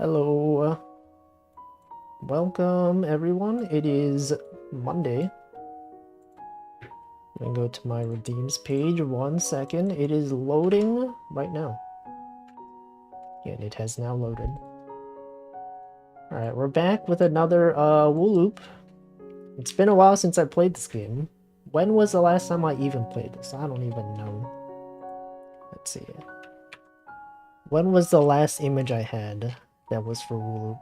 Hello, welcome everyone. It is Monday. I'm gonna go to my redeems page. 1 second. It is loading right now. And it has now loaded. Alright, we're back with another wooloop. It's been a while since I played this game. When was the last time I even played this? I don't even know. Let's see. When was the last image I had that was for wooloop?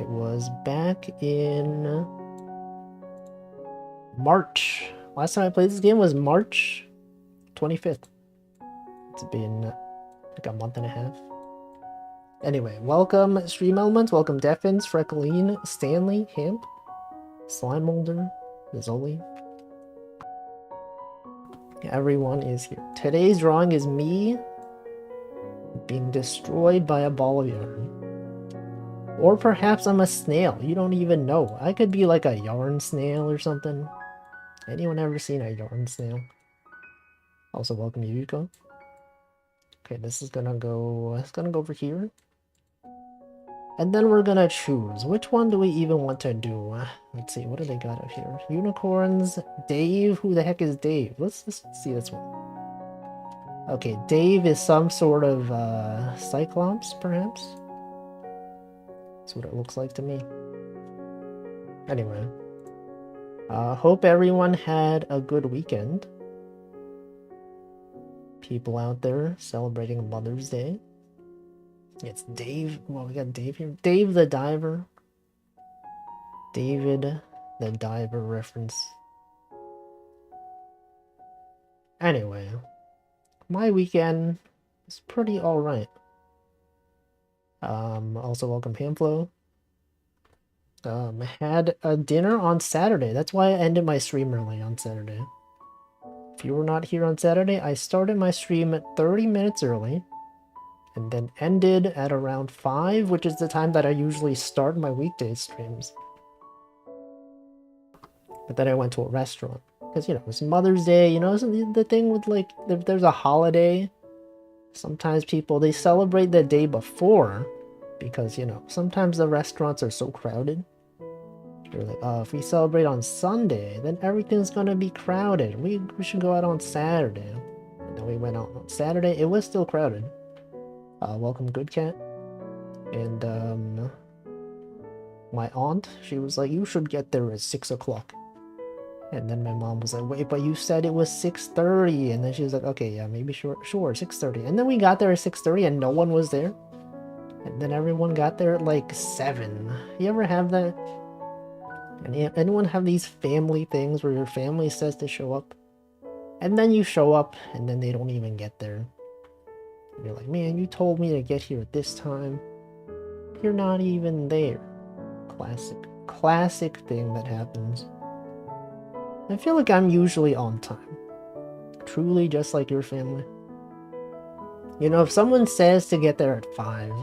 It was back in March. Last time I played this game was March 25th. It's been like a month and a half. Anyway, welcome Stream Elements, welcome Deffins, Freckline, Stanley, Hemp, Slime Molder, Zoli. Everyone is here. Today's drawing is me being destroyed by a ball of yarn. Or perhaps I'm a snail. You don't even know. I could be like a yarn snail or something. Anyone ever seen a yarn snail? Also, welcome Yuko. Okay, this is gonna go. It's gonna go over here, and then we're gonna choose which one do we even want to do. Let's see, what do they got up here? Unicorns, Dave. Who the heck is Dave? Let's just see this one. Okay, Dave is some sort of Cyclops, perhaps. That's what it looks like to me. Anyway, hope everyone had a good weekend. People out there celebrating Mother's Day. It's Dave. Well, we got Dave here. Dave the Diver. David the Diver reference. Anyway, my weekend is pretty alright. Also welcome Hamflo. Had a dinner on Saturday. That's why I ended my stream early on Saturday. If you were not here on Saturday, I started my stream at 30 minutes early and then ended at around 5, which is the time that I usually start my weekday streams. But then I went to a restaurant because, you know, it's Mother's Day, you know, the thing with, like, if there's a holiday, sometimes people, they celebrate the day before because, you know, sometimes the restaurants are so crowded. They're like, if we celebrate on Sunday, then everything's gonna be crowded. We should go out on Saturday. And then we went out on Saturday. It was still crowded. Welcome, Good Cat. And my aunt, she was like, you should get there at 6 o'clock. And then my mom was like, wait, but you said it was 6:30. And then she was like, okay, yeah, maybe sure, 6:30. And then we got there at 6:30 and no one was there. And then everyone got there at like 7. You ever have that? Anyone have these family things where your family says to show up? And then you show up and then they don't even get there. And you're like, man, you told me to get here at this time. You're not even there. Classic thing that happens. I feel like I'm usually on time. Truly just like your family. You know, if someone says to get there at 5,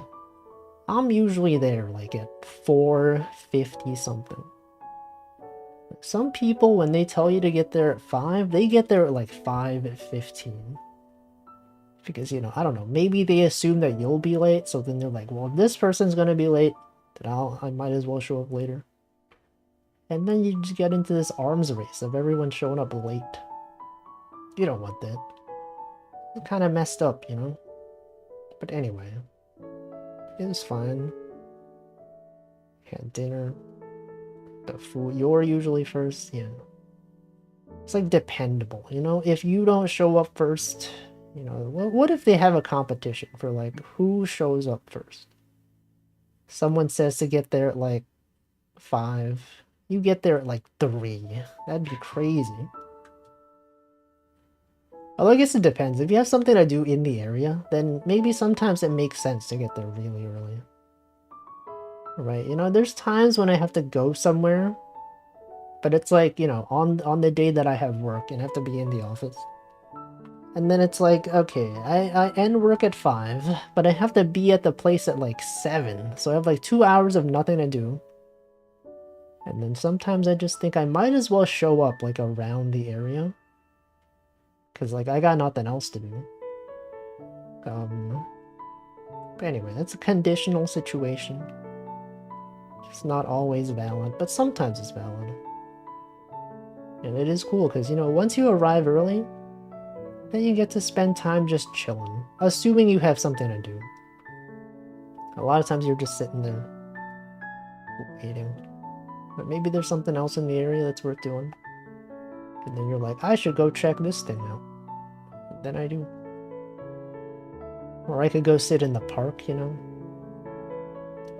I'm usually there like at 4:50 something. Some people, when they tell you to get there at 5, they get there at like 5:15. Because, you know, I don't know, maybe they assume that you'll be late, so then they're like, well, if this person's gonna be late, then I might as well show up later. And then you just get into this arms race of everyone showing up late. You don't want that. It's kind of messed up, you know? But anyway, it was fine. Had dinner. The food, you're usually first, yeah. It's like dependable, you know? If you don't show up first, you know, what if they have a competition for like who shows up first? Someone says to get there at like 5, you get there at like 3. That'd be crazy. Although I guess it depends. If you have something to do in the area, then maybe sometimes it makes sense to get there really early. Right, you know, there's times when I have to go somewhere, but it's like, you know, on the day that I have work and have to be in the office. And then it's like, okay, I end work at 5, but I have to be at the place at like 7. So I have like 2 hours of nothing to do. And then sometimes I just think I might as well show up like around the area. Because like I got nothing else to do. But anyway, that's a conditional situation. It's not always valid, but sometimes it's valid. And it is cool because, you know, once you arrive early, then you get to spend time just chilling. Assuming you have something to do. A lot of times you're just sitting there waiting. But maybe there's something else in the area that's worth doing. And then you're like, I should go check this thing out. And then I do. Or I could go sit in the park, you know.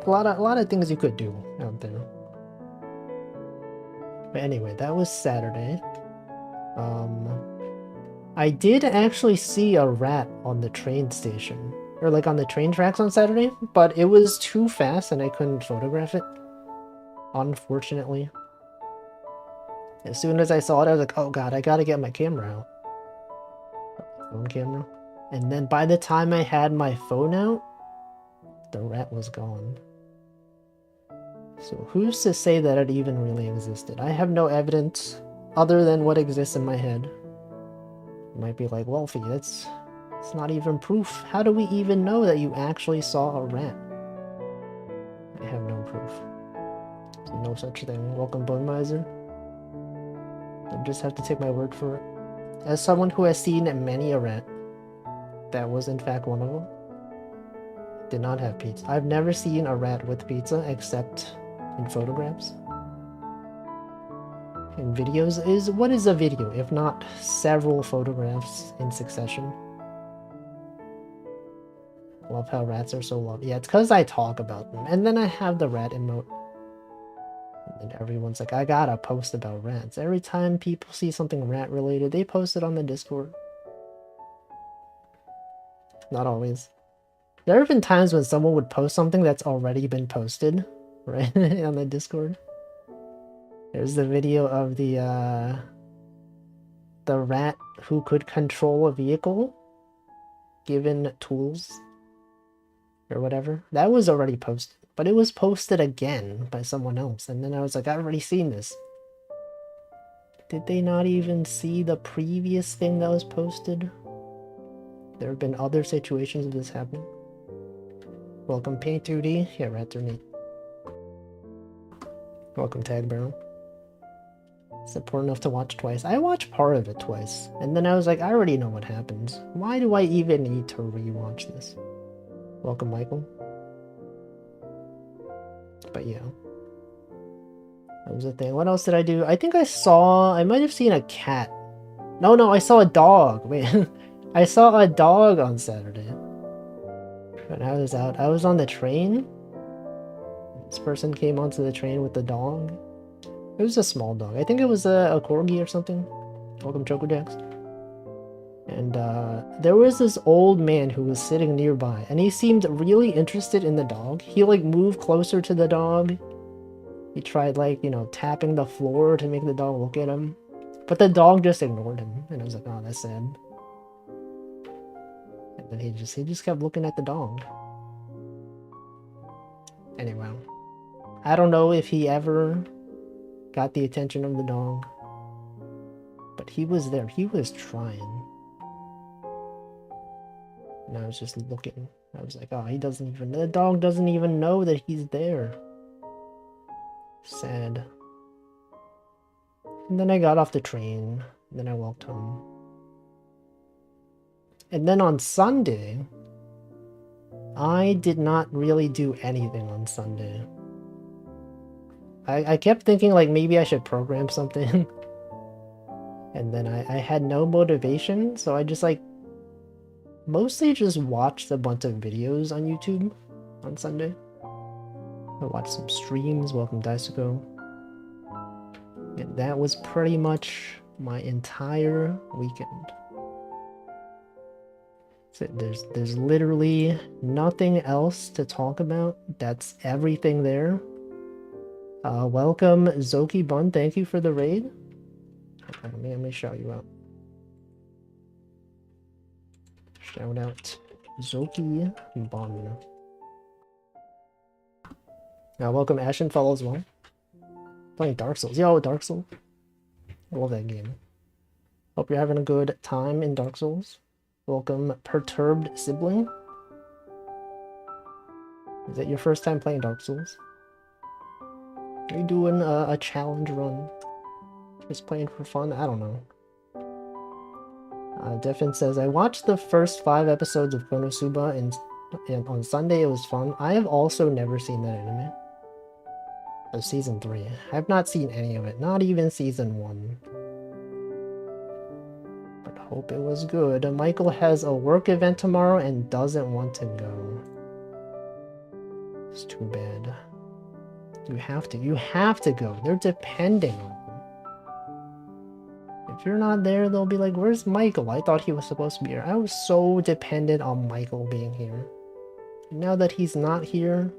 A lot of things you could do out there. But anyway, that was Saturday. I did actually see a rat on the train station. Or like on the train tracks on Saturday, but it was too fast and I couldn't photograph it. Unfortunately. As soon as I saw it, I was like, oh god, I gotta get my camera out. Phone camera. And then by the time I had my phone out, the rat was gone. So who's to say that it even really existed? I have no evidence other than what exists in my head. You might be like, Wolfie, it's not even proof. How do we even know that you actually saw a rat? I have no proof. There's no such thing. Welcome, Bugmiser. I just have to take my word for it. As someone who has seen many a rat, that was in fact one of them. Did not have pizza. I've never seen a rat with pizza except in photographs. In videos is what is a video if not several photographs in succession? Love how rats are so loved. Yeah, it's because I talk about them. And then I have the rat emote. And everyone's like, I gotta post about rats. Every time people see something rat related, they post it on the Discord. Not always. There have been times when someone would post something that's already been posted, right, on the Discord. There's the video of the rat who could control a vehicle given tools or whatever. That was already posted, but it was posted again by someone else. And then I was like, I've already seen this. Did they not even see the previous thing that was posted? There have been other situations of this happening. Welcome, Paint2D. Yeah, rats are neat. Welcome, Tag Barrel. It's important enough to watch twice. I watched part of it twice, and then I was like, I already know what happens. Why do I even need to rewatch this? Welcome, Michael. But yeah. That was the thing. What else did I do? I think I might have seen a cat. No, I saw a dog. Wait, I saw a dog on Saturday. When I was out, I was on the train. This person came onto the train with the dog. It was a small dog. I think it was a corgi or something. Welcome, Chocojax. And there was this old man who was sitting nearby, and he seemed really interested in the dog. He like moved closer to the dog. He tried like, you know, tapping the floor to make the dog look at him. But the dog just ignored him, and I was like, oh, that's sad. And then he just kept looking at the dog. Anyway, I don't know if he ever got the attention of the dog, but he was there. He was trying. And I was just looking. I was like, oh, the dog doesn't even know that he's there. Sad. And then I got off the train. And then I walked home. And then on Sunday, I did not really do anything on Sunday. I kept thinking like maybe I should program something. And then I had no motivation, so I just like mostly just watched a bunch of videos on YouTube on Sunday. I watched some streams. Welcome, Daisuko. And that was pretty much my entire weekend. So there's literally nothing else to talk about. That's everything there. Welcome, Zoki Bun. Thank you for the raid. Okay, let me shout you out. Shout out, Zoki Bun. Now, welcome, Ashenfall as well. Playing Dark Souls. Yo, Dark Souls. I love that game. Hope you're having a good time in Dark Souls. Welcome, Perturbed Sibling. Is it your first time playing Dark Souls? Are you doing a challenge run? Just playing for fun? I don't know. Defin says, I watched the first 5 episodes of Konosuba and on Sunday it was fun. I have also never seen that anime. Of season 3. I have not seen any of it, not even season 1. But hope it was good. Michael has a work event tomorrow and doesn't want to go. It's too bad. You have to go. They're depending on you. If you're not there, they'll be like, where's Michael? I thought he was supposed to be here. I was so dependent on Michael being here. And now that he's not here,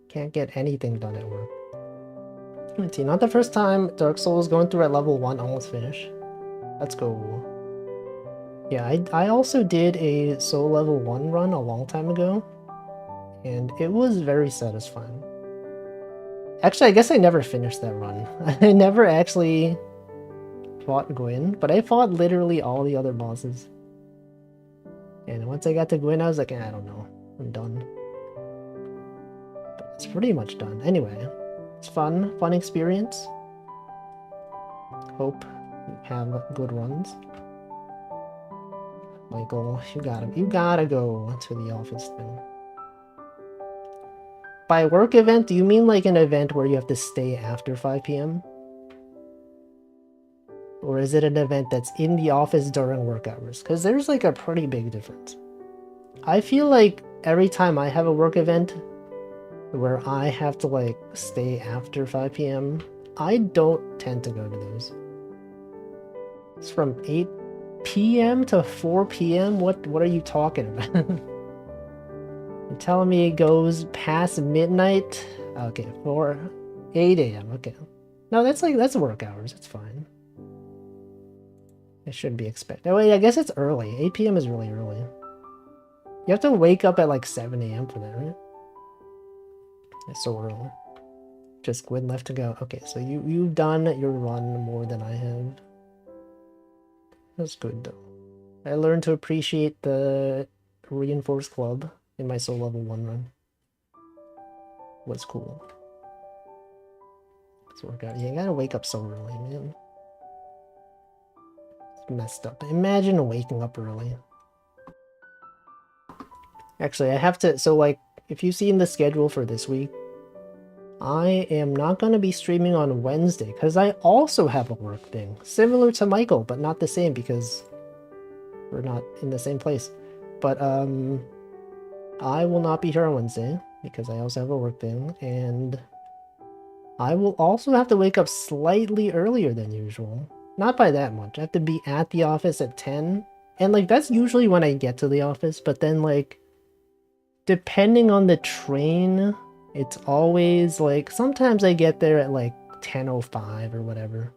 can't get anything done at work. Let's see, not the first time Dark Souls going through at level 1, almost finished. Let's go. Yeah, I also did a Soul level 1 run a long time ago, and it was very satisfying. Actually, I guess I never finished that run. I never actually fought Gwyn, but I fought literally all the other bosses. And once I got to Gwyn, I was like, I don't know, I'm done. But it's pretty much done. Anyway, it's fun experience. Hope you have good runs. Michael, you gotta go to the office then. By work event, do you mean like an event where you have to stay after 5 p.m.? Or is it an event that's in the office during work hours? Because there's like a pretty big difference. I feel like every time I have a work event where I have to like stay after 5 p.m., I don't tend to go to those. It's from 8 p.m. to 4 p.m.? What are you talking about? You're telling me it goes past midnight? Okay, 8 a.m. Okay. No, that's work hours. It's fine. It should be expected. Oh, wait, I guess it's early. 8 p.m. is really early. You have to wake up at like 7 a.m. for that, right? It's so early. Just Gwyn left to go. Okay, so you've done your run more than I have. That's good, though. I learned to appreciate the Reinforced Club in my Soul level 1 run. Was cool. Let's work out. Yeah, you gotta wake up so early, man. It's messed up. Imagine waking up early. Actually, I have to... So, like, if you've seen the schedule for this week, I am not going to be streaming on Wednesday, because I also have a work thing. Similar to Michael, but not the same, because we're not in the same place. But, I will not be here on Wednesday, because I also have a work thing, and I will also have to wake up slightly earlier than usual. Not by that much. I have to be at the office at 10, and, like, that's usually when I get to the office, but then, like, depending on the train, it's always, like, sometimes I get there at, like, 10:05 or whatever.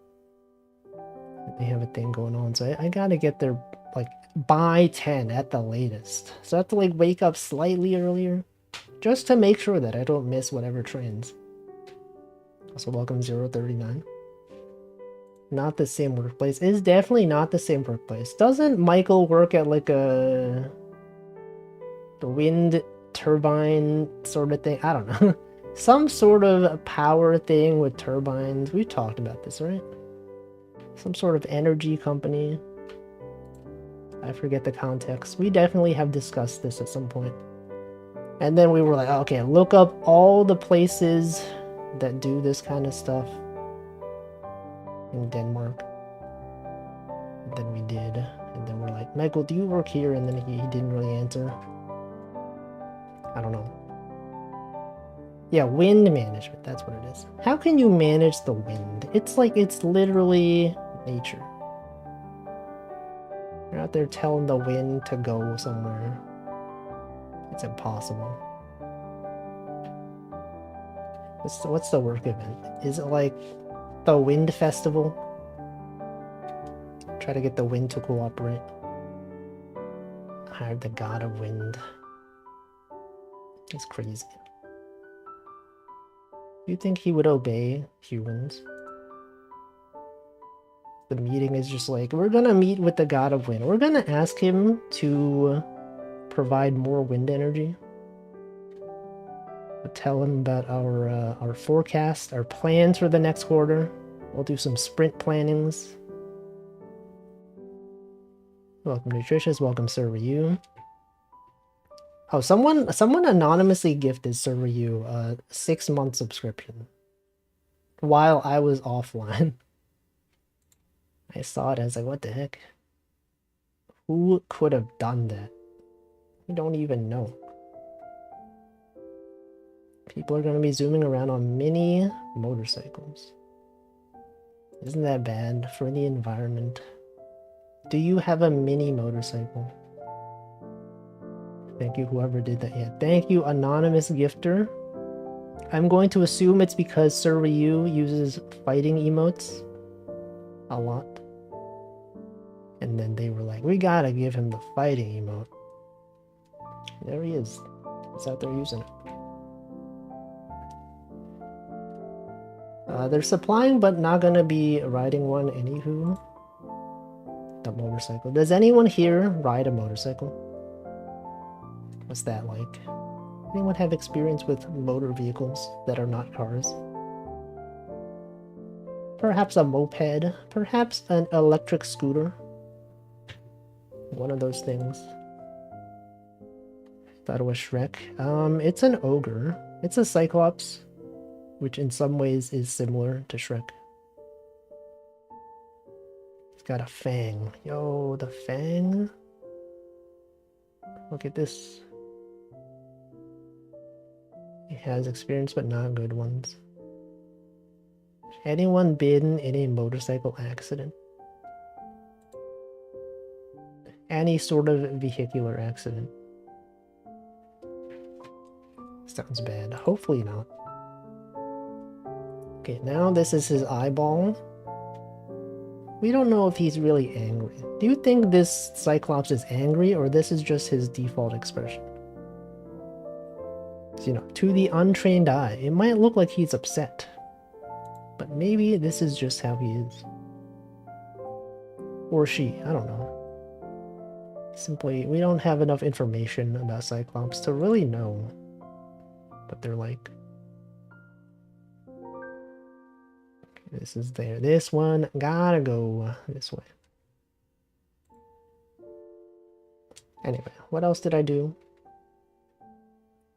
They have a thing going on, so I gotta get there, like, by 10 at the latest. So I have to, like, wake up slightly earlier, just to make sure that I don't miss whatever trains. Also, welcome 039. Not the same workplace. It's definitely not the same workplace. Doesn't Michael work at, like, the wind turbine sort of thing? I don't know. Some sort of power thing with turbines. We've talked about this, right? Some sort of energy company. I forget the context. We definitely have discussed this at some point. And then we were like, okay, look up all the places that do this kind of stuff in Denmark. And then we did. And then we're like, Michael, do you work here? And then he didn't really answer. I don't know. Yeah, wind management. That's what it is. How can you manage the wind? It's like, it's literally nature. You're out there telling the wind to go somewhere. It's impossible. What's the work event? Is it like the wind festival? Try to get the wind to cooperate. Hired the god of wind. It's crazy. You think he would obey humans? The meeting is just like, we're gonna meet with the god of wind. We're gonna ask him to provide more wind energy. We'll tell him about our forecast, our plans for the next quarter. We'll do some sprint plannings. Welcome, Nutritious. Welcome, Server U. Oh, someone anonymously gifted Server U a 6-month subscription while I was offline. I saw it. I was like, what the heck? Who could have done that? We don't even know. People are going to be zooming around on mini motorcycles. Isn't that bad for the environment? Do you have a mini motorcycle? Thank you, whoever did that. Yeah, thank you, anonymous gifter. I'm going to assume it's because Server U uses fighting emotes a lot. And then they were like, we gotta give him the fighting emote. There he is. He's out there using it. They're supplying, but not gonna be riding one anywho. The motorcycle. Does anyone here ride a motorcycle? What's that like? Anyone have experience with motor vehicles that are not cars? Perhaps a moped, perhaps an electric scooter. One of those things. Thought it was Shrek. It's an ogre. It's a cyclops, which in some ways is similar to Shrek. It's got a fang. Yo, the fang. Look at this. It has experience, but not good ones. Anyone been in a motorcycle accident? Any sort of vehicular accident? Sounds bad. Hopefully not. Okay, now this is his eyeball. We don't know if he's really angry. Do you think this Cyclops is angry, or this is just his default expression? So, you know, to the untrained eye, it might look like he's upset. But maybe this is just how he is. Or she, I don't know. Simply, we don't have enough information about Cyclops to really know what they're like. Okay, this is there. This one gotta go this way. Anyway, what else did I do?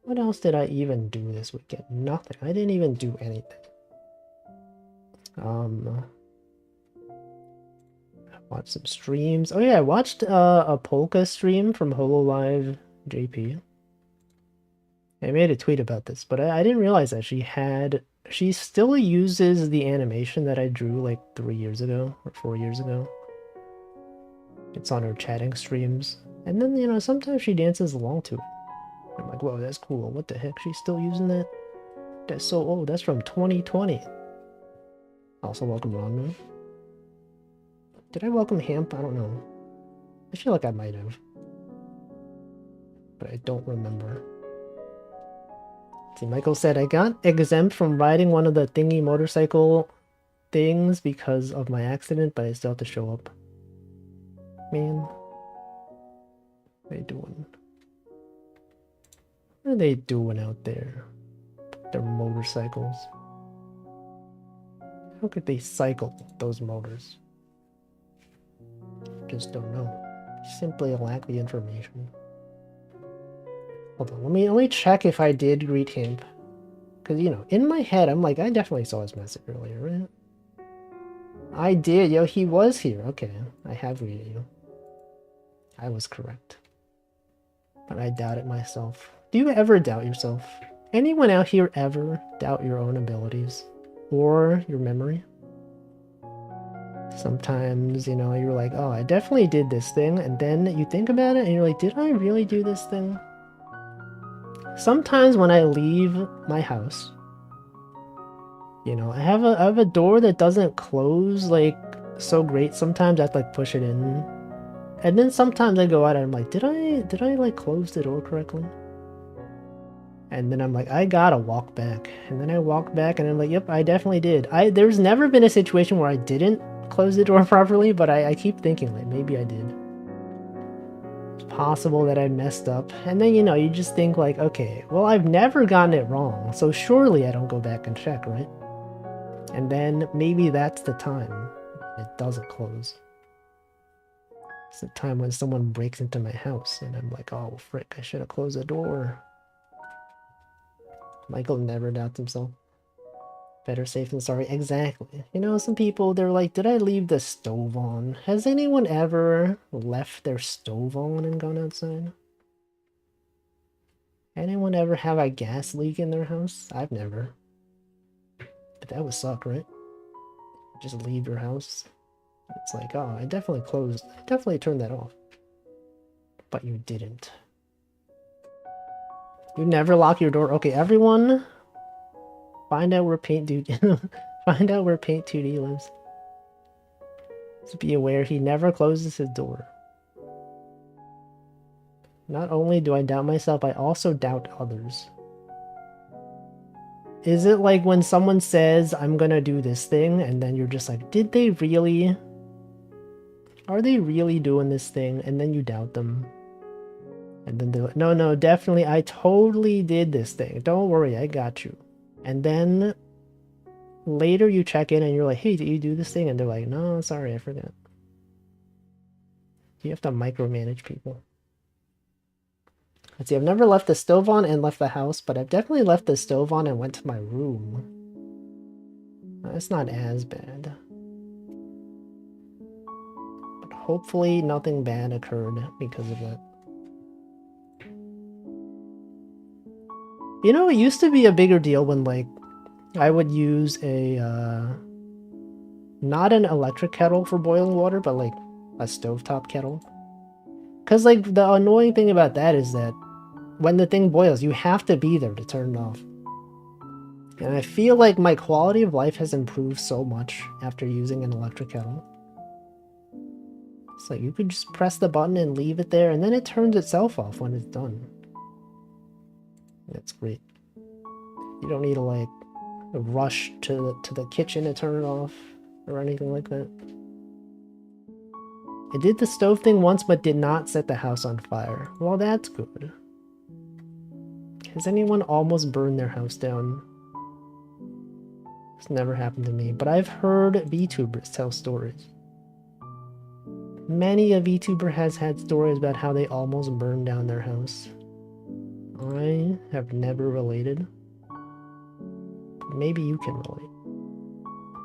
What else did I even do this weekend? Nothing. I didn't even do anything. Watch some streams. Oh yeah, I watched a polka stream from HoloLive JP. I made a tweet about this, but I didn't realize that she still uses the animation that I drew like 3 years ago or 4 years ago. It's on her chatting streams. And then, you know, sometimes she dances along to it. I'm like, whoa, that's cool. What the heck? She's still using that? That's so old. That's from 2020. Also, welcome Ronmu. Did I welcome Hamp? I don't know. I feel like I might have. But I don't remember. See, Michael said, I got exempt from riding one of the thingy motorcycle things because of my accident, but I still have to show up. Man. What are they doing? What are they doing out there? Their motorcycles. How could they cycle those motors? Just don't know. Simply lack the information. Hold on, let me check if I did greet him. Because, you know, in my head, I'm like, I definitely saw his message earlier, right? I did, yo, he was here. Okay, I have greeted you. I was correct. But I doubted myself. Do you ever doubt yourself? Anyone out here ever doubt your own abilities? Or your memory? Sometimes, you know, you're like, oh, I definitely did this thing, and then you think about it and you're like, did I really do this thing? Sometimes when I leave my house, you know, I have a door that doesn't close like so great. Sometimes I have to like push it in. And then sometimes I go out and I'm like, did I like close the door correctly? And then I'm like, I gotta walk back. And then I walk back and I'm like, yep, I definitely did. There's never been a situation where I didn't close the door properly, but I keep thinking like maybe I did. possible that I messed up. And then, you know, you just think like, okay, well, I've never gotten it wrong, so surely I don't go back and check, right? And then maybe that's the time it doesn't close. It's the time when someone breaks into my house and I'm like, oh, frick, I should have closed the door. Michael never doubts himself. Better safe than sorry. Exactly. You know, some people, they're like, did I leave the stove on? Has anyone ever left their stove on and gone outside? Anyone ever have a gas leak in their house? I've never. But that would suck, right? Just leave your house. It's like, oh, I definitely closed. I definitely turned that off. But you didn't. You never lock your door. Okay, everyone, find out where Paint Dude find out where Paint 2D lives. Just be aware he never closes his door. Not only do I doubt myself, I also doubt others. Is it like when someone says, I'm gonna do this thing, and then you're just like, did they really? Are they really doing this thing? And then you doubt them. And then they're like, no, no, definitely, I totally did this thing. Don't worry, I got you. And then later you check in and you're like, hey, did you do this thing? And they're like, no, sorry, I forgot. You have to micromanage people. Let's see, I've never left the stove on and left the house, but I've definitely left the stove on and went to my room. That's not as bad. But hopefully nothing bad occurred because of that. You know, it used to be a bigger deal when, like, I would use a, not an electric kettle for boiling water, but, like, a stovetop kettle. Because, like, the annoying thing about that is that when the thing boils, you have to be there to turn it off. And I feel like my quality of life has improved so much after using an electric kettle. It's like you could just press the button and leave it there, and then it turns itself off when it's done. That's great. You don't need to, like, rush to the kitchen to turn it off or anything like that. I did the stove thing once but did not set the house on fire. Well, that's good. Has anyone almost burned their house down? It's never happened to me, but I've heard VTubers tell stories. Many a VTuber has had stories about how they almost burned down their house. I have never related. Maybe you can relate.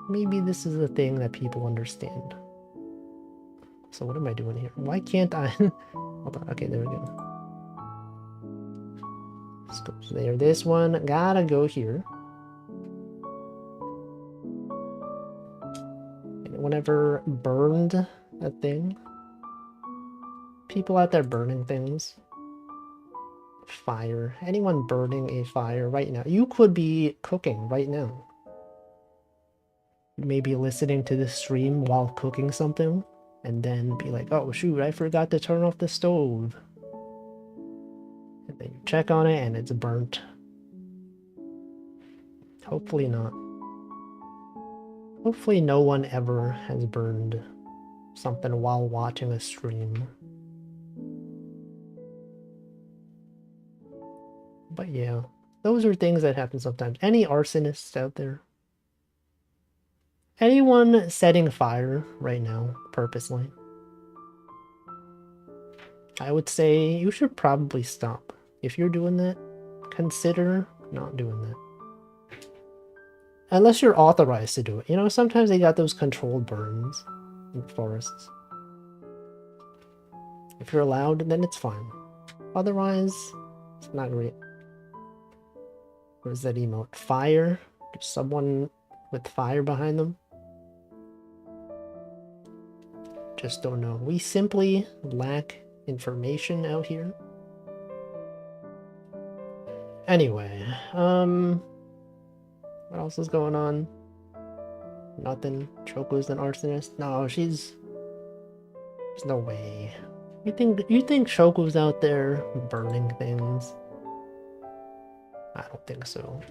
Maybe this is a thing that people understand. So what am I doing here? Why can't I? Hold on. Okay, there we go. Let's go there. This one gotta go here. Anyone ever burned a thing? People out there burning things. Fire. Anyone burning a fire right now? You could be cooking right now. Maybe listening to the stream while cooking something, and then be like, oh shoot, I forgot to turn off the stove. And then you check on it and it's burnt. Hopefully not. Hopefully no one ever has burned something while watching a stream. But yeah, those are things that happen sometimes. Any arsonists out there? Anyone setting fire right now, purposely? I would say you should probably stop. If you're doing that, consider not doing that. Unless you're authorized to do it. You know, sometimes they got those controlled burns in forests. If you're allowed, then it's fine. Otherwise, it's not great. What is that emote? Fire? Just someone with fire behind them? Just don't know. We simply lack information out here. Anyway, what else is going on? Nothing. Choco's an arsonist? No, there's no way. You think Choco's out there burning things? I don't think so.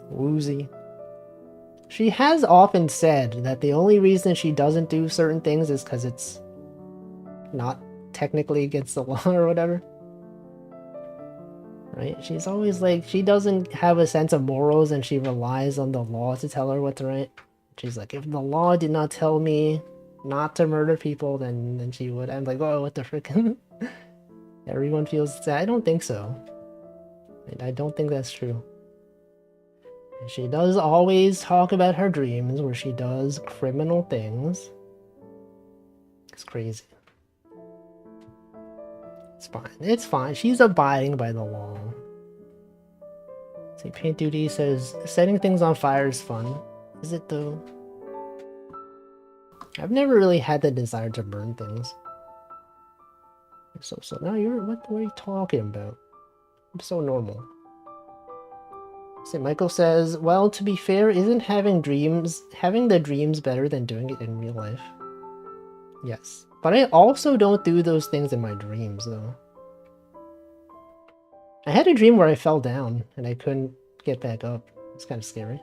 Woozy. She has often said that the only reason she doesn't do certain things is because it's not technically against the law or whatever. Right? She's always like, she doesn't have a sense of morals and she relies on the law to tell her what's right. She's like, if the law did not tell me not to murder people, then she would. I'm like, oh, what the frick? Everyone feels sad. I don't think so. I don't think that's true. She does always talk about her dreams where she does criminal things. It's crazy. It's fine. It's fine. She's abiding by the law. See, Paint Duty says, setting things on fire is fun. Is it though? I've never really had the desire to burn things. So now what are you talking about? I'm so normal. St. Michael says, well, to be fair, isn't having the dreams better than doing it in real life? Yes. But I also don't do those things in my dreams, though. I had a dream where I fell down and I couldn't get back up. It's kind of scary.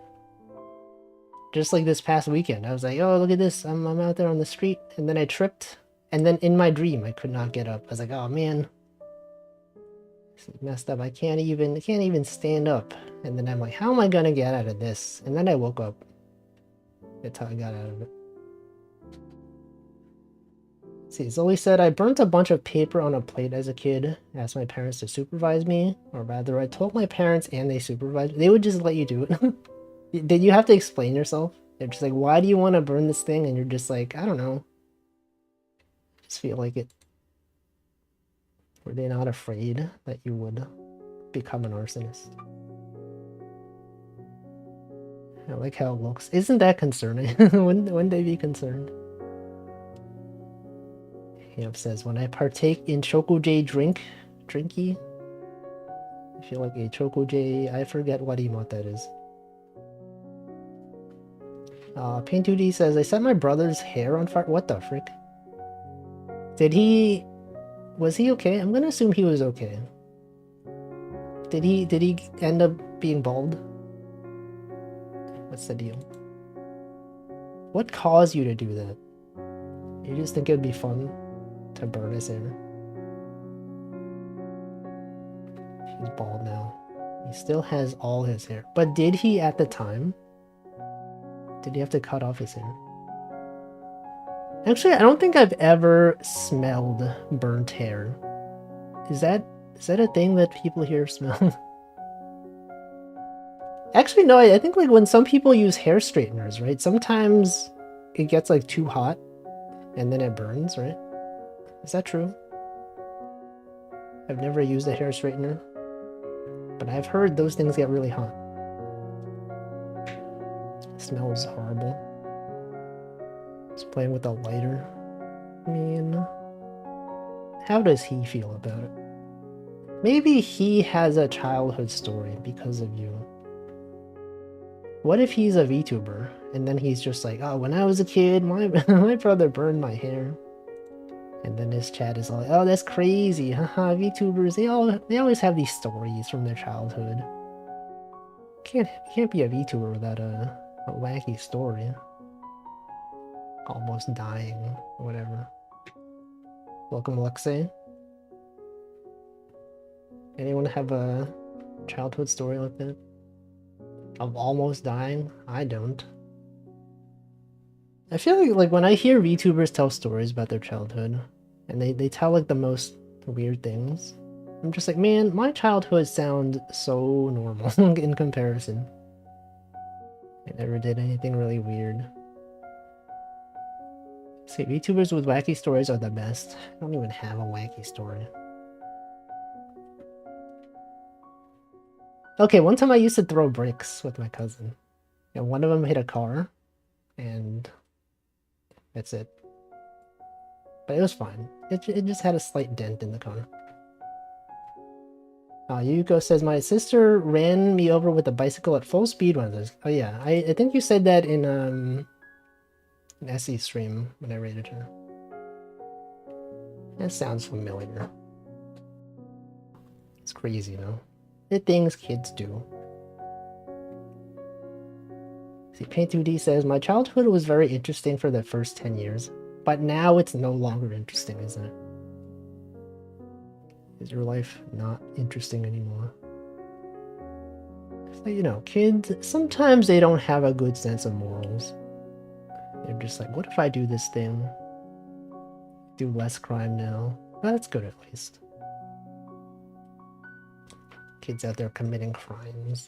Just like this past weekend, I was like, oh, look at this. I'm out there on the street, and then I tripped, and then in my dream, I could not get up. I was like, oh man, this is messed up. I can't even stand up. And then I'm like, how am I gonna get out of this? And then I woke up. That's how I got out of it. See, Zoe said, I burnt a bunch of paper on a plate as a kid. Asked my parents to supervise me, or rather, I told my parents and they supervised me. They would just let you do it. Did you have to explain yourself? They're just like, why do you want to burn this thing? And you're just like, I don't know. Just feel like it. Were they not afraid that you would become an arsonist? I like how it looks. Isn't that concerning? Wouldn't they be concerned? Yep, says, when I partake in Choco-J drinky, I feel like a Choco-J, I forget what emote that is. Paint 2D says, I set my brother's hair on fire. What the frick? Was he okay? I'm gonna assume he was okay. Did he end up being bald? What's the deal? What caused you to do that? You just think it'd be fun to burn his hair? He's bald now. He still has all his hair. But did he at the time? Did he have to cut off his hair? Actually, I don't think I've ever smelled burnt hair. Is that a thing that people here smell? Actually, no, I think like when some people use hair straighteners, right? Sometimes it gets like too hot and then it burns, right? Is that true? I've never used a hair straightener, but I've heard those things get really hot. It smells horrible. Just playing with a lighter. I mean, how does he feel about it? Maybe he has a childhood story because of you. What if he's a VTuber and then he's just like, oh, when I was a kid, my brother burned my hair. And then his chat is like, oh, that's crazy. Haha, VTubers, they always have these stories from their childhood. Can't be a VTuber without a wacky story. Almost dying, or whatever. Welcome, Alexei. Anyone have a childhood story like that? Of almost dying? I don't. I feel like when I hear VTubers tell stories about their childhood, and they tell like the most weird things, I'm just like, man, my childhood sounds so normal in comparison. I never did anything really weird. See, VTubers with wacky stories are the best. I don't even have a wacky story. Okay, one time I used to throw bricks with my cousin. And one of them hit a car. And that's it. But it was fine. It just had a slight dent in the car. Yuko says, my sister ran me over with a bicycle at full speed one of those. Oh yeah, I think you said that in an SE stream when I rated her. That sounds familiar. It's crazy, you know? The things kids do. See, Paint2D says, my childhood was very interesting for the first 10 years. But now it's no longer interesting, isn't it? Is your life not interesting anymore? So, you know, kids, sometimes they don't have a good sense of morals. They're just like, what if I do this thing? Do less crime now. Well, that's good at least. Kids out there committing crimes.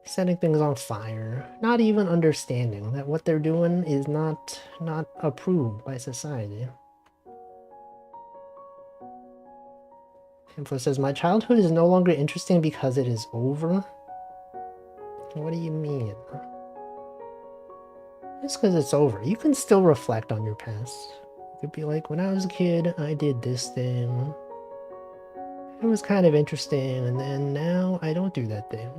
Setting things on fire. Not even understanding that what they're doing is not approved by society. Info says, my childhood is no longer interesting because it is over. What do you mean? Just because it's over. You can still reflect on your past. You could be like, when I was a kid, I did this thing. It was kind of interesting, and then now I don't do that thing.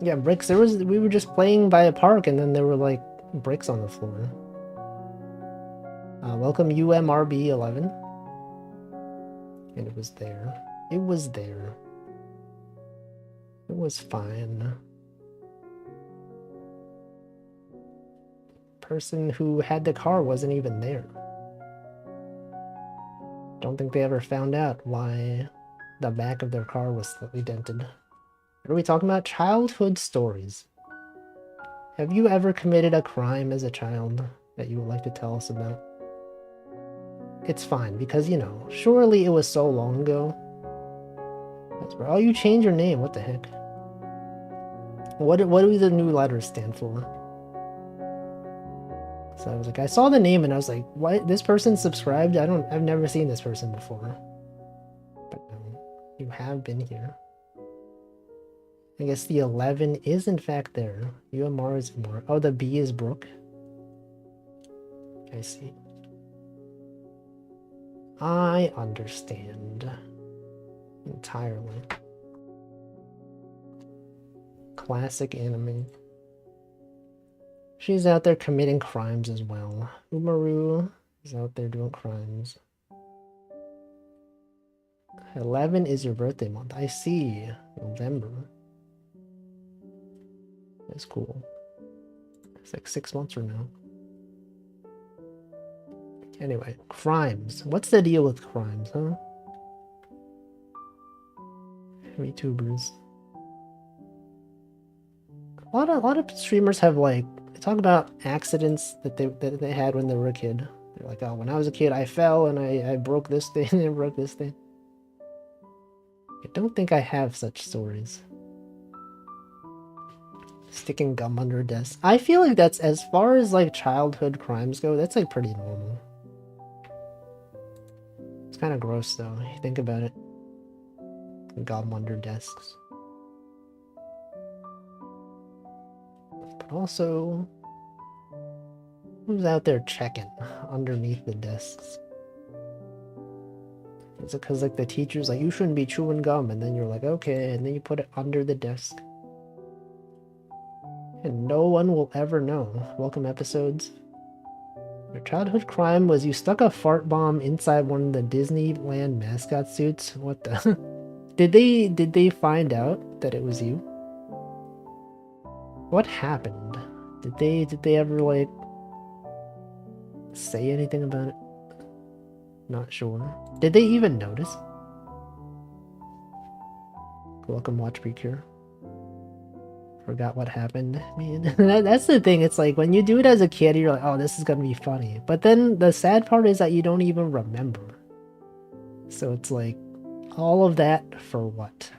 Yeah, bricks. We were just playing by a park, and then there were like bricks on the floor. Welcome UMRB 11. And it was there. It was there. It was fine. Person who had the car wasn't even there. Don't think they ever found out why the back of their car was slightly dented. What are we talking about? Childhood stories. Have you ever committed a crime as a child that you would like to tell us about? It's fine, because, you know, surely it was so long ago. That's where, oh, you changed your name. What the heck? What do the new letters stand for? So I was like, I saw the name and I was like, what? This person subscribed? I've never seen this person before. But no, you have been here. I guess the 11 is in fact there. UMR is more. Oh, the B is Brooke. I see. I understand. Entirely. Classic anime. She's out there committing crimes as well. Umaru is out there doing crimes. 11 is your birthday month. I see. November. That's cool. It's like 6 months from now. Anyway, crimes. What's the deal with crimes, huh? VTubers. A lot of streamers have like, they talk about accidents that they had when they were a kid. They're like, oh, when I was a kid, I fell and I broke this thing and broke this thing. I don't think I have such stories. Sticking gum under a desk. I feel like that's, as far as like childhood crimes go, that's like pretty normal. It's kind of gross though. You think about it. Gum under desks. But also, who's out there checking underneath the desks? Is it because like the teacher's like, you shouldn't be chewing gum, and then you're like, okay, and then you put it under the desk? And no one will ever know. Welcome episodes. Your childhood crime was you stuck a fart bomb inside one of the Disneyland mascot suits? What the? Did they find out that it was you? What happened? Did they ever like say anything about it? Not sure. Did they even notice? Welcome, Watch Precure. Forgot what happened. I mean, that's the thing. It's like when you do it as a kid, you're like, oh, this is gonna be funny. But then the sad part is that you don't even remember. So it's like, all of that for what?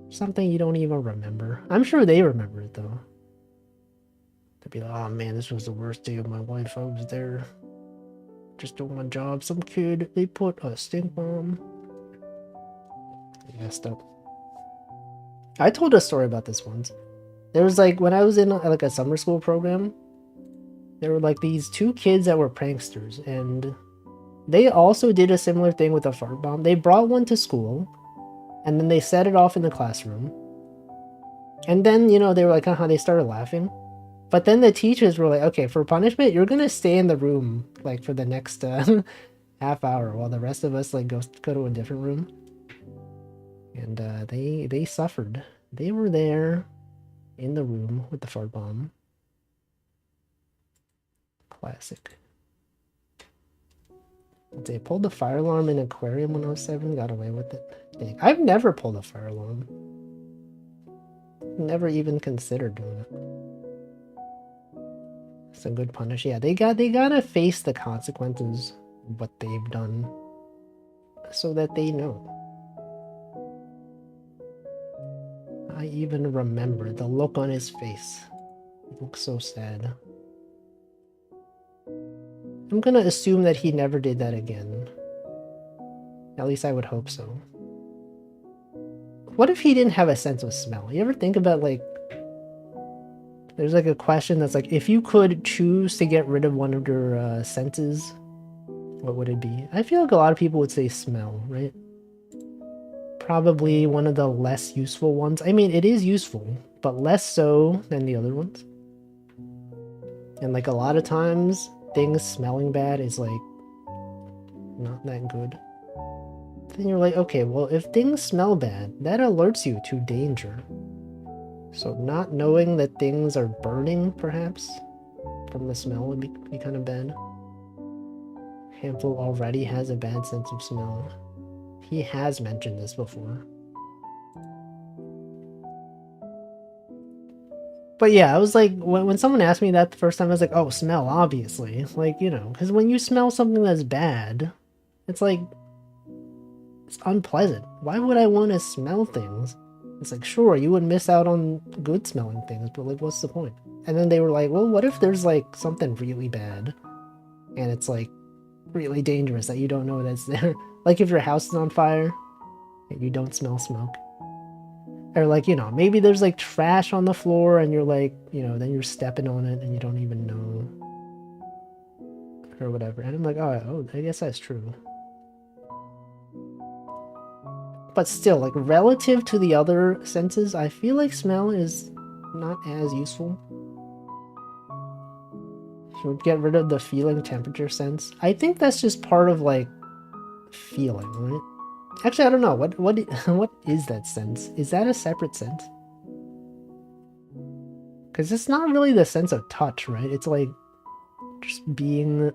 Something you don't even remember. I'm sure they remember it though. They'd be like, oh man, this was the worst day of my life. I was there just doing my job. Some kid, they put a stink bomb. Messed up. I told a story about this once. There was like, when I was in like a summer school program, there were like these two kids that were pranksters, and they also did a similar thing with a fart bomb. They brought one to school, and then they set it off in the classroom. And then, you know, they were like, they started laughing. But then the teachers were like, okay, for punishment, you're gonna stay in the room, like, for the next half hour, while the rest of us, like, go to a different room. And they suffered. They were there in the room with the fart bomb. Classic. They pulled the fire alarm in an aquarium when I was 7, got away with it. Dang. I've never pulled a fire alarm. Never even considered doing it. It's a good punish. Yeah, they gotta face the consequences of what they've done so that they know. I even remember the look on his face. He looks so sad. I'm gonna assume that he never did that again. At least I would hope so. What if he didn't have a sense of smell? You ever think about, like, there's like a question that's like, if you could choose to get rid of one of your senses, what would it be? I feel like a lot of people would say smell, right? Probably one of the less useful ones. I mean, it is useful, but less so than the other ones. And like a lot of times, things smelling bad is like not that good. Then you're like, okay, well, if things smell bad, that alerts you to danger. So not knowing that things are burning, perhaps, from the smell would be kind of bad. Handful already has a bad sense of smell. He has mentioned this before. But yeah, I was like, when someone asked me that the first time, I was like, oh, smell, obviously. Like, you know, because when you smell something that's bad, it's like, it's unpleasant. Why would I want to smell things? It's like, sure, you would miss out on good smelling things, but like, what's the point? And then they were like, well, what if there's like something really bad and it's like really dangerous that you don't know that's there? Like if your house is on fire and you don't smell smoke. Or like, you know, maybe there's like trash on the floor and you're like, you know, then you're stepping on it and you don't even know. Or whatever. And I'm like, oh, I guess that's true. But still, like, relative to the other senses, I feel like smell is not as useful. You would get rid of the feeling temperature sense. I think that's just part of, like, feeling, right? Actually, I don't know. What is that sense? Is that a separate sense? Because it's not really the sense of touch, right? It's like just being...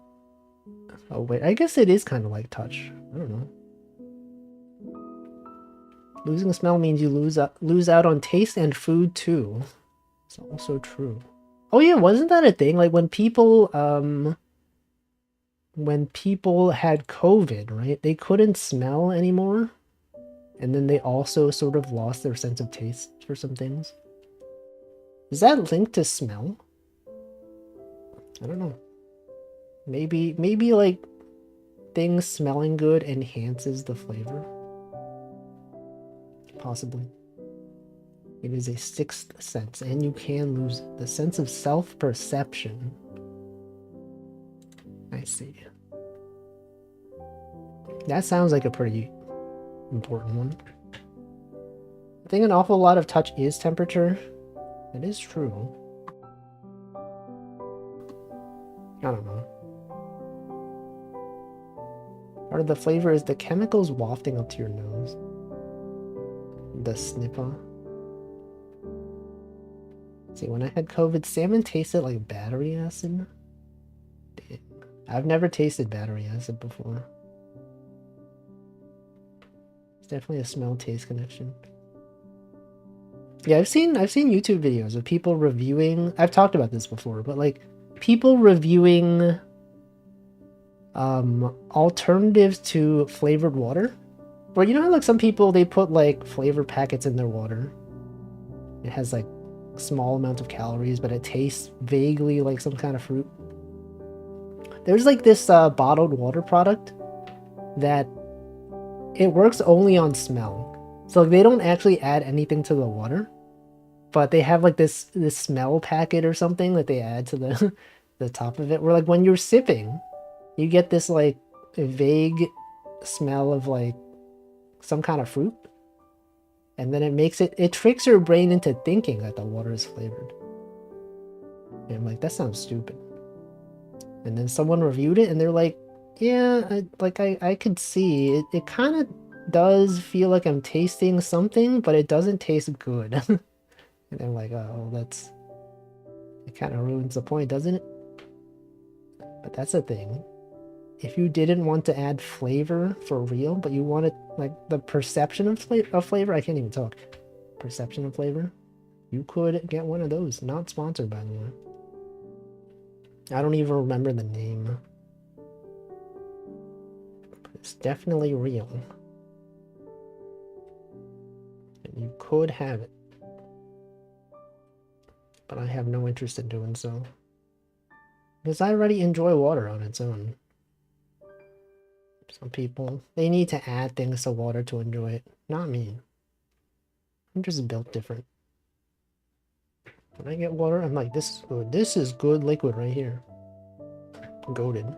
Oh, wait. I guess it is kind of like touch. I don't know. Losing smell means you lose out on taste and food too. It's also true. Oh yeah, wasn't that a thing? Like when people had COVID, right? They couldn't smell anymore. And then they also sort of lost their sense of taste for some things. Is that linked to smell? I don't know. Maybe like things smelling good enhances the flavor. Possibly. It is a sixth sense, and you can lose the sense of self-perception. I see. That sounds like a pretty important one. I think an awful lot of touch is temperature. It is true. I don't know. Part of the flavor is the chemicals wafting up to your nose. The snipper. See, when I had COVID, salmon tasted like battery acid. Dang. I've never tasted battery acid before. It's definitely a smell-taste connection. Yeah, I've seen YouTube videos of people reviewing. I've talked about this before, but like people reviewing alternatives to flavored water. Or you know how like some people, they put like flavor packets in their water. It has like small amounts of calories, but it tastes vaguely like some kind of fruit. There's like this bottled water product that it works only on smell. So like, they don't actually add anything to the water, but they have like this smell packet or something that they add to the the top of it. Where like when you're sipping, you get this like vague smell of like some kind of fruit, and then it tricks your brain into thinking that the water is flavored. And I'm like, that sounds stupid. And then someone reviewed it and they're like, yeah, I could see it kind of does feel like I'm tasting something, but it doesn't taste good. And I'm like, oh, it kind of ruins the point, doesn't it? But that's the thing. If you didn't want to add flavor for real, but you wanted like the perception of flavor, I can't even talk. Perception of flavor, you could get one of those. Not sponsored, by the way. I don't even remember the name. But it's definitely real. And you could have it. But I have no interest in doing so. Because I already enjoy water on its own. Some people, they need to add things to water to enjoy it. Not me. I'm just built different. When I get water, I'm like, this is good. This is good liquid right here. Goated.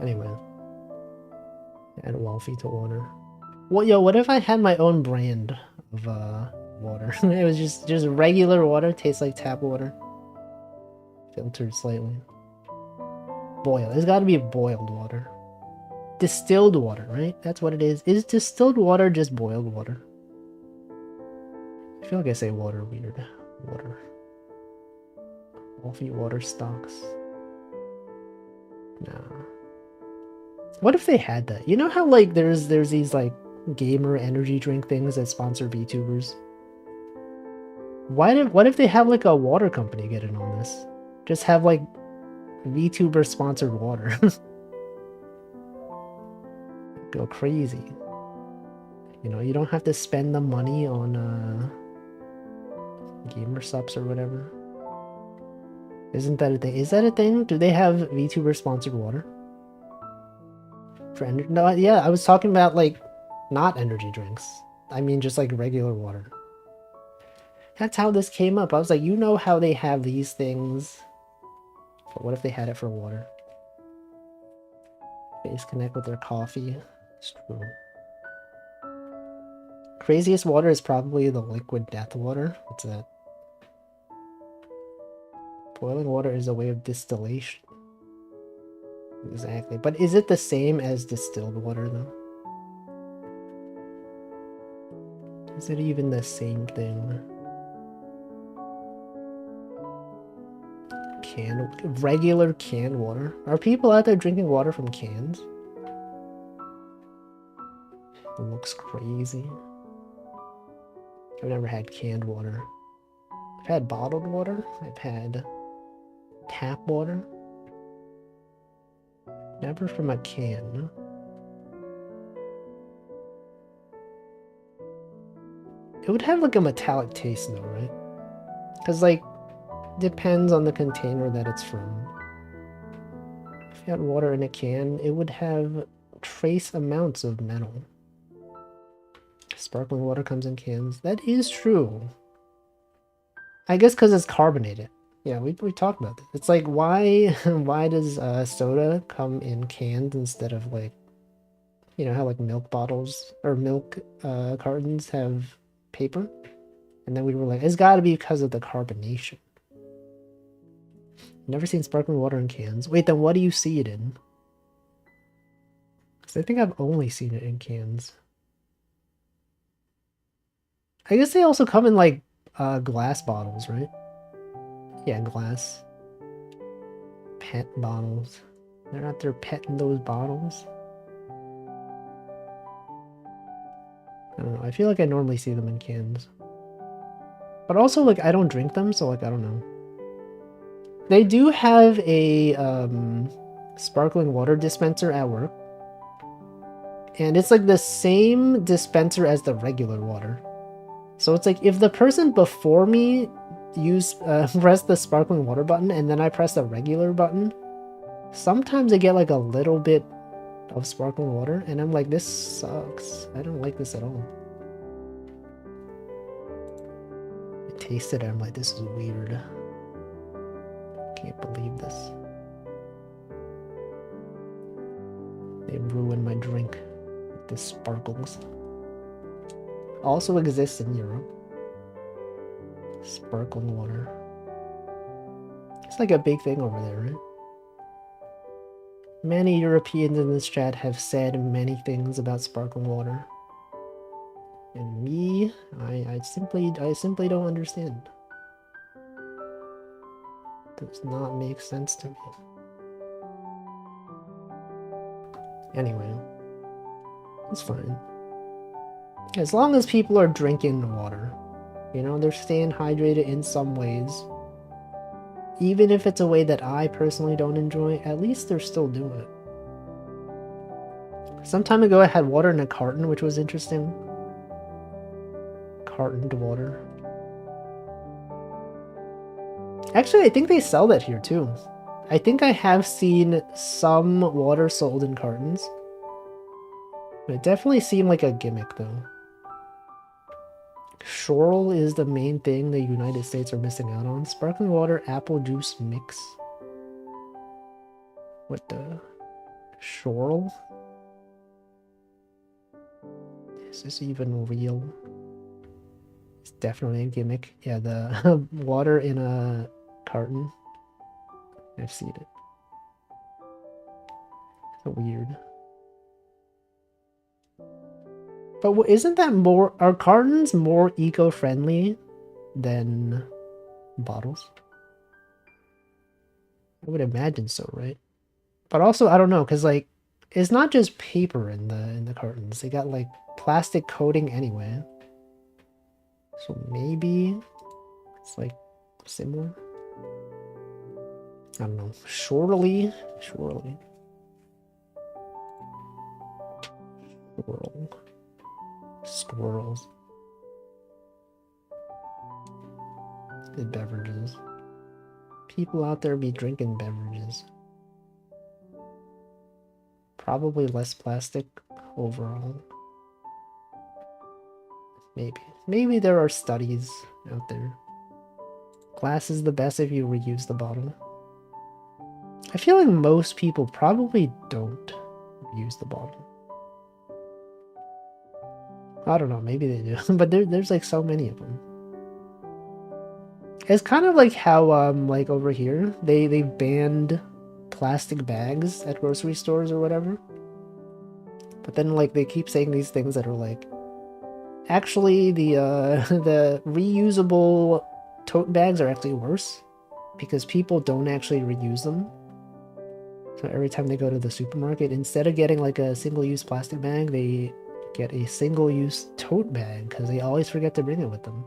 Anyway. Add Wolfie to water. Well, yo, what if I had my own brand of water? It was just regular water, tastes like tap water. Filtered slightly. Boil. It's got to be boiled water. Distilled water, right? That's what it is. Is distilled water just boiled water? I feel like I say water weird. Water. Wolfie water stocks. Nah. What if they had that? You know how like there's these like gamer energy drink things that sponsor VTubers? What if they have like a water company get in on this? Just have like VTuber sponsored water. Go crazy. You know, you don't have to spend the money on gamer subs or whatever. Isn't that a thing? Is that a thing? Do they have VTuber sponsored water? For no, yeah, I was talking about like not energy drinks. I mean just like regular water. That's how this came up. I was like, you know how they have these things. But what if they had it for water? Face connect with their coffee. It's true. Craziest water is probably the liquid death water. What's that? Boiling water is a way of distillation. Exactly. But is it the same as distilled water, though? Is it even the same thing? Regular canned water? Are people out there drinking water from cans? It looks crazy. I've never had canned water. I've had bottled water. I've had tap water. Never from a can. It would have like a metallic taste though, right? Because like, depends on the container that it's from. If you had water in a can, it would have trace amounts of metal. Sparkling water comes in cans. That is true. I guess because it's carbonated. Yeah, we talked about this. It's like, why does soda come in cans instead of like, you know how like milk bottles or milk cartons have paper? And then we were like, it's got to be because of the carbonation. Never seen sparkling water in cans. Wait, then what do you see it in? Because I think I've only seen it in cans. I guess they also come in like glass bottles, right? Yeah, glass. Pet bottles. They're out there petting those bottles. I don't know. I feel like I normally see them in cans. But also, like, I don't drink them, so, like, I don't know. They do have a sparkling water dispenser at work. And it's, like, the same dispenser as the regular water. So it's like, if the person before me pressed the sparkling water button and then I press the regular button, sometimes I get, like, a little bit of sparkling water, and I'm like, this sucks. I don't like this at all. I tasted it, I'm like, this is weird. Can't believe this. They ruined my drink with the sparkles. Also exists in Europe. Sparkling water. It's like a big thing over there, right? Many Europeans in this chat have said many things about sparkling water. And me, I simply don't understand. Does not make sense to me. Anyway, it's fine. As long as people are drinking water, you know, they're staying hydrated in some ways. Even if it's a way that I personally don't enjoy, at least they're still doing it. Some time ago I had water in a carton, which was interesting. Cartoned water. Actually, I think they sell that here too. I think I have seen some water sold in cartons. It definitely seemed like a gimmick though. Schorl is the main thing the United States are missing out on. Sparkling water, apple juice mix. What the? Schorl? Is this even real? It's definitely a gimmick. Yeah, the water in a carton. I've seen it. So weird. But isn't that more... Are cartons more eco-friendly than bottles? I would imagine so, right? But also, I don't know, because, like, it's not just paper in the cartons. They got, like, plastic coating anyway. So maybe it's, like, similar? I don't know. Surely. Swirl. Squirrels. The beverages. People out there be drinking beverages. Probably less plastic overall. Maybe. Maybe there are studies out there. Glass is the best if you reuse the bottle. I feel like most people probably don't reuse the bottle. I don't know, maybe they do, but there's like so many of them. It's kind of like how like over here they banned plastic bags at grocery stores or whatever. But then like they keep saying these things that are like, actually the the reusable tote bags are actually worse because people don't actually reuse them. So every time they go to the supermarket, instead of getting like a single-use plastic bag, they get a single-use tote bag because they always forget to bring it with them.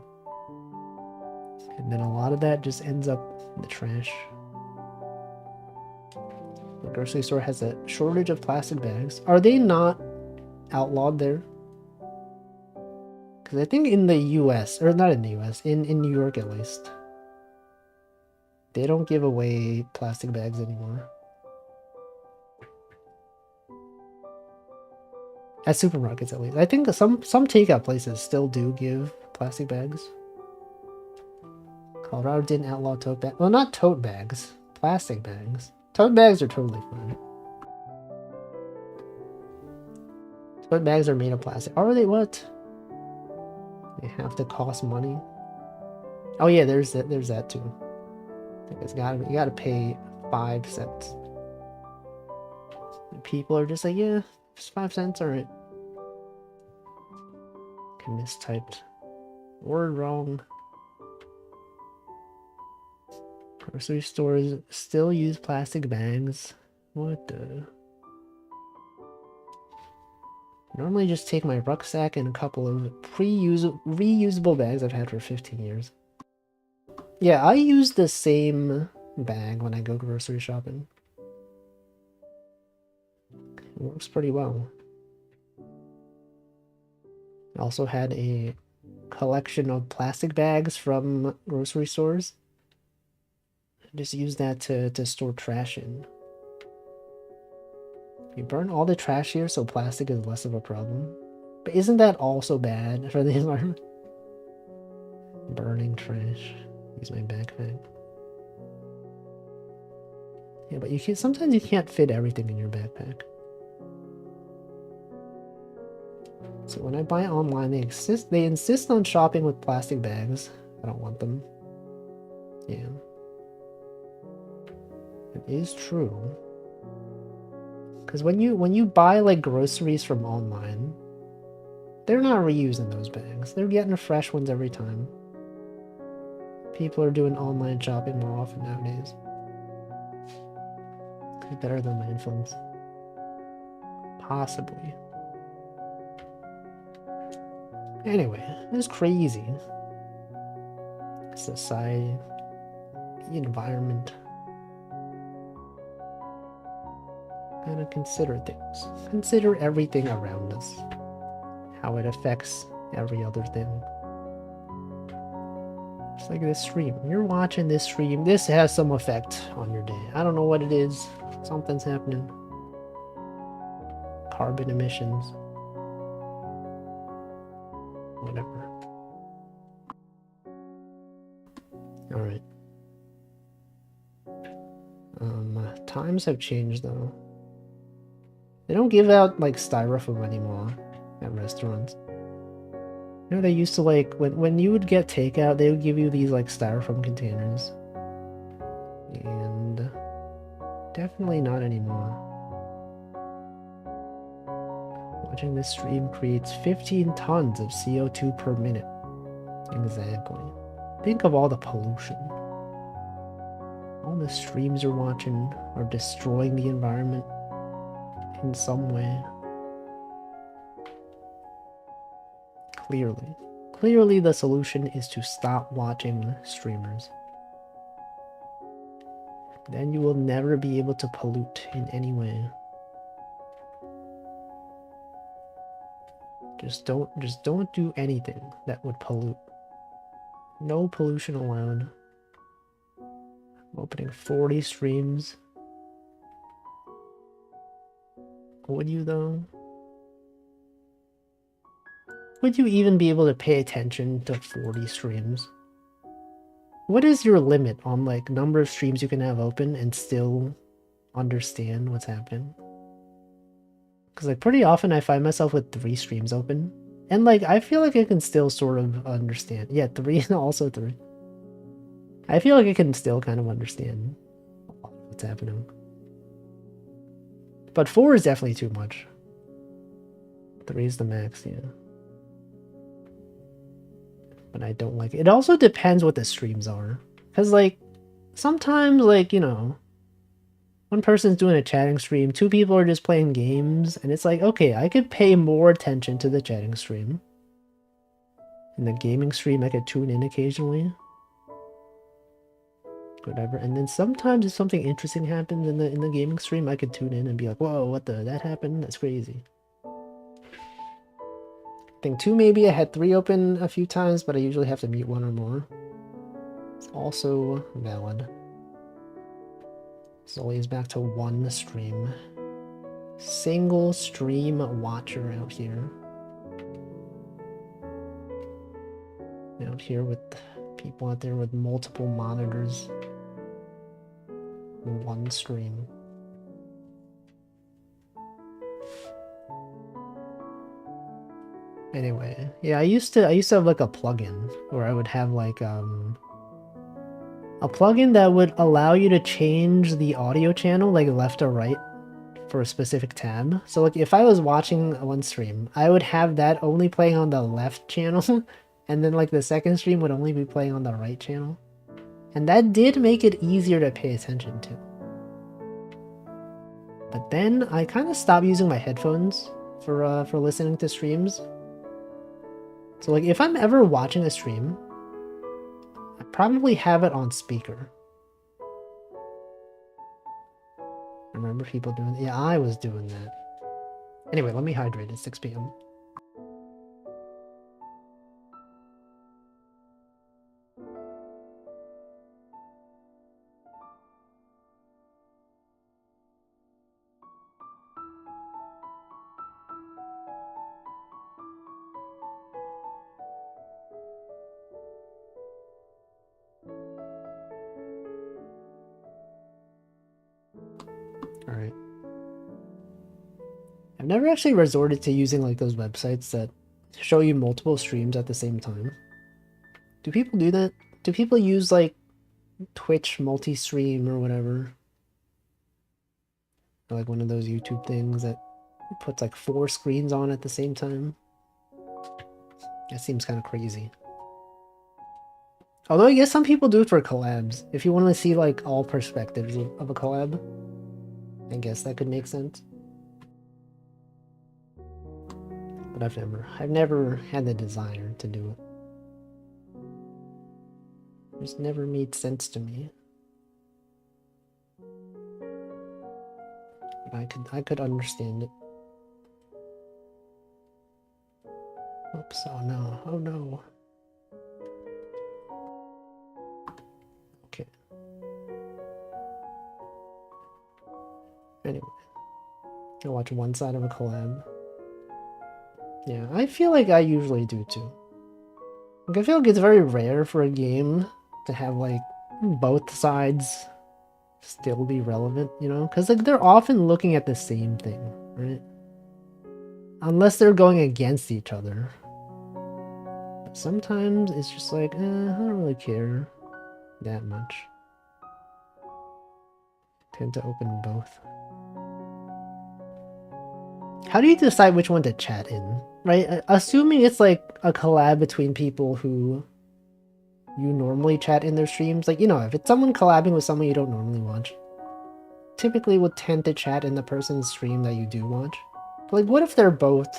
And then a lot of that just ends up in the trash. The grocery store has a shortage of plastic bags. Are they not outlawed there? Because I think in the US, or not in the US, in New York at least, they don't give away plastic bags anymore. At supermarkets, at least. I think some takeout places still do give plastic bags. Colorado didn't outlaw tote bags. Well, not tote bags. Plastic bags. Tote bags are totally fine. Tote bags are made of plastic. Are they? What? They have to cost money. Oh yeah, there's that too. I think you gotta pay 5 cents. And people are just like, yeah, just 5 cents, alright. Okay, mistyped. Word wrong. Grocery stores still use plastic bags. What the? Normally just take my rucksack and a couple of reusable bags I've had for 15 years. Yeah, I use the same bag when I go grocery shopping. It works pretty well. I also had a collection of plastic bags from grocery stores. I just use that to store trash in. You burn all the trash here, so plastic is less of a problem. But isn't that also bad for the environment? Burning trash. Use my backpack. Yeah, but you can't. Sometimes you can't fit everything in your backpack. So when I buy online, they insist on shopping with plastic bags. I don't want them. Yeah. It is true. Because when you buy like groceries from online, they're not reusing those bags. They're getting fresh ones every time. people are doing online shopping more often nowadays. It's better than my influence. Possibly. Anyway, it's crazy. Society, the environment. Gotta consider things. Consider everything around us. How it affects every other thing. It's like this stream. You're watching this stream. This has some effect on your day. I don't know what it is. Something's happening. Carbon emissions. Whatever. Alright. Times have changed though. They don't give out like styrofoam anymore at restaurants. You know, they used to like when you would get takeout, they would give you these like styrofoam containers. And definitely not anymore. Watching this stream creates 15 tons of CO2 per minute. Exactly. Think of all the pollution. All the streams you're watching are destroying the environment in some way. Clearly the solution is to stop watching streamers. Then you will never be able to pollute in any way. Just don't do anything that would pollute. No pollution allowed. I'm opening 40 streams. Would you though? Would you even be able to pay attention to 40 streams? What is your limit on like number of streams you can have open and still understand what's happening? Because like pretty often I find myself with 3 streams open. And like I feel like I can still sort of understand. Yeah, 3 also 3. I feel like I can still kind of understand what's happening. But 4 is definitely too much. 3 is the max, yeah. But I don't like it. It also depends what the streams are. Because, like, sometimes, like, you know, one person's doing a chatting stream, 2 people are just playing games, and it's like, okay, I could pay more attention to the chatting stream. In the gaming stream, I could tune in occasionally. Whatever. And then sometimes if something interesting happens in the gaming stream, I could tune in and be like, whoa, what the? That happened? That's crazy. I think 2 maybe. I had 3 open a few times, but I usually have to mute 1 or more. It's also valid. Zoli is back to 1 stream. Single stream watcher out here. Out here with people out there with multiple monitors. 1 stream. Anyway, yeah, I used to have like a plugin where I would have like a plugin that would allow you to change the audio channel like left or right for a specific tab. So like if I was watching one stream, I would have that only playing on the left channel and then like the second stream would only be playing on the right channel. And that did make it easier to pay attention to. But then I kind of stopped using my headphones for listening to streams. So like if I'm ever watching a stream, I probably have it on speaker. I remember people doing that. Yeah, I was doing that. Anyway, let me hydrate. It's 6 p.m. Alright. I've never actually resorted to using like those websites that show you multiple streams at the same time. Do people do that? Do people use like Twitch multi-stream or whatever? Or like one of those YouTube things that puts like 4 screens on at the same time? That seems kind of crazy. Although I guess some people do it for collabs. If you want to see like all perspectives of a collab, I guess that could make sense. But I've never had the desire to do it. It's never made sense to me. I could understand it. Oops, oh no, oh no. Okay. Anyway. I'll watch one side of a collab. Yeah, I feel like I usually do too. Like, I feel like it's very rare for a game to have like both sides still be relevant, you know? Because like they're often looking at the same thing, right? Unless they're going against each other. But sometimes it's just like, I don't really care that much. Tend to open both. How do you decide which one to chat in? Right? Assuming it's like a collab between people who you normally chat in their streams. Like, you know, if it's someone collabing with someone you don't normally watch, typically would tend to chat in the person's stream that you do watch. But like, what if they're both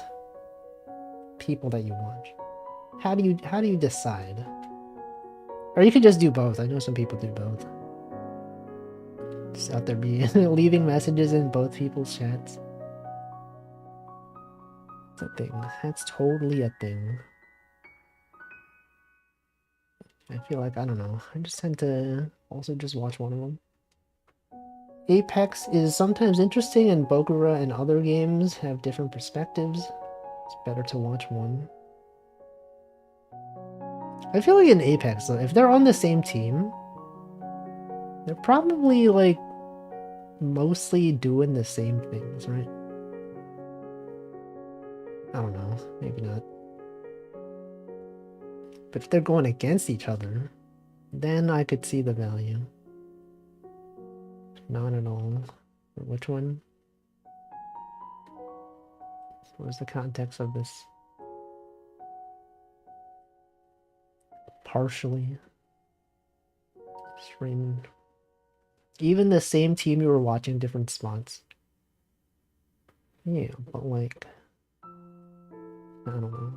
people that you watch? How do you decide? Or you could just do both. I know some people do both. Just out there leaving messages in both people's chats. It's a thing. That's totally a thing. I feel like, I don't know, I just tend to also just watch one of them. Apex is sometimes interesting, and Bokura and other games have different perspectives. It's better to watch one. I feel like in Apex, though, if they're on the same team, they're probably, like, mostly doing the same things, right? I don't know, maybe not. But if they're going against each other, then I could see the value. Not at all. Which one? What is the context of this? Partially. Streaming. Even the same team you were watching different spots. Yeah, but like, I don't know.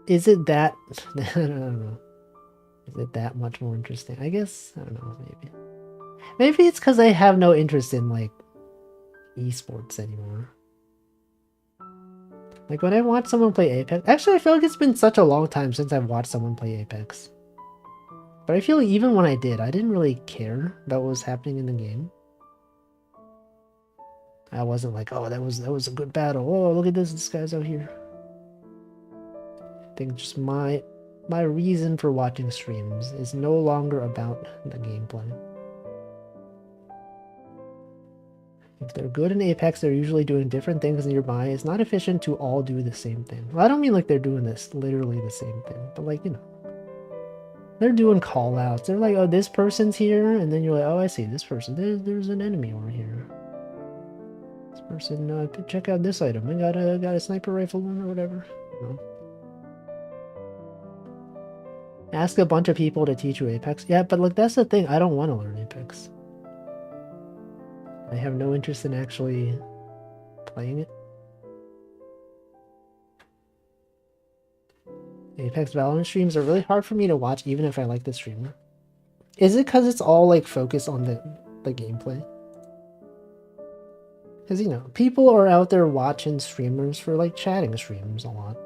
Is it that? I don't know. Is it that much more interesting? I guess, I don't know, maybe. Maybe it's because I have no interest in, like, esports anymore. Like, when I watch someone play Apex... Actually, I feel like it's been such a long time since I've watched someone play Apex. But I feel like even when I did, I didn't really care about what was happening in the game. I wasn't like, oh, that was a good battle. Oh, look at this guy's out here. I think just my reason for watching streams is no longer about the gameplay. If they're good in Apex, they're usually doing different things nearby. It's not efficient to all do the same thing. Well, I don't mean like they're doing this literally the same thing, but like, you know, they're doing call outs. They're like, oh, this person's here, and then you're like, oh, I see this person. There's an enemy over here. This person, check out this item. I got a sniper rifle or whatever. You know? Ask a bunch of people to teach you Apex. Yeah, but like that's the thing. I don't want to learn Apex. I have no interest in actually playing it. Apex Valorant streams are really hard for me to watch even if I like the streamer. Is it because it's all like focused on the gameplay? Because, you know, people are out there watching streamers for like chatting streams a lot.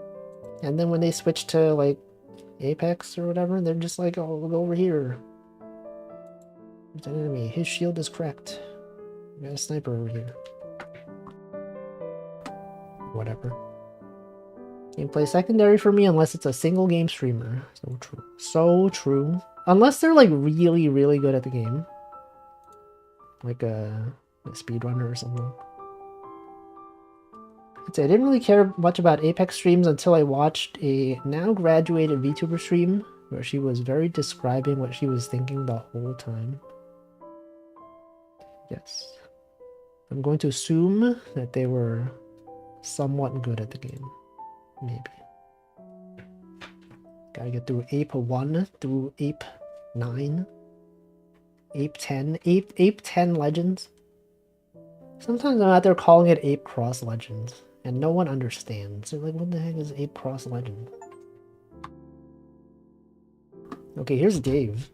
And then when they switch to like Apex or whatever, they're just like, oh, we'll go over here. There's an enemy. His shield is cracked. We got a sniper over here. Whatever. Gameplay secondary for me unless it's a single game streamer. So true. So true. Unless they're like really, really good at the game. Like a speedrunner or something. I'd say I didn't really care much about Apex streams until I watched a now graduated VTuber stream where she was very describing what she was thinking the whole time. Yes. I'm going to assume that they were somewhat good at the game. Maybe. Gotta get through Ape 1 through Ape 9. Ape 10. Ape 10 Legends. Sometimes I'm out there calling it Ape Cross Legends, and no one understands. They're like, what the heck is Ape Cross Legends? Okay, here's Dave.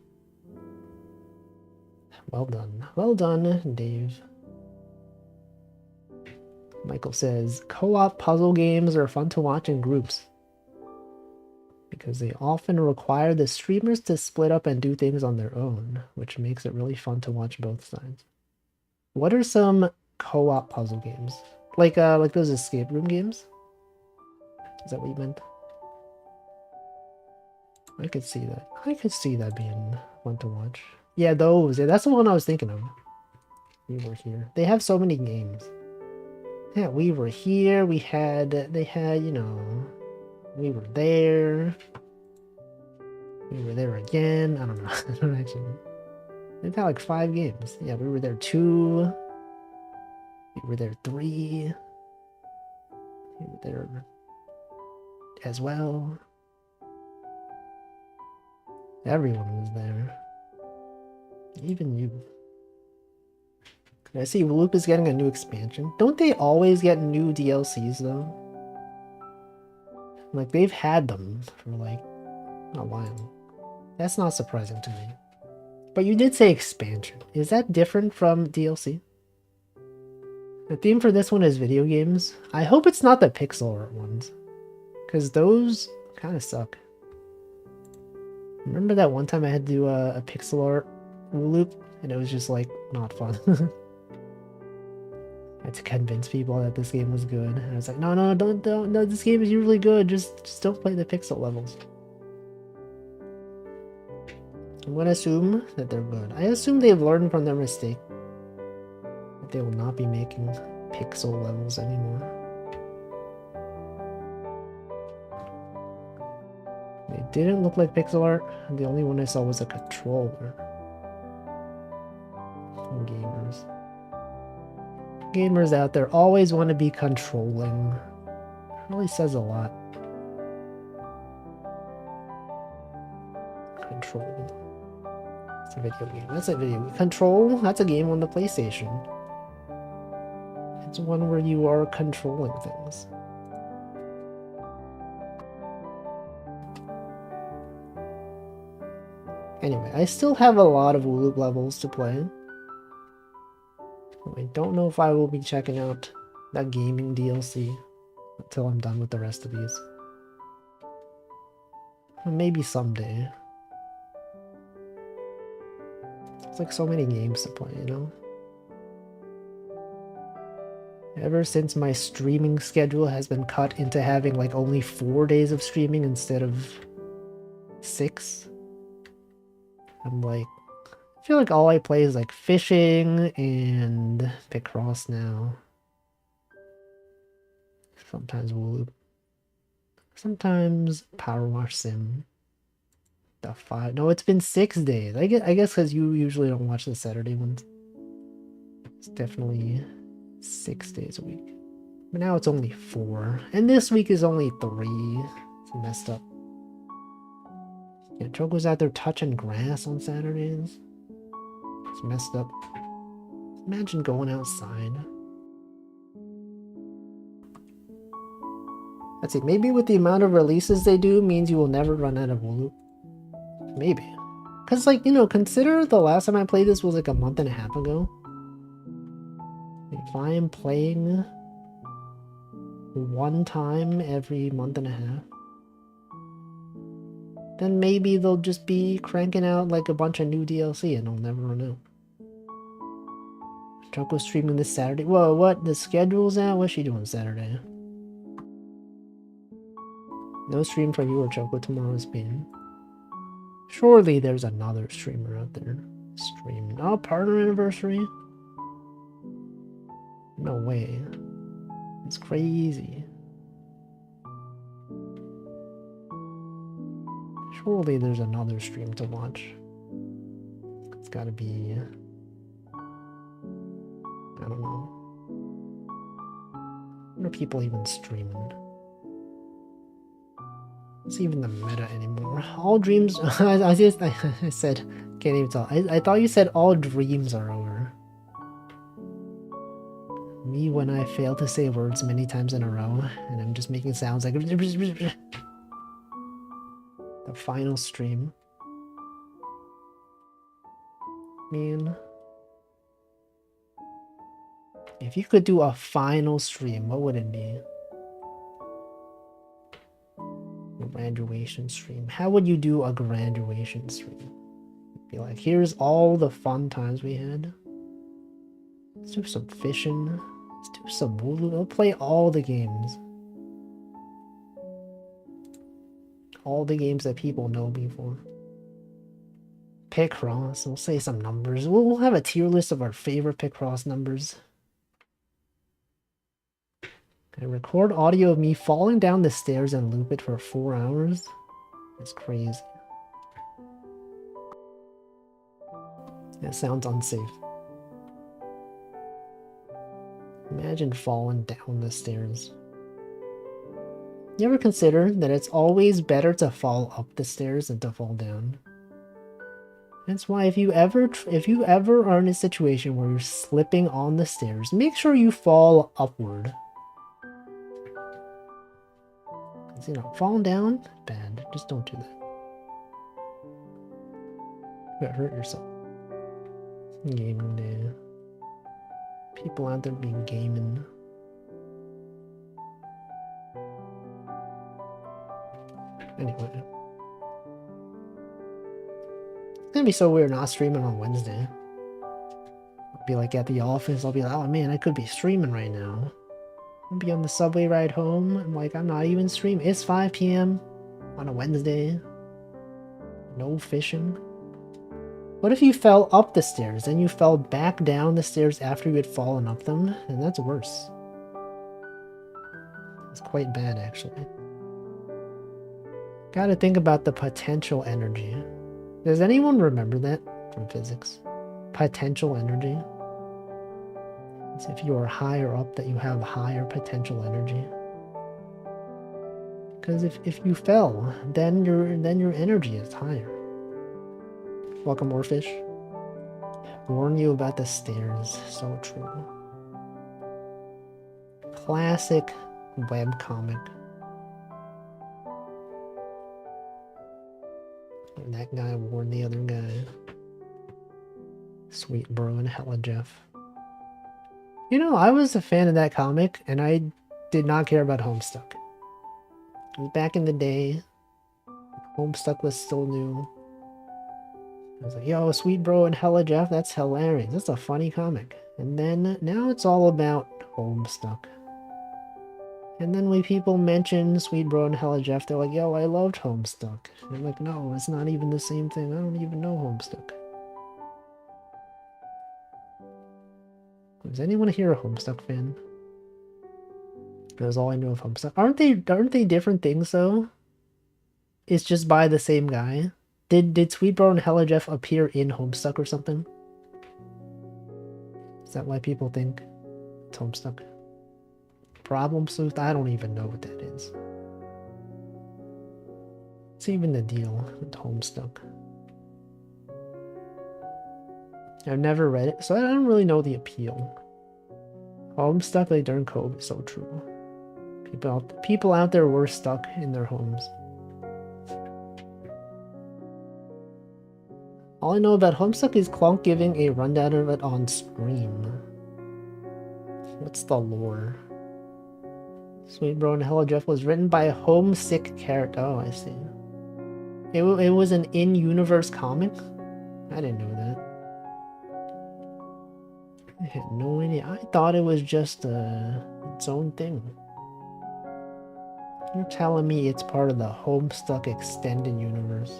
Well done. Well done, Dave. Michael says, co-op puzzle games are fun to watch in groups because they often require the streamers to split up and do things on their own, which makes it really fun to watch both sides. What are some co-op puzzle games? Like those escape room games? Is that what you meant? I could see that. I could see that being fun to watch. Yeah, those. Yeah, that's the one I was thinking of. We Were Here. They have so many games. Yeah, We Were Here. They had, you know, We Were There. We Were There Again. I don't know. I don't actually know. They've got like 5 games. Yeah, We Were There 2. We Were There 3. We Were There as well. Everyone was there. Even you. I see wooloop is getting a new expansion. Don't they always get new DLCs though? Like they've had them for like a while. That's not surprising to me. But you did say expansion. Is that different from DLC? The theme for this one is video games. I hope it's not the pixel art ones, because those kind of suck. Remember that one time I had to do a pixel art wooloop and it was just like not fun. I had to convince people that this game was good. And I was like, no, no, this game is usually good. Just don't play the pixel levels. I'm gonna assume that they're good. I assume they've learned from their mistake. That they will not be making pixel levels anymore. They didn't look like pixel art. The only one I saw was a controller. Gamers. Gamers out there always want to be controlling. It really says a lot. Control. It's a video game. That's a video game. Control? That's a game on the PlayStation. It's one where you are controlling things. Anyway, I still have a lot of wooloop levels to play. I don't know if I will be checking out that gaming DLC until I'm done with the rest of these. Or maybe someday. It's like so many games to play, you know? Ever since my streaming schedule has been cut into having like only 4 days of streaming instead of 6, I'm like, I feel like all I play is like fishing and Picross now. Sometimes wooloop. Sometimes Power Wash Sim. The 5. No, it's been 6 days. I guess because you usually don't watch the Saturday ones. It's definitely 6 days a week. But now it's only 4. And this week is only 3. It's messed up. Yeah, Choco's out there touching grass on Saturdays. It's messed up. Imagine going outside. Let's see, maybe with the amount of releases they do means you will never run out of wooloop. Maybe. Because, like, you know, consider the last time I played this was like a month and a half ago. If I am playing one time every month and a half, then maybe they'll just be cranking out like a bunch of new DLC and I'll never run out. Choco's streaming this Saturday. Whoa, what? The schedule's out? What's she doing Saturday? No stream for you or Choco tomorrow, Spain. Surely there's another streamer out there. Stream. Oh, partner anniversary? No way. It's crazy. Surely there's another stream to watch. It's gotta be... I don't know. What are people even streaming? It's even the meta anymore. All dreams. I said, can't even tell. I thought you said all dreams are over. Me when I fail to say words many times in a row, and I'm just making sounds like the final stream. Man, if you could do a final stream, what would it be? A graduation stream. How would you do a graduation stream? Be like, here's all the fun times we had. Let's do some fishing. Let's do some wooloop. I'll play all the games. All the games that people know me for. Picross. We'll say some numbers. We'll have a tier list of our favorite Picross numbers. I record audio of me falling down the stairs and loop it for 4 hours. That's crazy. That sounds unsafe. Imagine falling down the stairs. You ever consider that it's always better to fall up the stairs than to fall down? That's why if you ever are in a situation where you're slipping on the stairs, make sure you fall upward. Because, you know, falling down, bad. Just don't do that. You gotta hurt yourself. Gaming day. People out there being gaming. Anyway. It's gonna be so weird not streaming on Wednesday. I'll be like at the office, I'll be like, oh man, I could be streaming right now. I'll be on the subway ride home, and like, I'm not even streaming. It's 5 p.m. on a Wednesday. No fishing. What if you fell up the stairs, and you fell back down the stairs after you had fallen up them? And that's worse. It's quite bad, actually. Gotta think about the potential energy. Does anyone remember that from physics? Potential energy? It's if you are higher up that you have higher potential energy. Because if you fell, then your energy is higher. Welcome, Orfish. Warn you about the stairs. So true. Classic webcomic. And that guy warned the other guy. Sweet bro and hella Jeff. You know, I was a fan of that comic, and I did not care about Homestuck. Back in the day, Homestuck was still new. I was like, yo, Sweet Bro and Hella Jeff, that's hilarious. That's a funny comic. And then, now it's all about Homestuck. And then when people mention Sweet Bro and Hella Jeff, they're like, yo, I loved Homestuck. And I'm like, no, it's not even the same thing. I don't even know Homestuck. Is anyone here a Homestuck fan? That's all I know of Homestuck. Aren't they different things though? It's just by the same guy. Did Sweet Bro and Hella Jeff appear in Homestuck or something? Is that why people think it's Homestuck? Problem Sleuth? I don't even know what that is. What's even the deal with Homestuck? I've never read it, so I don't really know the appeal. Homestuck, like during COVID, so true. People out there were stuck in their homes. All I know about Homestuck is Clonk giving a rundown of it on stream. What's the lore? Sweet Bro and Hello Jeff was written by a homesick character. Oh, I see. It was an in-universe comic? I didn't know that. I had no idea. I thought it was just its own thing. You're telling me it's part of the Homestuck extended universe.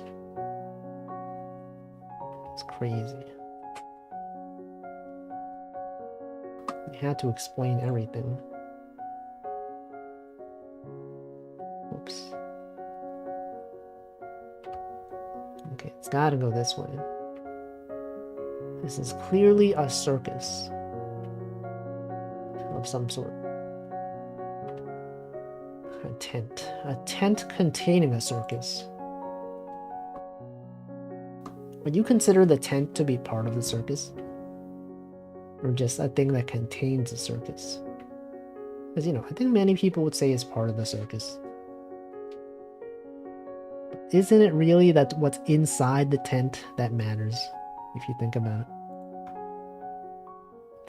It's crazy. You had to explain everything. Oops. Okay, it's gotta go this way. This is clearly a circus of some sort. A tent. A tent containing a circus. Would you consider the tent to be part of the circus? Or just a thing that contains a circus? Because, you know, I think many people would say it's part of the circus. But isn't it really that what's inside the tent that matters, if you think about it?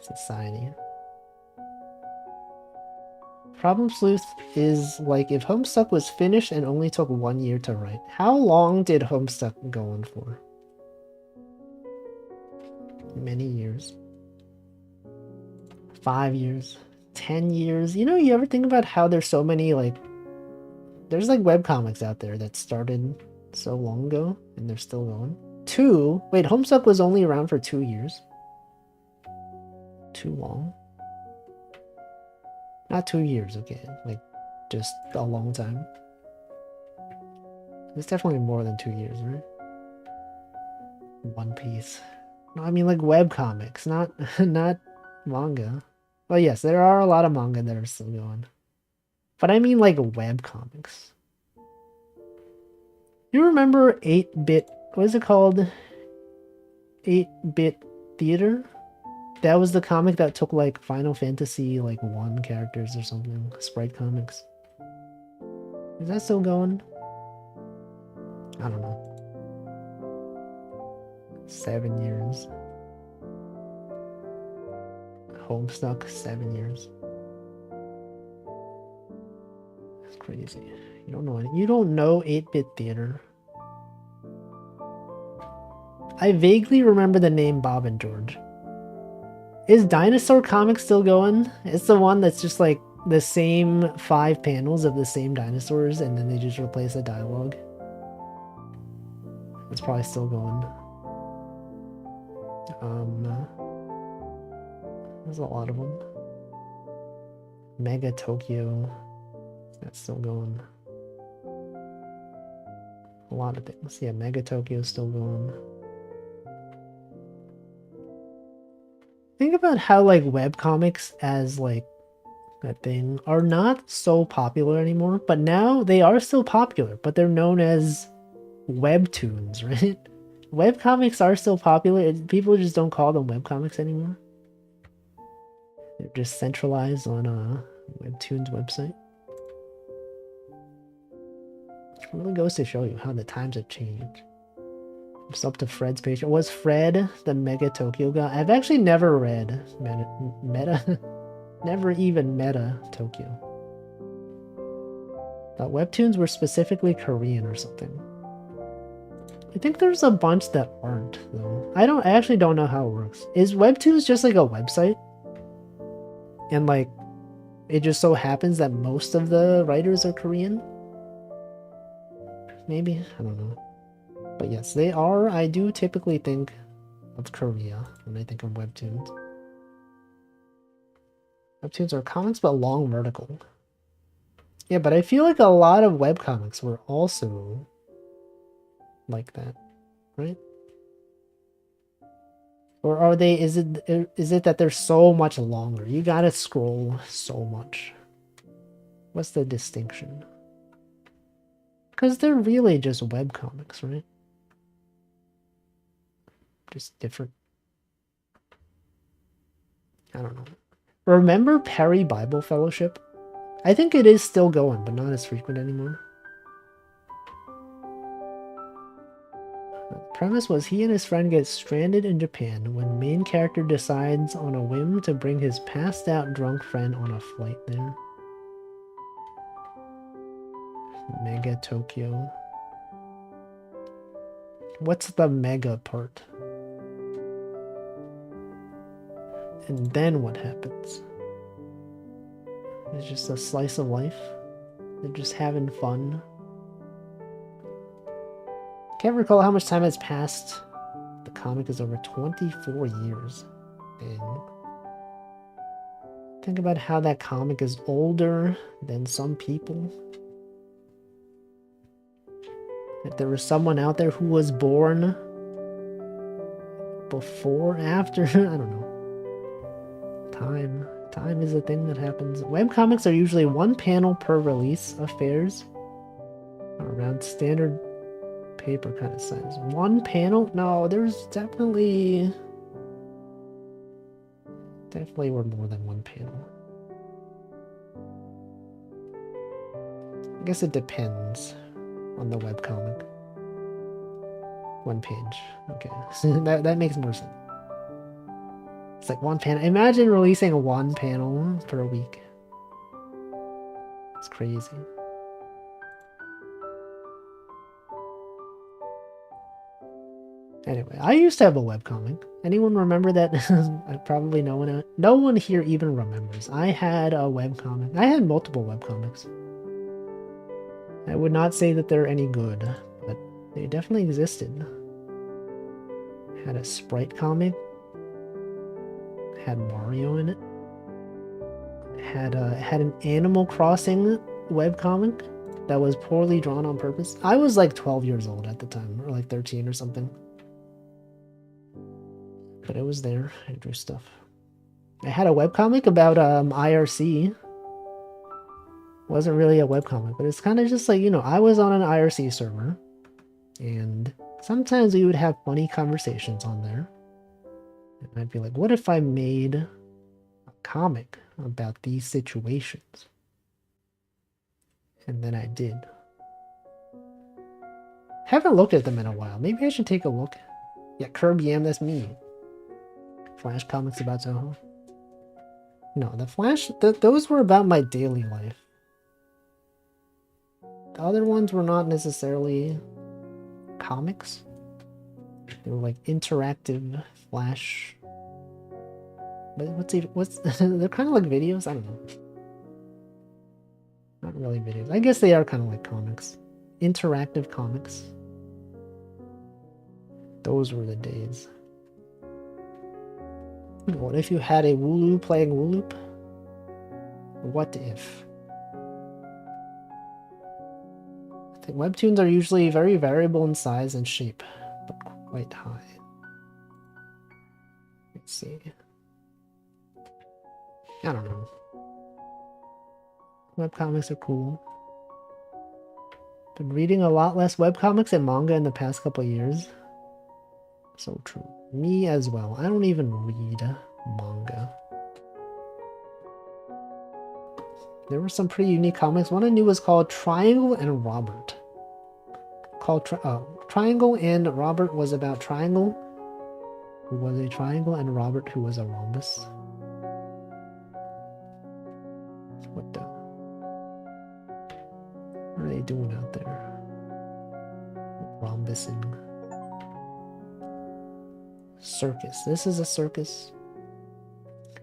Society. Problem Sleuth is like if Homestuck was finished and only took 1 year to write. How long did Homestuck go on for? Many years. 5 years. 10 years. You know, you ever think about how there's so many, like... There's, like, webcomics out there that started so long ago, and they're still going. 2? Wait, Homestuck was only around for 2 years? Too long? Not 2 years, okay. Like, just a long time. It's definitely more than 2 years, right? One Piece. No, I mean, like, webcomics, not manga. Well, yes, there are a lot of manga that are still going. But I mean, like, webcomics. You remember 8-bit... What is it called? 8-bit Theater? That was the comic that took, like, Final Fantasy, like, 1 characters or something. Sprite comics. Is that still going? I don't know. 7 years. Homestuck, 7 years. That's crazy. You don't know any. You don't know 8-bit Theater. I vaguely remember the name Bob and George. Is Dinosaur Comics still going? It's the one that's just like the same 5 panels of the same dinosaurs and then they just replace the dialogue. It's probably still going. There's a lot of them. Mega Tokyo. That's still going. A lot of things. Yeah, Mega Tokyo is still going. Think about how, like, webcomics as, like, a thing are not so popular anymore, but now they are still popular, but they're known as webtoons, right? Webcomics are still popular. People just don't call them webcomics anymore. They're just centralized on a Webtoons website. It really goes to show you how the times have changed. It's up to Fred's page. Was Fred the Mega Tokyo guy? I've actually never read Meta. Never even Meta Tokyo. Thought Webtoons were specifically Korean or something. I think there's a bunch that aren't, though. I actually don't know how it works. Is Webtoons just like a website? And, like, it just so happens that most of the writers are Korean? Maybe? I don't know. But yes, they are. I do typically think of Korea when I think of Webtoons. Webtoons are comics, but long vertical. Yeah, but I feel like a lot of webcomics were also like that, right? Or are they, is it that they're so much longer? You gotta scroll so much. What's the distinction? Because they're really just webcomics, right? Just different. I don't know. Remember Perry Bible Fellowship? I think it is still going, but not as frequent anymore. The premise was he and his friend get stranded in Japan when main character decides on a whim to bring his passed out drunk friend on a flight there. Mega Tokyo. What's the mega part? And then what happens? It's just a slice of life. They're just having fun. Can't recall how much time has passed. The comic is over 24 years. Dang. Think about how that comic is older than some people. If there was someone out there who was born before, after, I don't know. Time. Time is a thing that happens. Webcomics are usually one panel per release of fairs. Around standard paper kind of size. One panel? No, there's definitely were more than one panel. I guess it depends on the webcomic. One page. Okay. that makes more sense. It's like one panel. Imagine releasing one panel per week. It's crazy. Anyway, I used to have a webcomic. Anyone remember that? Probably no one here even remembers. I had a webcomic. I had multiple webcomics. I would not say that they're any good, but they definitely existed. Had a Sprite comic. Had Mario in it. Had an Animal Crossing webcomic that was poorly drawn on purpose. I was like 12 years old at the time, or like 13 or something. But it was there. I drew stuff. I had a webcomic about IRC. Wasn't really a webcomic, but it's kind of just like, you know, I was on an IRC server, and sometimes we would have funny conversations on there. And I'd be like, what if I made a comic about these situations? And then I did. Haven't looked at them in a while. Maybe I should take a look. Yeah, Curb Yam, that's me. Flash comics about Toho. No, the Flash, those were about my daily life. The other ones were not necessarily comics. They were like interactive Flash. But what's they're kind of like videos? I don't know. Not really videos. I guess they are kind of like comics. Interactive comics. Those were the days. What if you had a wooloop playing wooloop? What if? I think webtoons are usually very variable in size and shape, but quite high. Let's see. I don't know. Webcomics are cool. Been reading a lot less webcomics and manga in the past couple of years. So true. Me as well. I don't even read manga. There were some pretty unique comics. One I knew was called Triangle and Robert. Triangle and Robert was about Triangle, who was a triangle, and Robert, who was a rhombus. What are they doing out there? Rhombusing. Circus. This is a circus.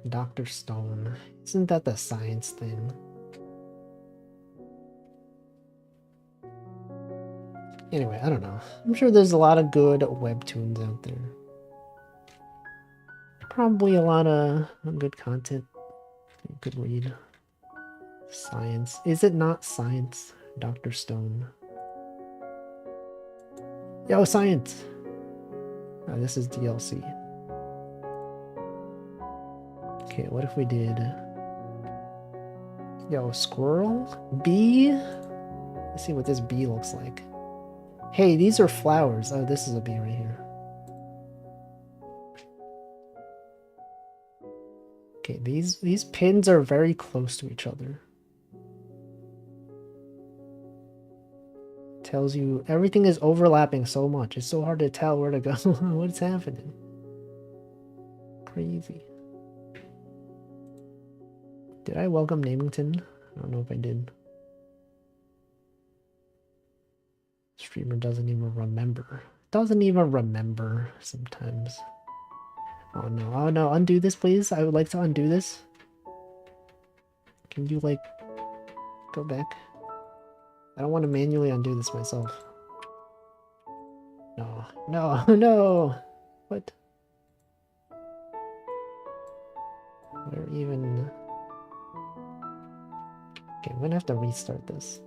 Dr. Stone. Isn't that the science thing? Anyway, I don't know. I'm sure there's a lot of good webtoons out there. Probably a lot of good content you could read. Science. Is it not science? Dr. Stone. Yo, science! Oh, this is DLC. Okay, what if we did... Yo, squirrel? Bee? Let's see what this bee looks like. Hey, these are flowers. Oh, this is a bee right here. Okay, these pins are very close to each other. Tells you everything is overlapping so much. It's so hard to tell where to go. What's happening? Crazy. Did I welcome Namington? I don't know if I did. Streamer doesn't even remember. Doesn't even remember sometimes. Oh no, oh no, undo this please. I would like to undo this. Can you like go back? I don't want to manually undo this myself. No, no, no! What? Where even... Okay, I'm gonna have to restart this.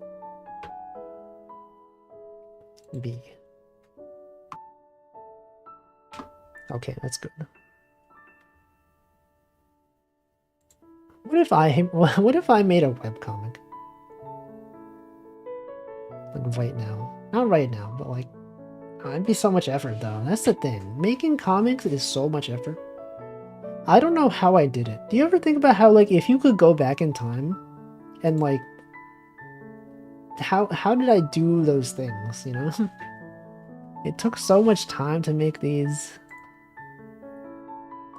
B. Okay, that's good. what if I made a webcomic? Like right now. Not right now, but like it'd be so much effort though. That's the thing. Making comics is so much effort. I don't know how I did it. Do you ever think about how like if you could go back in time and like how did I do those things, you know? It took so much time to make these.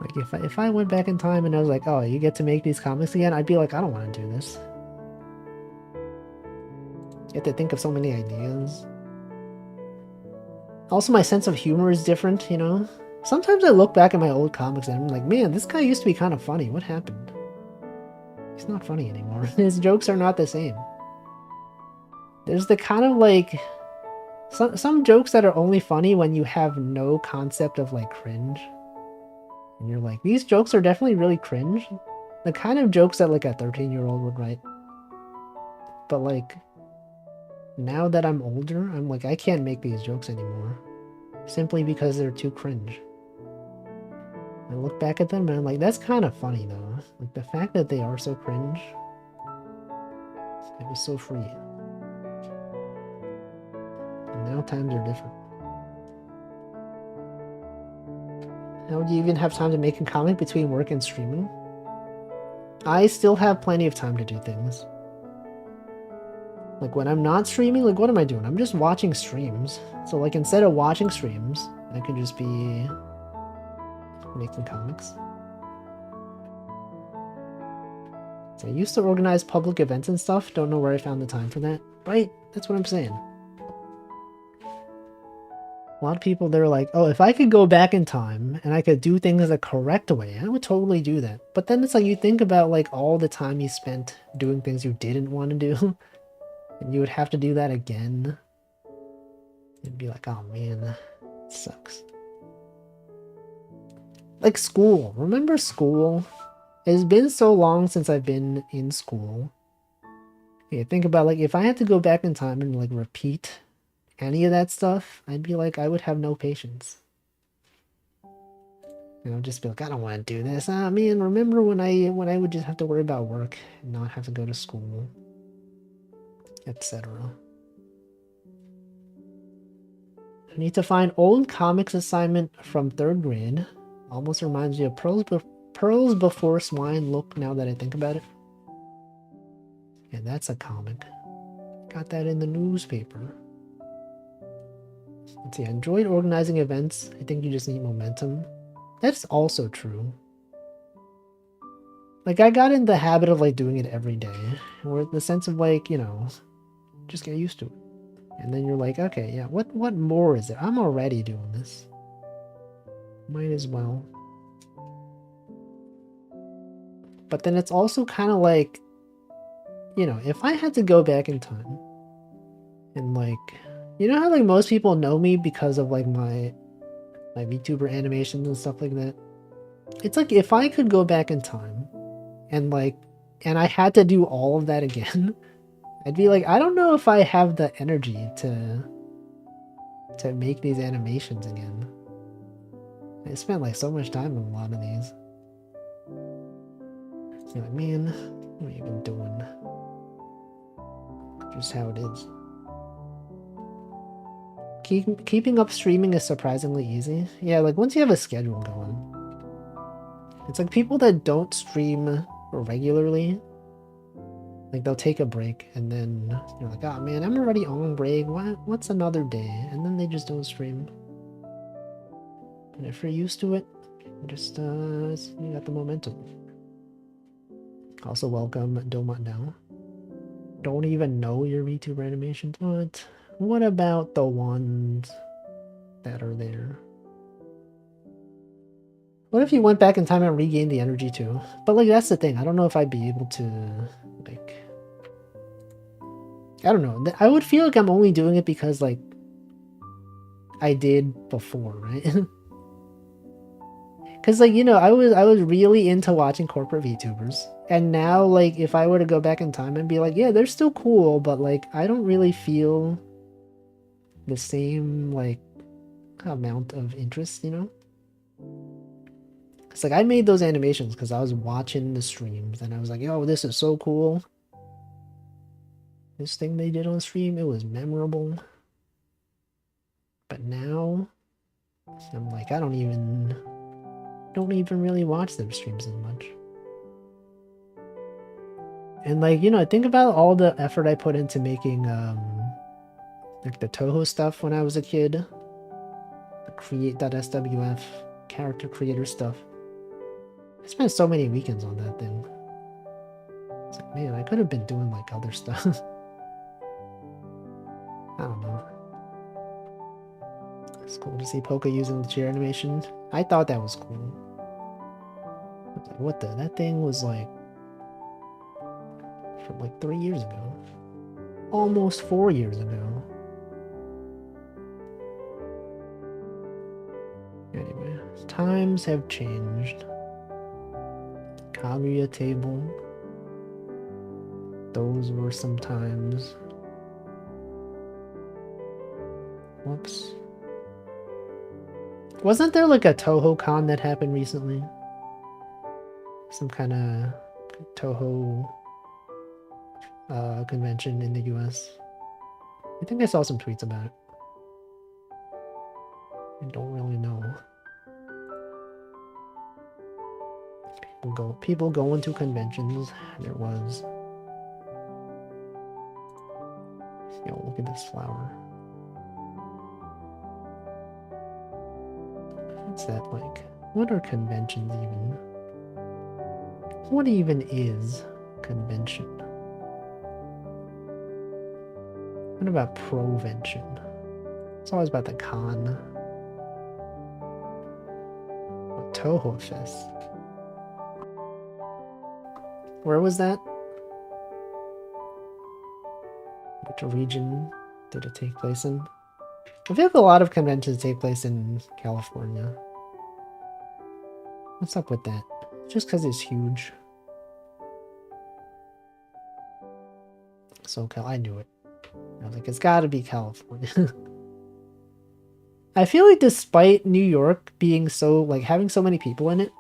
Like if I went back in time and I was like, oh, you get to make these comics again, I'd be like, I don't want to do this. You have to think of so many ideas. Also, my sense of humor is different, you know? Sometimes I look back at my old comics and I'm like, man, this guy used to be kind of funny. What happened? He's not funny anymore. His jokes are not the same. There's the kind of like... Some jokes that are only funny when you have no concept of like cringe. And you're like, these jokes are definitely really cringe. The kind of jokes that like a 13-year-old would write. But like, now that I'm older, I'm like, I can't make these jokes anymore. Simply because they're too cringe. I look back at them and I'm like, that's kind of funny though. Like the fact that they are so cringe. It was so free. And now times are different. How would you even have time to make a comic between work and streaming? I still have plenty of time to do things. Like when I'm not streaming, like what am I doing? I'm just watching streams. So like instead of watching streams, I could just be making comics. So I used to organize public events and stuff. Don't know where I found the time for that. Right? That's what I'm saying. A lot of people, they're like, oh, if I could go back in time and I could do things the correct way, I would totally do that. But then it's like you think about like all the time you spent doing things you didn't want to do. And you would have to do that again. It'd be like, oh man, it sucks. Like school. Remember school? It's been so long since I've been in school. Yeah, think about like if I had to go back in time and like repeat any of that stuff, I'd be like, I would have no patience. You know, just be like, I don't want to do this. Ah, man, remember when I would just have to worry about work and not have to go to school, etc. I need to find old comics assignment from 3rd grade. Almost reminds me of Pearls Before Swine. Look, now that I think about it. Yeah, that's a comic. Got that in the newspaper. Let's see, I enjoyed organizing events. I think you just need momentum. That's also true. Like, I got in the habit of, like, doing it every day. Or the sense of, like, you know, just get used to it. And then you're like, okay, yeah, what more is there? I'm already doing this. Might as well. But then it's also kind of like, you know, if I had to go back in time and like, you know how like most people know me because of like my VTuber animations and stuff like that? It's like if I could go back in time and like, and I had to do all of that again, I'd be like, I don't know if I have the energy to make these animations again. I spent like so much time on a lot of these. You're like, man, what are you even doing? Just how it is. Keeping up streaming is surprisingly easy. Yeah, like once you have a schedule going. It's like people that don't stream regularly, like they'll take a break and then you're like, oh man, I'm already on break. What's another day? And then they just don't stream. And if you're used to it, just you got the momentum. Also welcome Domot now. Don't even know your VTuber animations, but what about the ones that are there? What if you went back in time and regained the energy too? But like that's the thing, I don't know if I'd be able to like, I don't know. I would feel like I'm only doing it because like I did before, right? Because like, you know, I was really into watching corporate VTubers. And now, like, if I were to go back in time and be like, yeah, they're still cool, but, like, I don't really feel the same, like, amount of interest, you know? It's like I made those animations because I was watching the streams and I was like, yo, this is so cool. This thing they did on stream, it was memorable. But now I'm like, I don't even really watch their streams as much. And like, you know, think about all the effort I put into making like the Toho stuff when I was a kid. The create.swf character creator stuff. I spent so many weekends on that thing. It's like, man, I could have been doing like other stuff. I don't know. It's cool to see Poke using the chair animation. I thought that was cool. I was like, what the? That thing was like from like 3 years ago. Almost 4 years ago. Anyway, times have changed. Kaguya table. Those were some times. Whoops. Wasn't there like a Toho Con that happened recently? Some kind of Toho convention in the US. I think I saw some tweets about it. I don't really know. People going to conventions. There was. Yo, look at this flower. What's that like? What are conventions even? What even is convention? What about provention? It's always about the con. What Toho Fest? Where was that? Which region did it take place in? I feel like a lot of conventions take place in California. What's up with that? Just because it's huge. SoCal, I knew it. I was like, it's gotta be California. I feel like despite New York being so, like, having so many people in it,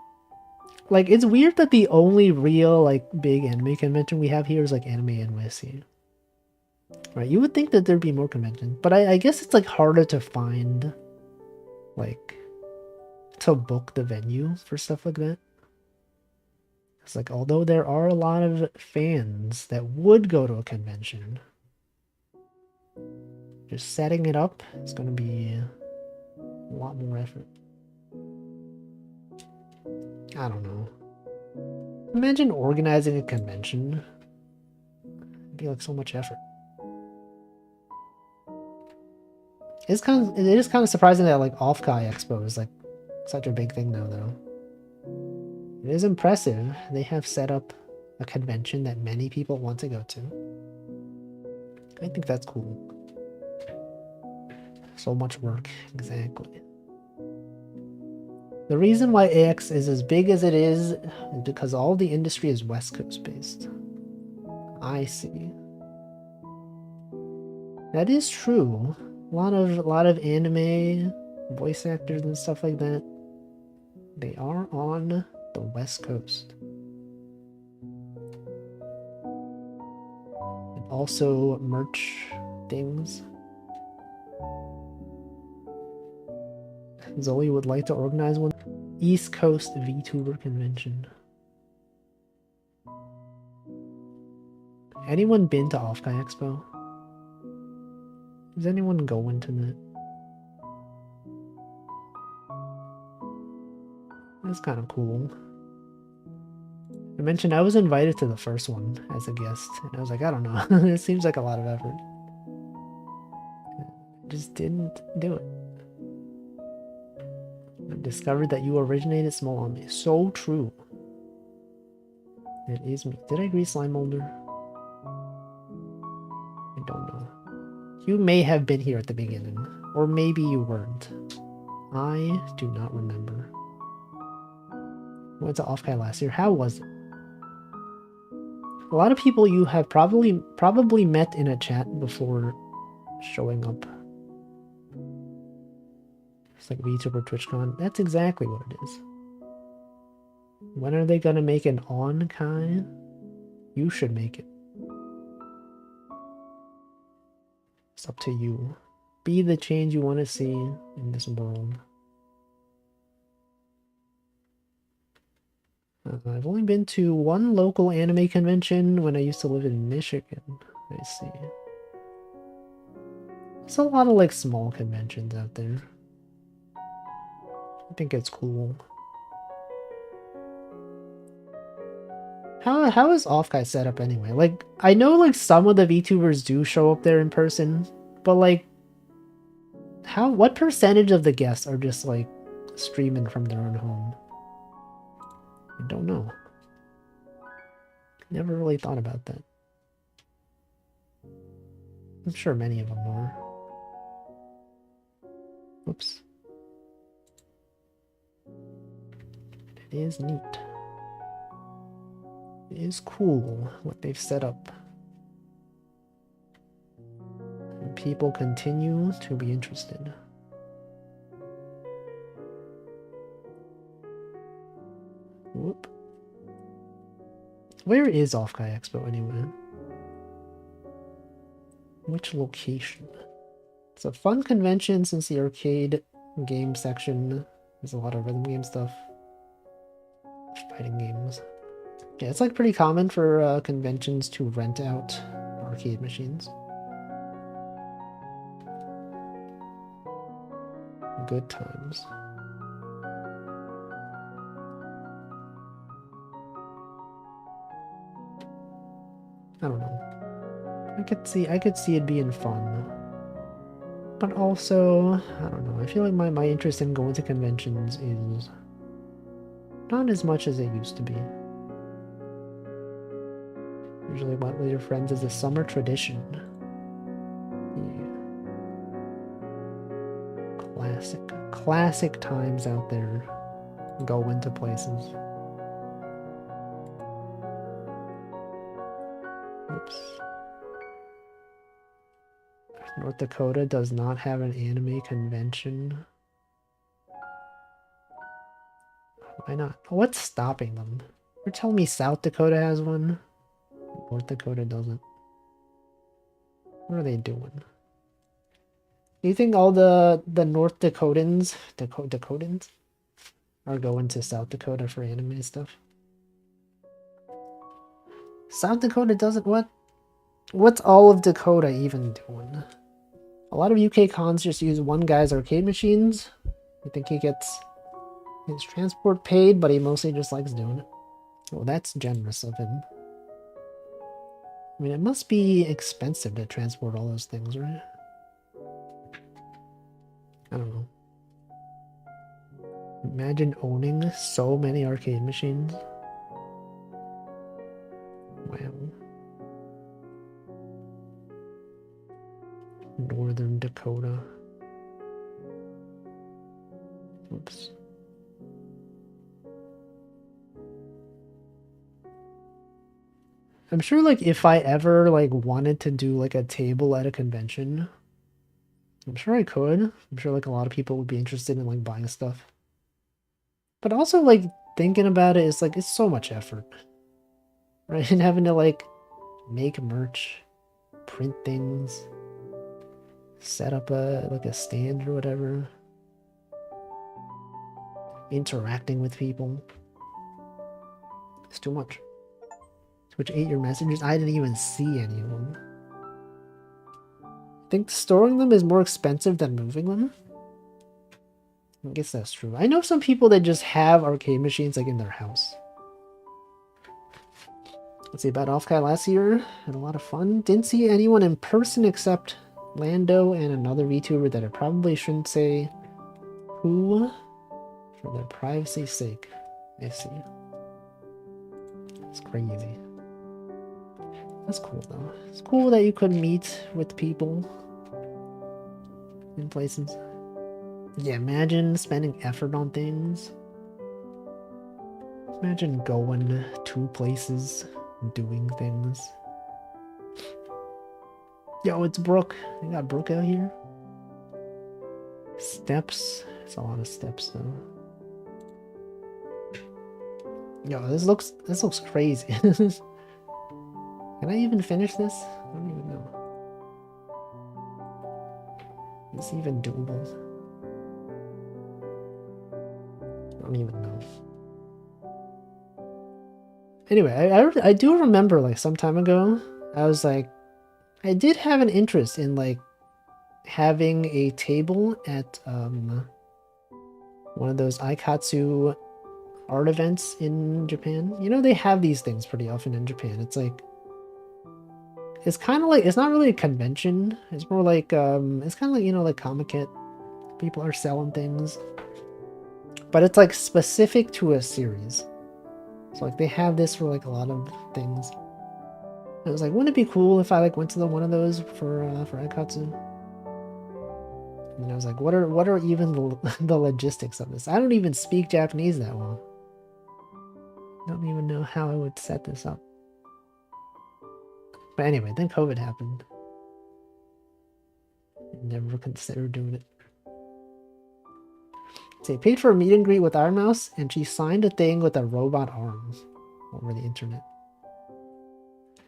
like, it's weird that the only real, like, big anime convention we have here is, like, Anime NYC. Right, you would think that there'd be more conventions, but I guess it's, like, harder to find, like, to book the venue for stuff like that. It's like, although there are a lot of fans that would go to a convention, just setting it up is going to be a lot more effort. I don't know. Imagine organizing a convention. It'd be like so much effort. It is kind of surprising that like Off-Kai Expo is like such a big thing now, though. It is impressive. They have set up a convention that many people want to go to. I think that's cool. So much work, exactly. The reason why AX is as big as it is because all the industry is West Coast based. I see. That is true. A lot of anime voice actors and stuff like that. They are on the West Coast. And also merch things. Zoe would like to organize one. East Coast VTuber convention. Anyone been to Off-Kai Expo? Is anyone going to that? That's kind of cool. I mentioned I was invited to the first one as a guest, and I was like, I don't know. It seems like a lot of effort. I just didn't do it. I discovered that you originated small on me. So true. It is me. Did I agree, Slime Molder? I don't know. You may have been here at the beginning, or maybe you weren't. I do not remember. I went to Off-Kai last year. How was it? A lot of people you have probably met in a chat before showing up. It's like VTuber TwitchCon. That's exactly what it is. When are they gonna make an on Kai? You should make it. It's up to you. Be the change you want to see in this world. I've only been to one local anime convention when I used to live in Michigan. I see. There's a lot of like small conventions out there. I think it's cool. How is Offguy set up anyway? Like, I know like some of the VTubers do show up there in person, but like, what percentage of the guests are just like streaming from their own home? I don't know. Never really thought about that. I'm sure many of them are. Whoops. It is neat. It is cool what they've set up. And people continue to be interested. Whoop. Where is Offguy Expo anyway? Which location? It's a fun convention since the arcade game section has a lot of rhythm game stuff. Fighting games. Yeah, it's like pretty common for conventions to rent out arcade machines. Good times. I don't know. I could see it being fun. But also, I don't know. I feel like my interest in going to conventions is not as much as it used to be. Usually went with your friends as a summer tradition. Yeah. Classic times out there. Going to places. Oops. North Dakota does not have an anime convention. Why not? What's stopping them? You're telling me South Dakota has one? North Dakota doesn't. What are they doing? Do you think all the North Dakotans, Dakotans, are going to South Dakota for anime stuff? South Dakota doesn't. What's all of Dakota even doing? A lot of UK cons just use one guy's arcade machines. I think he gets his transport paid, but he mostly just likes doing it. Well, that's generous of him. I mean, it must be expensive to transport all those things, right? I don't know. Imagine owning so many arcade machines. Wow. Northern Dakota. Oops. I'm sure like if I ever like wanted to do like a table at a convention, I'm sure I could. I'm sure like a lot of people would be interested in like buying stuff. But also like thinking about it is like it's so much effort. Right? And having to like make merch, print things, set up a stand or whatever. Interacting with people. It's too much. Twitch ate your messages? I didn't even see any of them. I think storing them is more expensive than moving them. I guess that's true. I know some people that just have arcade machines like in their house. Let's see, about Offkai last year. Had a lot of fun. Didn't see anyone in person except Lando and another VTuber that I probably shouldn't say who for their privacy's sake. I see. It's crazy. That's cool though. It's cool that you could meet with people in places. Yeah, imagine spending effort on things. Imagine going to places, doing things. Yo, it's Brooke. I got Brooke out here. Steps. It's a lot of steps though. Yo, this looks crazy. Can I even finish this? I don't even know. Is this even doable? I don't even know. Anyway, I do remember like some time ago, I was like, I did have an interest in like having a table at one of those Aikatsu art events in Japan. You know, they have these things pretty often in Japan. It's like, it's kind of like, it's not really a convention. It's more like, it's kind of like, you know, like Comic-Con. People are selling things. But it's like specific to a series. So like they have this for like a lot of things. I was like, wouldn't it be cool if I like went to the one of those for Aikatsu? And I was like, what are even the logistics of this? I don't even speak Japanese that well. I don't even know how I would set this up. But anyway, then COVID happened. I never considered doing it. So I paid for a meet and greet with Iron Mouse, and she signed a thing with a robot arm over the internet.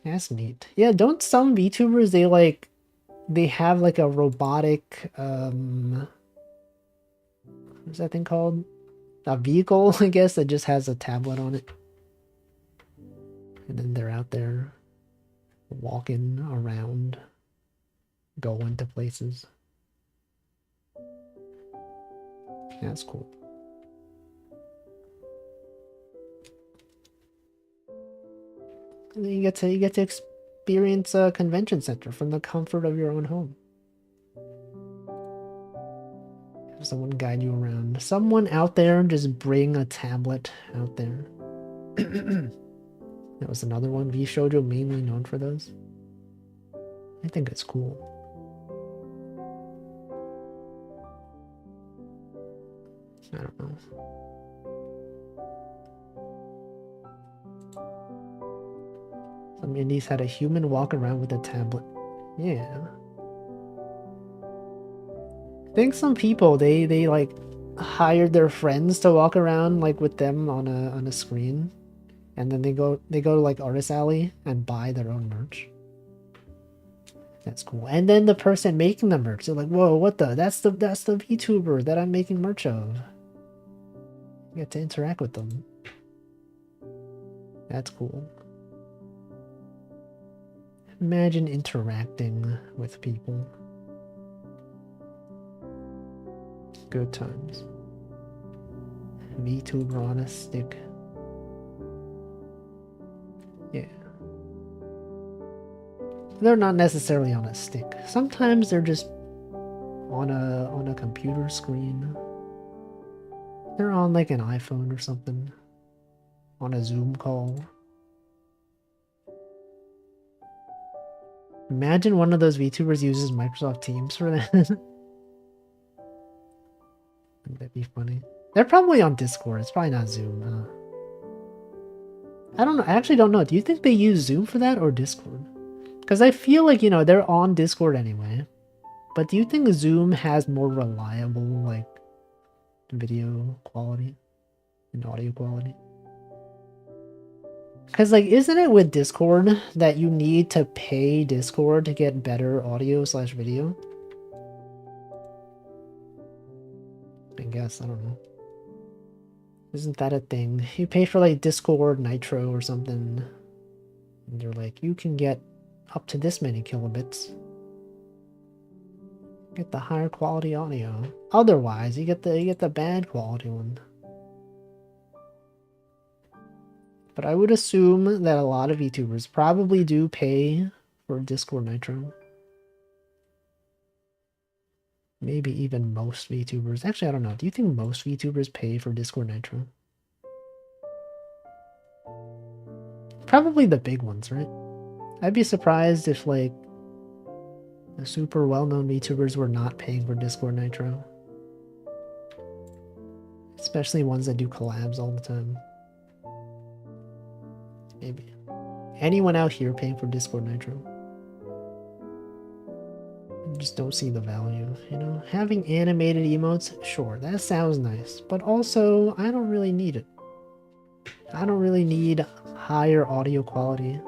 That's neat. Yeah, don't some VTubers, they have like a robotic, what's that thing called? A vehicle, I guess, that just has a tablet on it. And then they're out there walking around, going to places. Yeah, that's cool. And then you get to experience a convention center from the comfort of your own home. Have someone guide you around. Someone out there just bring a tablet out there. That was another one. V-Shoujo mainly known for those. I think it's cool. I don't know. Some indies had a human walk around with a tablet. Yeah. I think some people they like hired their friends to walk around like with them on a screen, and then they go to like Artist Alley and buy their own merch. That's cool. And then the person making the merch, they're like, "Whoa, what the? That's the VTuber that I'm making merch of." You get to interact with them. That's cool. Imagine interacting with people. Good times. VTuber on a stick. Yeah. They're not necessarily on a stick. Sometimes they're just on a computer screen. They're on like an iPhone or something. On a Zoom call. Imagine one of those VTubers uses Microsoft Teams for that. That'd be funny. They're probably on Discord. It's probably not Zoom. I don't know. I actually don't know. Do you think they use Zoom for that or Discord? Because I feel like, you know, they're on Discord anyway. But do you think Zoom has more reliable, like, video quality and audio quality? Because, like, isn't it with Discord that you need to pay Discord to get better audio/video? I guess, I don't know. Isn't that a thing? You pay for, like, Discord Nitro or something. And you're like, you can get up to this many kilobits. Get the higher quality audio. Otherwise, you get the bad quality one. But I would assume that a lot of VTubers probably do pay for Discord Nitro. Maybe even most VTubers. Actually, I don't know. Do you think most VTubers pay for Discord Nitro? Probably the big ones, right? I'd be surprised if, like, the super well-known VTubers were not paying for Discord Nitro. Especially ones that do collabs all the time. Maybe. Anyone out here paying for Discord Nitro? I just don't see the value, you know? Having animated emotes, sure, that sounds nice. But also, I don't really need it. I don't really need higher audio quality.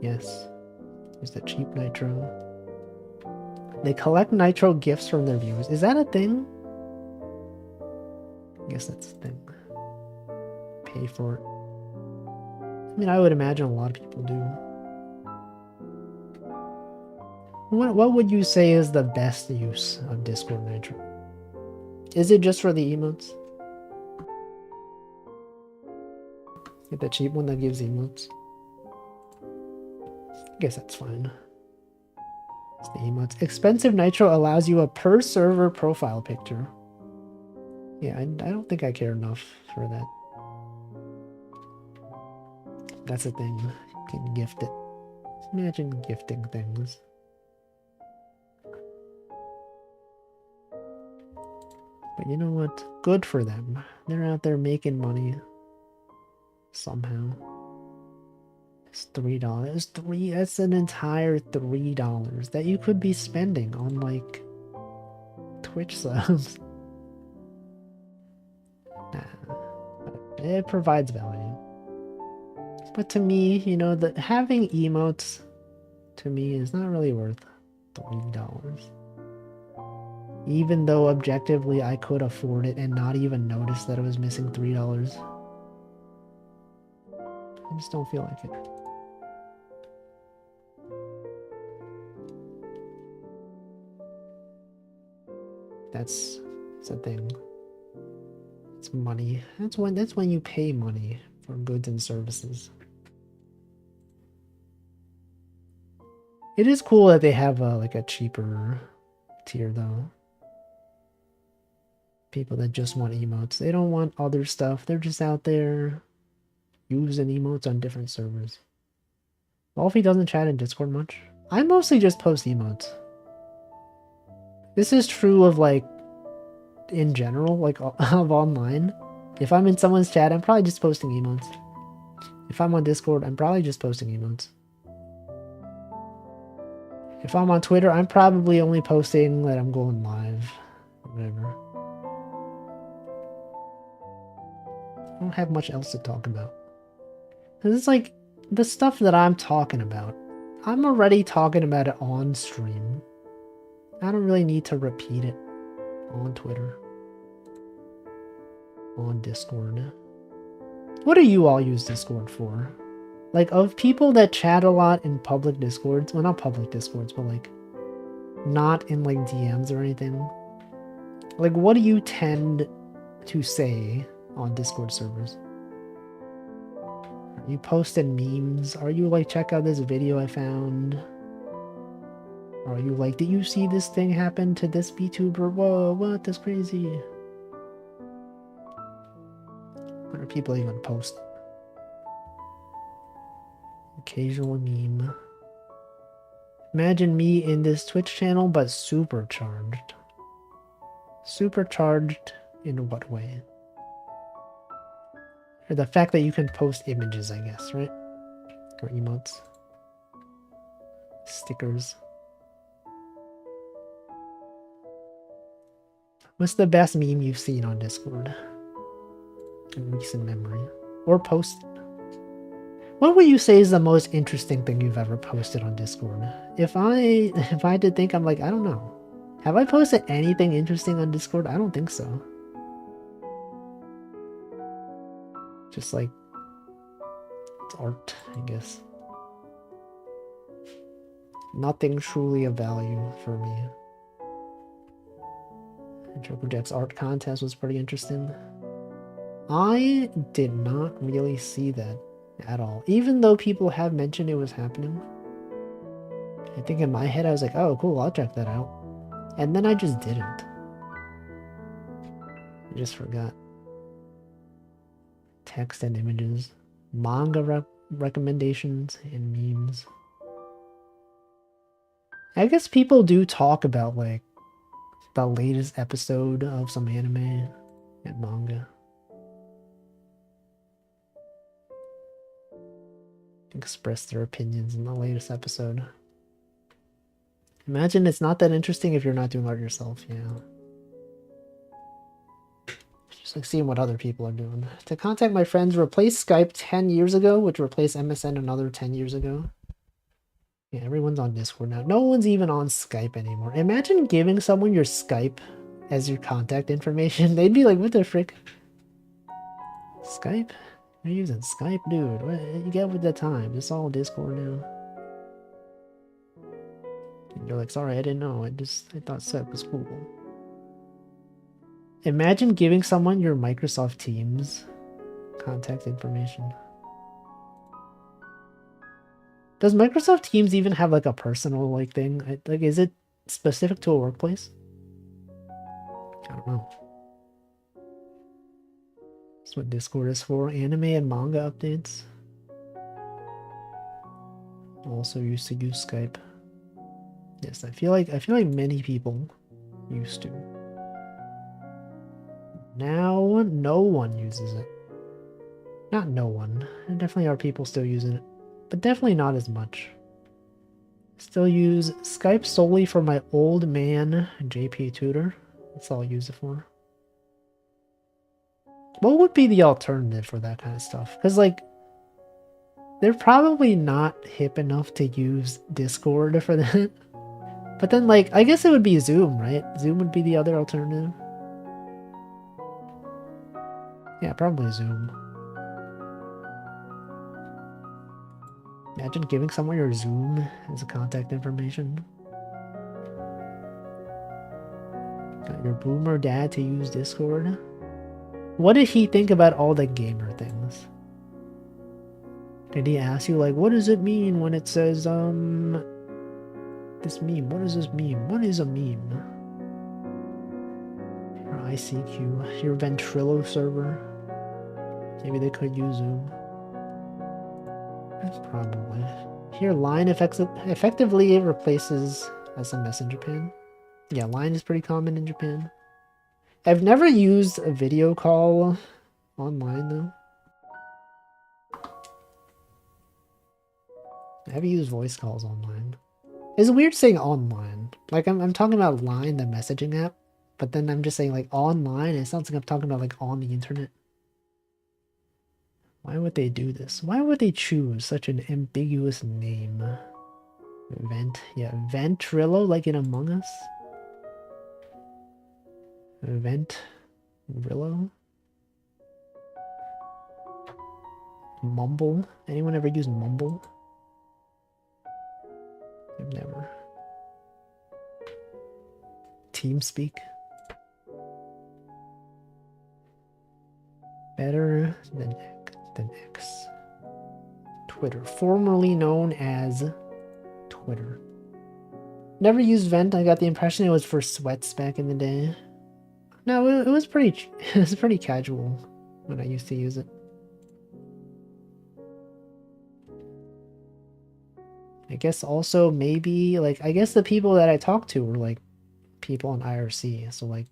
Yes. Use the cheap nitro. They collect nitro gifts from their viewers. Is that a thing? I guess that's a thing. Pay for it. I mean, I would imagine a lot of people do. What would you say is the best use of Discord Nitro? Is it just for the emotes? Get the cheap one that gives emotes? I guess that's fine. It's the emotes. Expensive Nitro allows you a per server profile picture. Yeah, I don't think I care enough for that. That's a thing. You can gift it. Imagine gifting things. But you know what? Good for them. They're out there making money. Somehow. It's $3. That's an entire $3 that you could be spending on, like, Twitch subs. Nah. It provides value. But to me, you know, having emotes, to me, is not really worth $3. Even though objectively I could afford it and not even notice that I was missing $3. I just don't feel like it. That's a thing. It's money. That's when you pay money for goods and services. It is cool that they have like a cheaper tier though. People that just want emotes. They don't want other stuff. They're just out there using emotes on different servers. Wolfie doesn't chat in Discord much. I mostly just post emotes. This is true of, like, in general, like, of online. If I'm in someone's chat, I'm probably just posting emotes. If I'm on Discord, I'm probably just posting emotes. If I'm on Twitter, I'm probably only posting that I'm going live. Or whatever. I don't have much else to talk about. Because it's like, the stuff that I'm talking about, I'm already talking about it on stream. I don't really need to repeat it on Twitter. On Discord. What do you all use Discord for? Like, of people that chat a lot in public Discords, well, not public Discords, but like, not in like DMs or anything. Like, what do you tend to say on Discord servers? Are you posting memes? Are you like, check out this video I found? Are you like, did you see this thing happen to this VTuber? Whoa, what? That's crazy. What are people even post? Occasional meme. Imagine me in this Twitch channel, but supercharged. Supercharged in what way? Or the fact that you can post images, I guess, right? Or emotes. Stickers. What's the best meme you've seen on Discord? In recent memory. Or posted? What would you say is the most interesting thing you've ever posted on Discord? If I had to think, I'm like, I don't know. Have I posted anything interesting on Discord? I don't think so. Just like, it's art, I guess. Nothing truly of value for me. Joker Jack's art contest was pretty interesting. I did not really see that at all. Even though people have mentioned it was happening. I think in my head I was like, oh cool, I'll check that out. And then I just didn't. I just forgot. Text and images. Manga recommendations and memes. I guess people do talk about like the latest episode of some anime and manga. Express their opinions in the latest episode. Imagine it's not that interesting if you're not doing art yourself, yeah. It's just Just like seeing what other people are doing. To contact my friends, replace Skype 10 years ago, which replaced MSN another 10 years ago. Yeah, everyone's on Discord now. No one's even on Skype anymore. Imagine giving someone your Skype as your contact information. They'd be like, what the frick? Skype? You're using Skype? Dude, what you get with the time? It's all Discord now. And you're like, sorry, I didn't know. I thought Skype was cool. Imagine giving someone your Microsoft Teams contact information. Does Microsoft Teams even have like a personal like thing? Like, is it specific to a workplace? I don't know. That's what Discord is for. Anime and manga updates. Also used to use Skype. Yes, I feel like many people used to. Now no one uses it. Not no one. There definitely are people still using it, but definitely not as much. Still use Skype solely for my old man JP tutor. That's all I use it for. What would be the alternative for that kind of stuff? Because like, they're probably not hip enough to use Discord for that. But then like, I guess it would be Zoom, right? Zoom would be the other alternative. Yeah, probably Zoom. Imagine giving someone your Zoom as a contact information. Got your boomer dad to use Discord. What did he think about all the gamer things? Did he ask you like, what does it mean when it says, this meme? What does this mean? What is a meme? Your ICQ, your Ventrilo server. Maybe they could use Zoom. Probably. Here, Line effectively replaces SMS in Japan. Yeah, Line is pretty common in Japan. I've never used a video call online, though. I haven't used voice calls online. It's weird saying online. Like, I'm talking about Line, the messaging app, but then I'm just saying, like, online. It sounds like I'm talking about, like, on the internet. Why would they do this? Why would they choose such an ambiguous name? Ventrilo, like in Among Us? Ventrilo? Mumble? Anyone ever use Mumble? I've never. TeamSpeak? Better than X. Twitter, formerly known as Twitter. Never used Vent. I got the impression it was for sweats back in the day. No, it was pretty casual when I used to use it. I guess also maybe like I guess the people that I talked to were like people on IRC, so like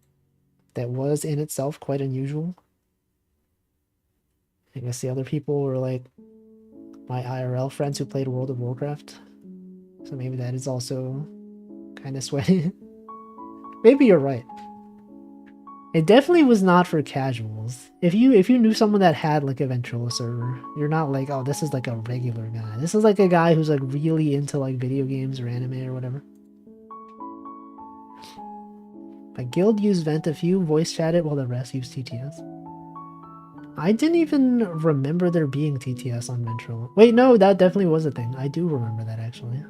that was in itself quite unusual. I guess the other people were like my IRL friends who played World of Warcraft. So maybe that is also kind of sweaty. Maybe you're right. It definitely was not for casuals. If you knew someone that had like a Ventrilo server, you're not like, oh, this is like a regular guy. This is like a guy who's like really into like video games or anime or whatever. My guild used Vent, a few voice chatted while the rest used TTS. I didn't even remember there being TTS on Ventrilo. Wait, no, that definitely was a thing. I do remember that, actually.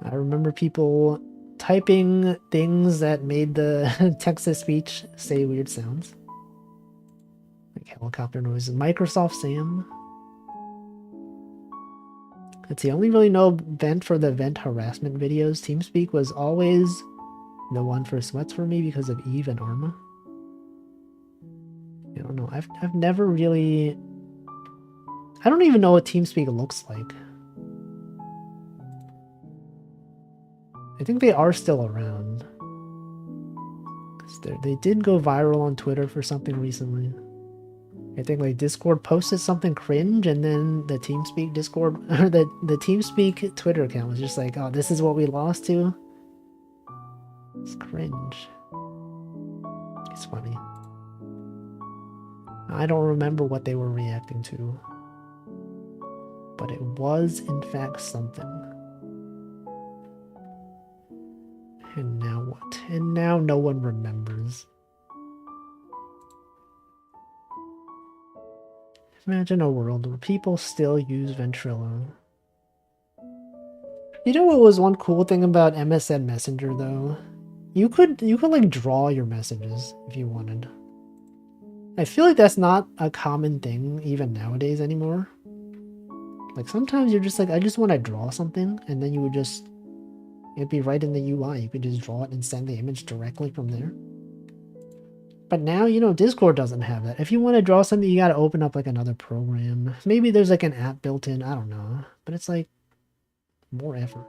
I remember people typing things that made the text-to-speech say weird sounds. Like helicopter noises. Microsoft Sam. Let's see, I only really know Vent for the Vent harassment videos. TeamSpeak was always the one for sweats for me because of Eve and Arma. I don't know. I've never really... I don't even know what TeamSpeak looks like. I think they are still around. 'Cause they did go viral on Twitter for something recently. I think like Discord posted something cringe and then the TeamSpeak Discord... or the TeamSpeak Twitter account was just like, oh, this is what we lost to? It's cringe. It's funny. I don't remember what they were reacting to, but it was in fact something. And now what? And now no one remembers. Imagine a world where people still use Ventrilo. You know what was one cool thing about MSN Messenger though? You could like draw your messages if you wanted. I feel like that's not a common thing even nowadays anymore. Like sometimes you're just like, I just want to draw something, and then you would just, it'd be right in the UI. You could just draw it and send the image directly from there. But now, you know, Discord doesn't have that. If you want to draw something, you got to open up like another program. Maybe there's like an app built in, I don't know. But it's like more effort.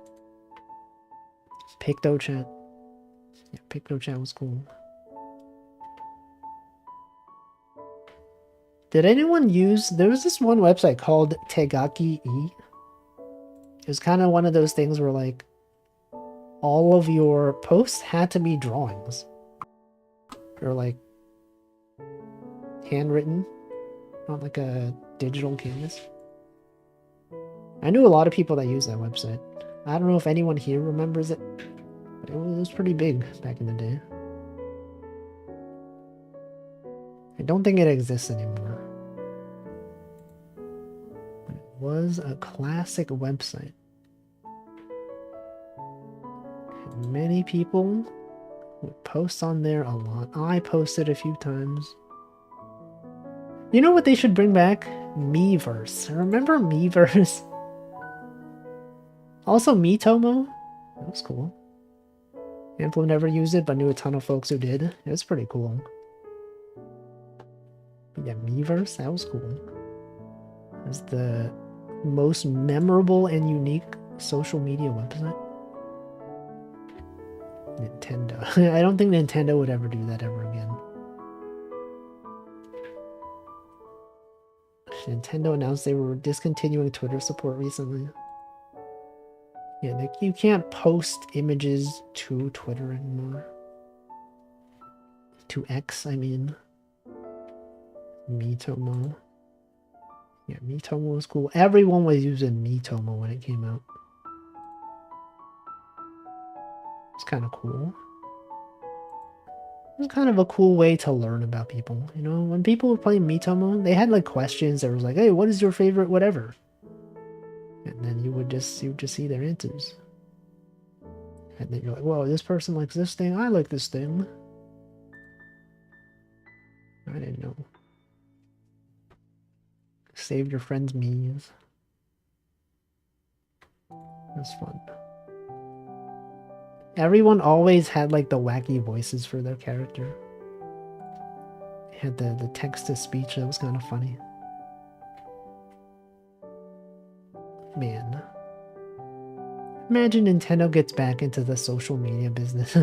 PictoChat. Yeah, PictoChat was cool. Did anyone use... There was this one website called Tegaki-e. It was kind of one of those things where, like, all of your posts had to be drawings. Or, like, handwritten. Not like a digital canvas. I knew a lot of people that used that website. I don't know if anyone here remembers it. But it was pretty big back in the day. I don't think it exists anymore. But it was a classic website. And many people would post on there a lot. I posted a few times. You know what they should bring back? Miiverse. Remember Miiverse? Also Miitomo. That was cool. Amplo never used it, but knew a ton of folks who did. It was pretty cool. But yeah, Miiverse, that was cool. It was the most memorable and unique social media website. Nintendo. I don't think Nintendo would ever do that ever again. Nintendo announced they were discontinuing Twitter support recently. Yeah, like you can't post images to Twitter anymore. To X, I mean. Miitomo. Yeah, Miitomo was cool. Everyone was using Miitomo when it came out. It's kind of cool. It was kind of a cool way to learn about people. You know, when people were playing Miitomo, they had like questions that was like, hey, what is your favorite whatever? And then you would just see their answers. And then you're like, whoa, this person likes this thing, I like this thing. I didn't know. Save your friends' memes. That's fun. Everyone always had like the wacky voices for their character. They had the text-to-speech that was kind of funny. Man. Imagine Nintendo gets back into the social media business.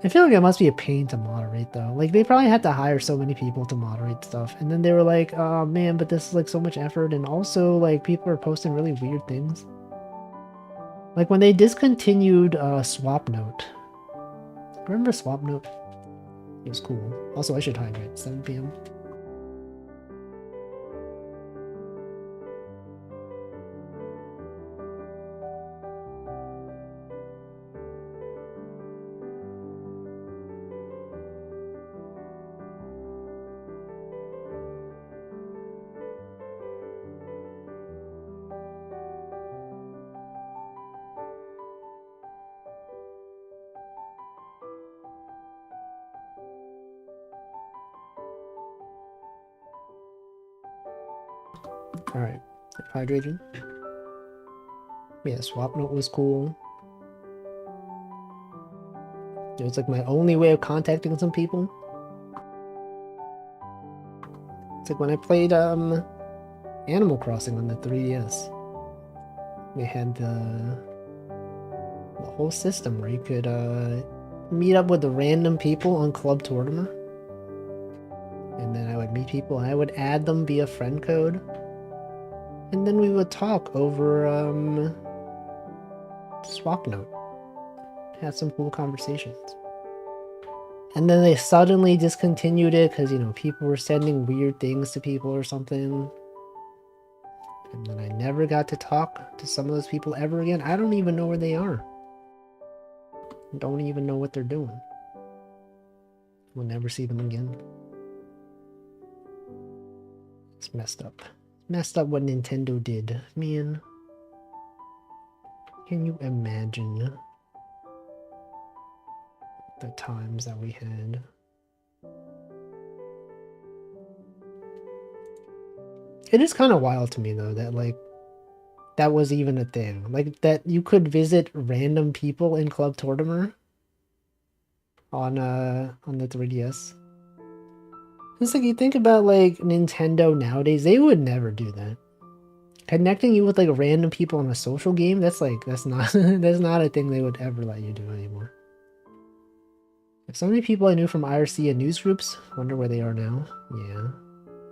I feel like it must be a pain to moderate though. Like they probably had to hire so many people to moderate stuff. And then they were like, oh man, but this is like so much effort. And also like people are posting really weird things. Like when they discontinued SwapNote. Remember SwapNote? It was cool. Also, I should hydrate. 7 p.m. Alright, hydrating. Yeah, SwapNote was cool. It was like my only way of contacting some people. It's like when I played Animal Crossing on the 3DS. We had the whole system where you could meet up with the random people on Club Tortimer. And then I would meet people and I would add them via friend code. And then we would talk over SwapNote. had some cool conversations. And then they suddenly discontinued it because, you know, people were sending weird things to people or something. And then I never got to talk to some of those people ever again. I don't even know where they are. Don't even know what they're doing. We'll never see them again. It's messed up. Messed up what Nintendo did. Man. Can you imagine the times that we had? It is kind of wild to me though that like that was even a thing. Like that you could visit random people in Club Tortimer on the 3DS. It's like you think about like Nintendo nowadays, they would never do that. Connecting you with like random people on a social game, that's not that's not a thing they would ever let you do anymore. Like so many people I knew from IRC and news groups, wonder where they are now. Yeah.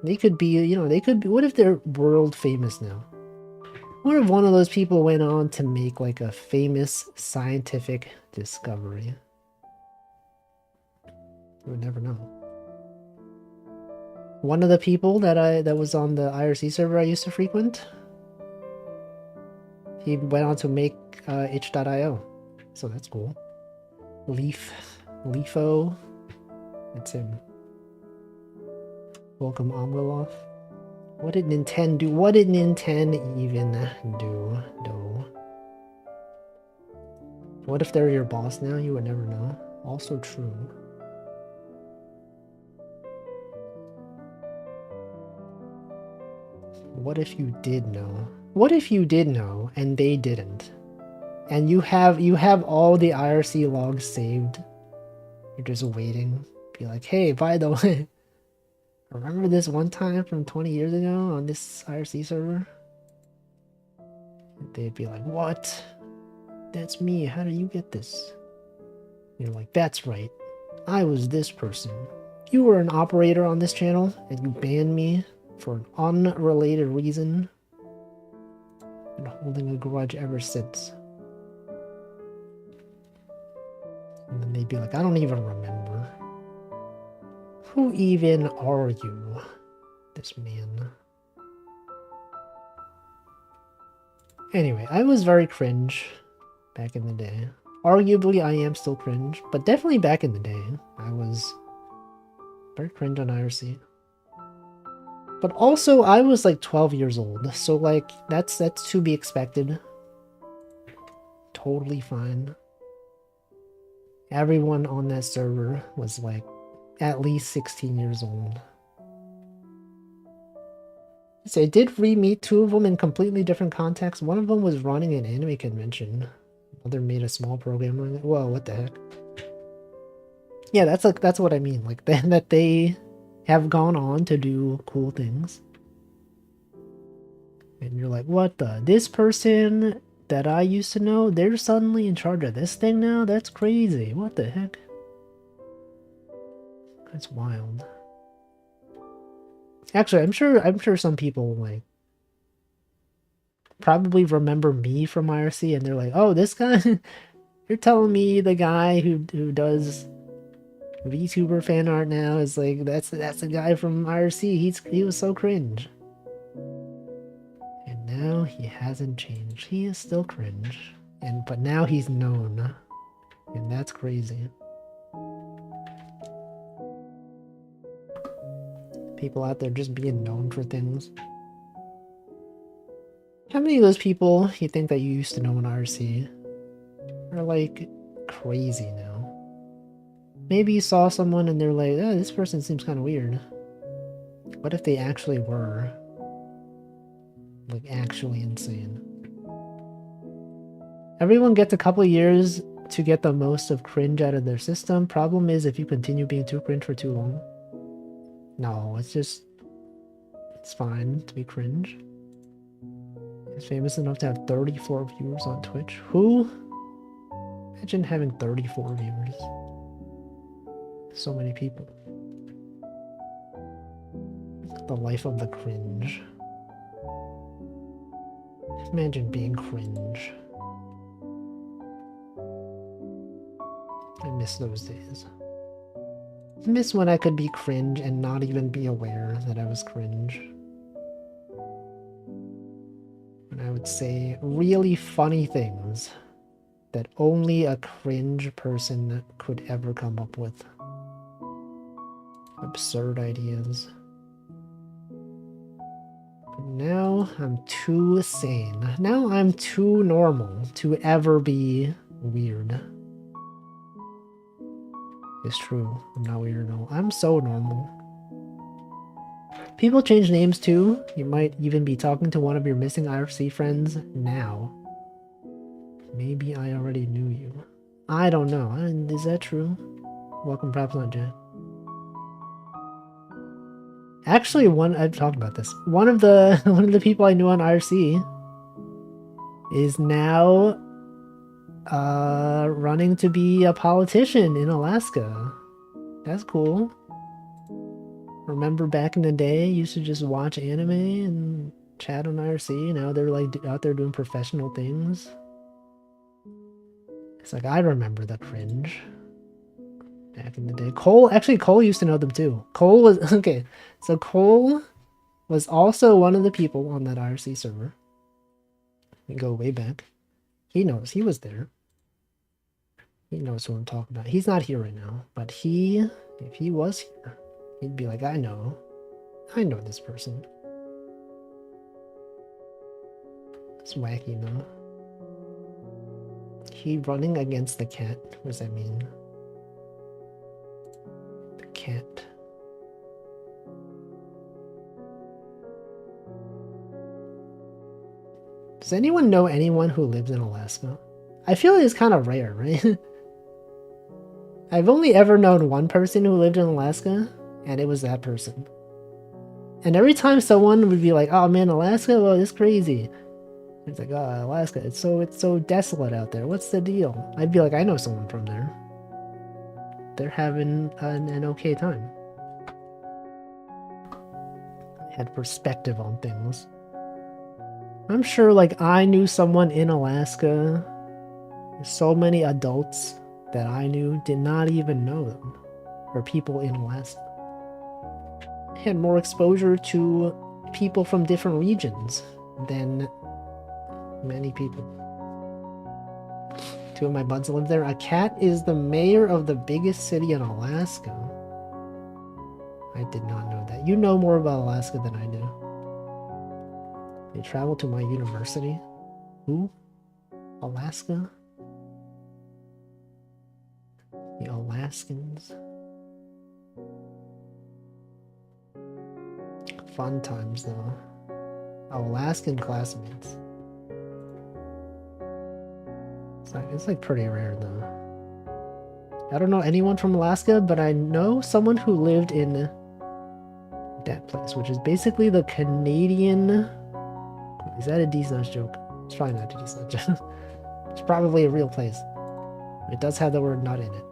They could be, you know, they could be, what if they're world famous now? What if one of those people went on to make like a famous scientific discovery? You would never know. One of the people that was on the IRC server I used to frequent, he went on to make itch.io. So that's cool. Leafo. That's him. Welcome Omgoloth. What did Nintendo do? What did Nintendo even do? No. What if they're your boss now? You would never know. Also true. What if you did know? What if you did know and they didn't? And you have all the IRC logs saved. You're just waiting. Be like, hey, by the way, remember this one time from 20 years ago on this IRC server? They'd be like, what? That's me. How did you get this? You're like, that's right. I was this person. You were an operator on this channel and you banned me for an unrelated reason. Been holding a grudge ever since. And then they'd be like, I don't even remember. Who even are you? This man. Anyway, I was very cringe back in the day. Arguably, I am still cringe, but definitely back in the day, I was very cringe on IRC. But also, I was like 12 years old, so like, that's to be expected. Totally fine. Everyone on that server was like at least 16 years old. So I did re-meet two of them in completely different contexts. One of them was running an anime convention. Other made a small program on it. Whoa, what the heck? Yeah, that's what I mean. Like that they have gone on to do cool things. And you're like, what the? This person that I used to know, they're suddenly in charge of this thing now? That's crazy. What the heck? That's wild. Actually, I'm sure some people like probably remember me from IRC and they're like, oh, this guy, you're telling me the guy who does VTuber fan art now is like, that's the guy from IRC. He was so cringe. And now he hasn't changed. He is still cringe. But now he's known. And that's crazy. People out there just being known for things. How many of those people you think that you used to know in IRC are like crazy now? Maybe you saw someone and they're like, oh, this person seems kind of weird. What if they actually were like actually insane? Everyone gets a couple years to get the most of cringe out of their system. Problem is if you continue being too cringe for too long. No, it's fine to be cringe. He's famous enough to have 34 viewers on Twitch. Who? Imagine having 34 viewers. So many people. The life of the cringe. Imagine being cringe. miss those days. I miss when I could be cringe and not even be aware that I was cringe. When I would say really funny things that only a cringe person could ever come up with. Absurd ideas. But now I'm too sane. Now I'm too normal to ever be weird. It's true. I'm not weird at all. I'm so normal. People change names too. You might even be talking to one of your missing IRC friends now. Maybe I already knew you. I don't know. Is that true? Welcome, perhaps not, Jen. Actually, I've talked about this. One of the people I knew on IRC is now running to be a politician in Alaska. That's cool. Remember back in the day, used to just watch anime and chat on IRC. Now they're like out there doing professional things. It's like, I remember the cringe back in the day. Cole used to know them too. Cole was, okay, so Cole was also one of the people on that IRC server. We go way back. He knows, he was there. He knows what I'm talking about. He's not here right now, but if he was here, he'd be like, I know this person. It's wacky, no? He running against the cat. What does that mean? The cat. Does anyone know anyone who lives in Alaska? I feel like it's kind of rare, right? I've only ever known one person who lived in Alaska, and it was that person. And every time someone would be like, oh man, Alaska, well, it's crazy. It's like, oh, Alaska, it's so desolate out there. What's the deal? I'd be like, I know someone from there. They're having an okay time. I had perspective on things. I'm sure, like, I knew someone in Alaska. So many adults that I knew did not even know them. Or people in Alaska. I had more exposure to people from different regions than many people. Two of my buds live there. A cat is the mayor of the biggest city in Alaska. I did not know that. You know more about Alaska than I do. They travel to my university. Who? Alaska? The Alaskans. Fun times though. Alaskan classmates. It's like pretty rare though. I don't know anyone from Alaska, but I know someone who lived in that place, which is basically the Canadian... Is that a decent joke? It's probably not a decent joke. It's probably a real place. It does have the word nut in it.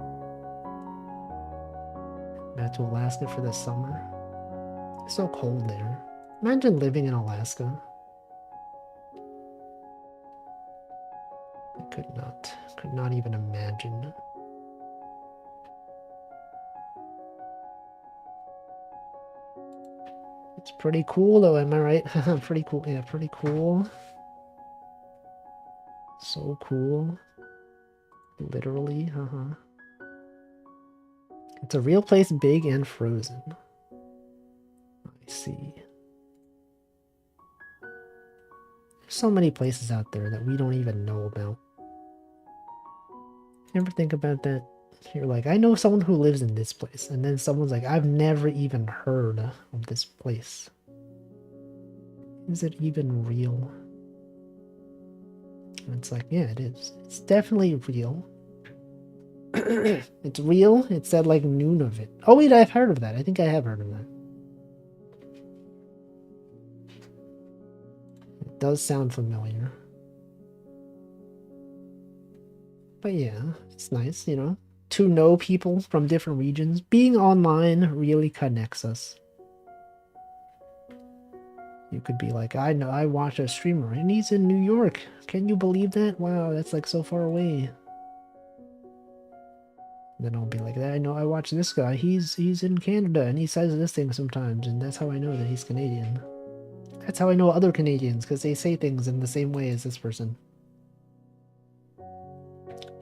Back to Alaska for the summer. It's so cold there. Imagine living in Alaska. I could not even imagine. It's pretty cool though, am I right? Pretty cool, yeah, pretty cool. So cool. Literally, It's a real place, big and frozen. I see. There's so many places out there that we don't even know about. You ever think about that? You're like, I know someone who lives in this place, and then someone's like, I've never even heard of this place. Is it even real? And it's like, yeah, it is. It's definitely real. It's real. It said like Nunavut. Oh wait, I've heard of that. I think I have heard of that. It does sound familiar. But yeah, it's nice, you know, to know people from different regions. Being online really connects us. You could be like, I know, I watch a streamer and he's in New York. Can you believe that? Wow, that's like so far away. Then I'll be like, I know I watch this guy. He's in Canada and he says this thing sometimes, and that's how I know that he's Canadian. That's how I know other Canadians, because they say things in the same way as this person.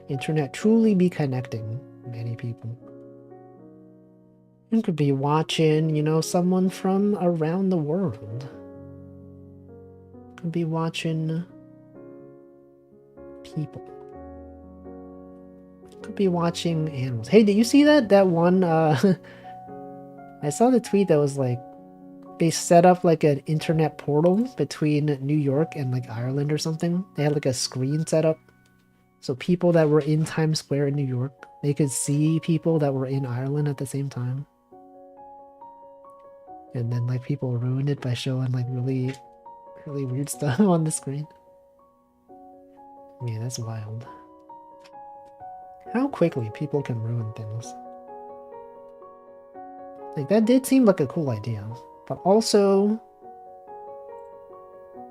Internet truly be connecting many people. You could be watching, you know, someone from around the world. Could be watching people. Could be watching animals. Hey, did you see that? That one, I saw the tweet that was like, they set up like an internet portal between New York and like Ireland or something. They had like a screen set up. So people that were in Times Square in New York, they could see people that were in Ireland at the same time. And then like people ruined it by showing like really weird stuff on the screen. Yeah, that's wild. How quickly people can ruin things. Like, that did seem like a cool idea. But also,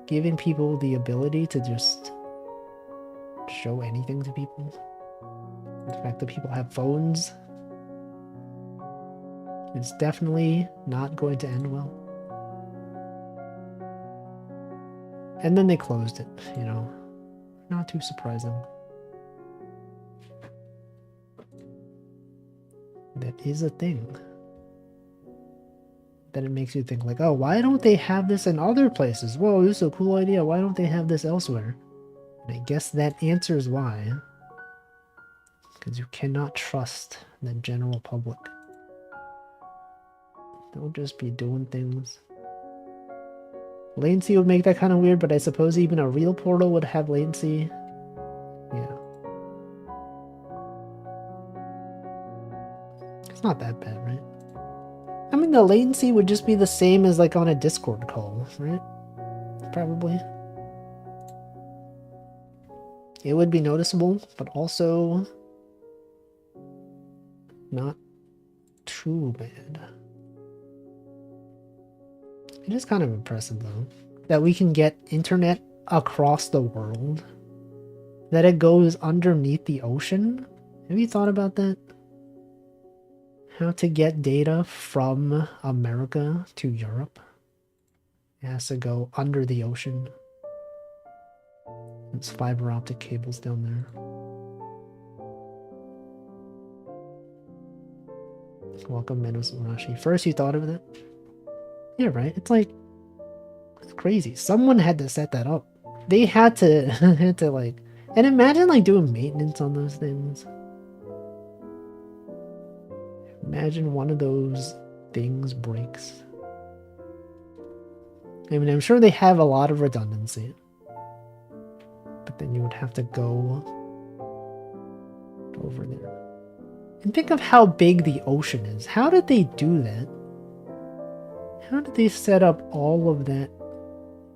giving people the ability to just show anything to people. The fact that people have phones is definitely not going to end well. And then they closed it, you know. Not too surprising. That is a thing. Then it makes you think like, oh, why don't they have this in other places? Whoa, this is a cool idea. Why don't they have this elsewhere? And I guess that answers why. Because you cannot trust the general public. They'll just be doing things. Latency would make that kind of weird, but I suppose even a real portal would have latency. Yeah. It's not that bad, right? I mean, the latency would just be the same as like on a Discord call, right? Probably. It would be noticeable, but also not too bad. It is kind of impressive, though, that we can get internet across the world, that it goes underneath the ocean. Have you thought about that? How to get data from America to Europe? It has to go under the ocean. There's fiber optic cables down there. Welcome, Menos Urashi. First you thought of that? Yeah, right? It's like, it's crazy. Someone had to set that up. They had to, had to like, and imagine like doing maintenance on those things. Imagine one of those things breaks. I mean, I'm sure they have a lot of redundancy. But then you would have to go over there. And think of how big the ocean is. How did they do that? How did they set up all of that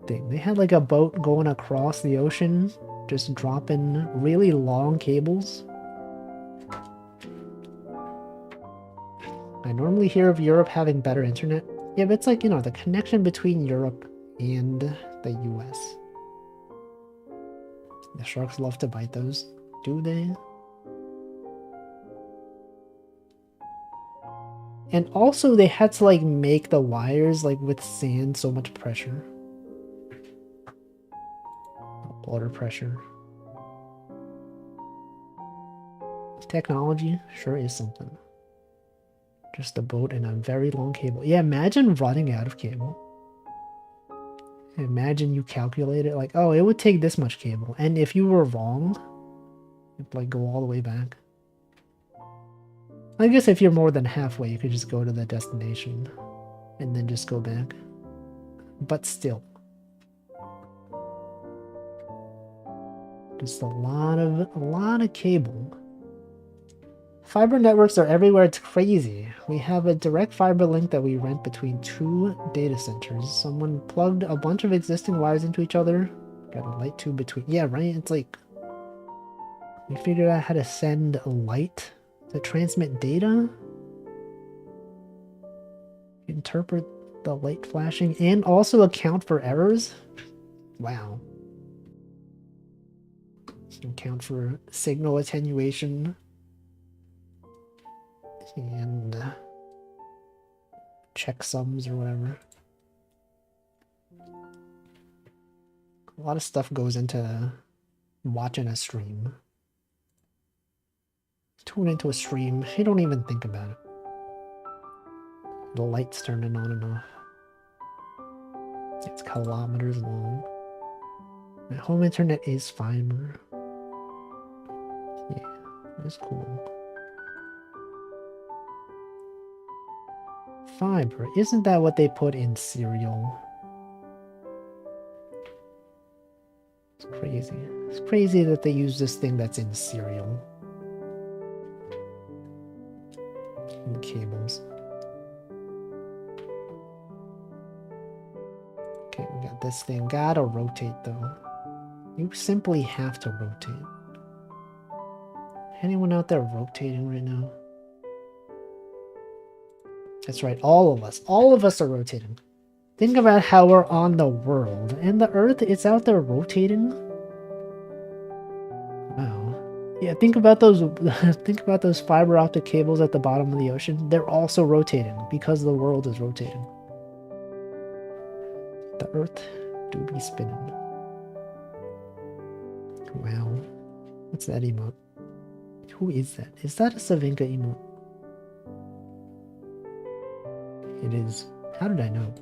thing? They had like a boat going across the ocean, just dropping really long cables. I normally hear of Europe having better internet. Yeah, but it's like, you know, the connection between Europe and the US. The sharks love to bite those, do they? And also they had to like make the wires like withstand so much pressure. Water pressure. Technology sure is something. Just a boat and a very long cable. Yeah, imagine running out of cable. Imagine you calculate it like, oh, it would take this much cable. And if you were wrong, you'd like go all the way back. I guess if you're more than halfway, you could just go to the destination and then just go back. But still. Just a lot of cable. Fiber networks are everywhere. It's crazy. We have a direct fiber link that we rent between 2 data centers. Someone plugged a bunch of existing wires into each other. Got a light tube between. Yeah, right? It's like we figured out how to send light to transmit data. Interpret the light flashing and also account for errors. Wow. Account for signal attenuation. and checksums or whatever. A lot of stuff goes into watching a stream. Tune into a stream, you don't even think about it. The light's turning on and off. It's kilometers long. My home internet is fiber. Yeah, that's cool. Fiber, isn't that what they put in cereal? It's crazy. It's crazy that they use this thing that's in cereal. And the cables. Okay, we got this thing. Gotta rotate though. You simply have to rotate. Anyone out there rotating right now? That's right, all of us. All of us are rotating. Think about how we're on the world. And the Earth, it's out there rotating. Wow. Yeah, think about those think about those fiber optic cables at the bottom of the ocean. They're also rotating because the world is rotating. The Earth do be spinning. Wow. What's that emote? Who is that? Is that a Savinka emote? It is. How did I know?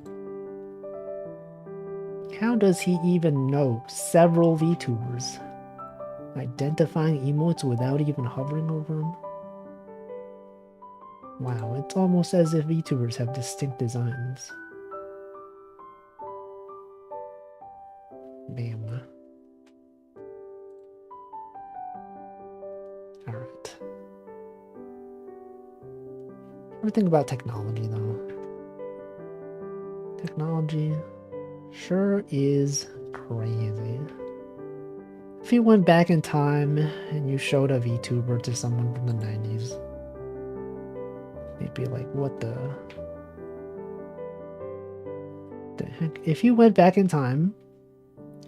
How does he even know several VTubers? Identifying emotes without even hovering over them? Wow, it's almost as if VTubers have distinct designs. Damn. Alright. What do you think about technology, though? Technology sure is crazy. If you went back in time and you showed a VTuber to someone from the 90s, they'd be like, what the heck? If you went back in time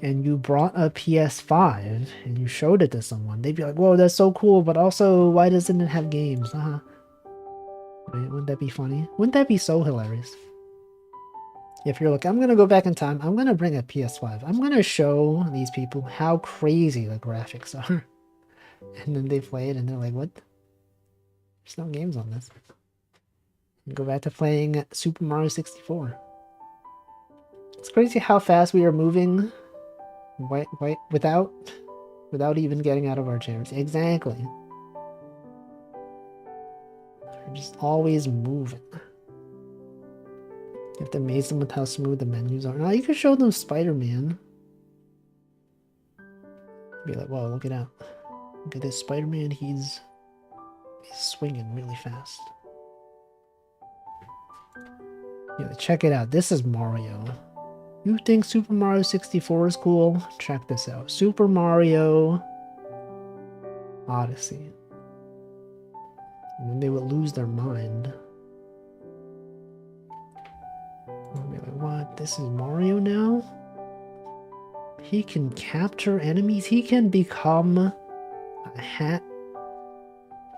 and you brought a PS5 and you showed it to someone, they'd be like, whoa, that's so cool, but also, why doesn't it have games? Right, wouldn't that be funny? Wouldn't that be so hilarious? If you're like, I'm going to go back in time, I'm going to bring a PS5. I'm going to show these people how crazy the graphics are. And then they play it and they're like, what? There's no games on this. And go back to playing Super Mario 64. It's crazy how fast we are moving without even getting out of our chairs. Exactly. We're just always moving. You have to amaze them with how smooth the menus are. Now you can show them Spider-Man. Be like, whoa, look at that. Look at this Spider-Man, he's swinging really fast. Yeah, check it out. This is Mario. You think Super Mario 64 is cool? Check this out. Super Mario Odyssey. And then they would lose their mind. I'll be like, what? This is Mario now? He can capture enemies? He can become a hat?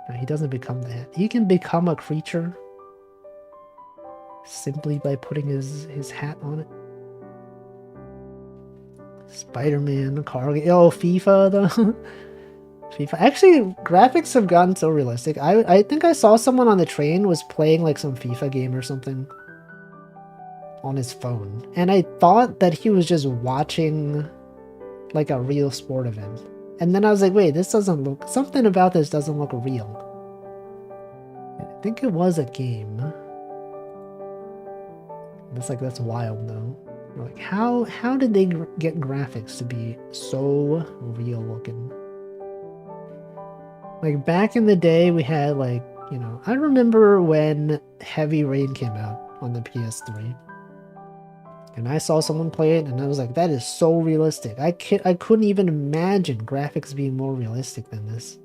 No, he doesn't become the hat. He can become a creature simply by putting his hat on it. Spider-Man, car game. Oh, FIFA though. FIFA. Actually, graphics have gotten so realistic. I think I saw someone on the train was playing like some FIFA game or something on his phone, and I thought that he was just watching like a real sport event, and then I was like, wait, this doesn't look, something about this doesn't look real. I think it was a game. It's like, that's wild though. Like, how did they get graphics to be so real looking? Like, back in the day, we had like, you know, I remember when Heavy Rain came out on the PS3. And I saw someone play it, and I was like, that is so realistic. I couldn't even imagine graphics being more realistic than this.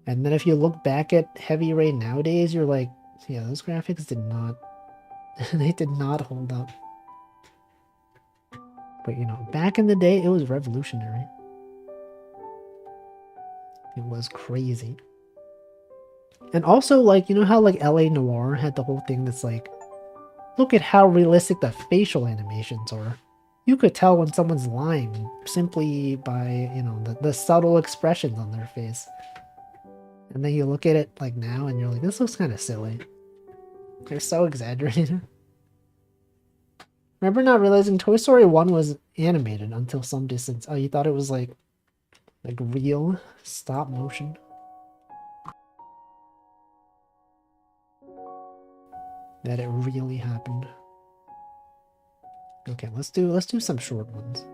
And then if you look back at Heavy Rain nowadays, you're like, yeah, those graphics did not, they did not hold up. But, you know, back in the day, it was revolutionary. It was crazy. And also, like, you know how, like, LA Noir had the whole thing that's like, look at how realistic the facial animations are. You could tell when someone's lying simply by, you know, the subtle expressions on their face. And then you look at it, like, now, and you're like, this looks kind of silly. They're so exaggerated. Remember not realizing Toy Story 1 was animated until some distance. Oh, you thought it was, like real stop motion? That it really happened. Okay, let's do some short ones.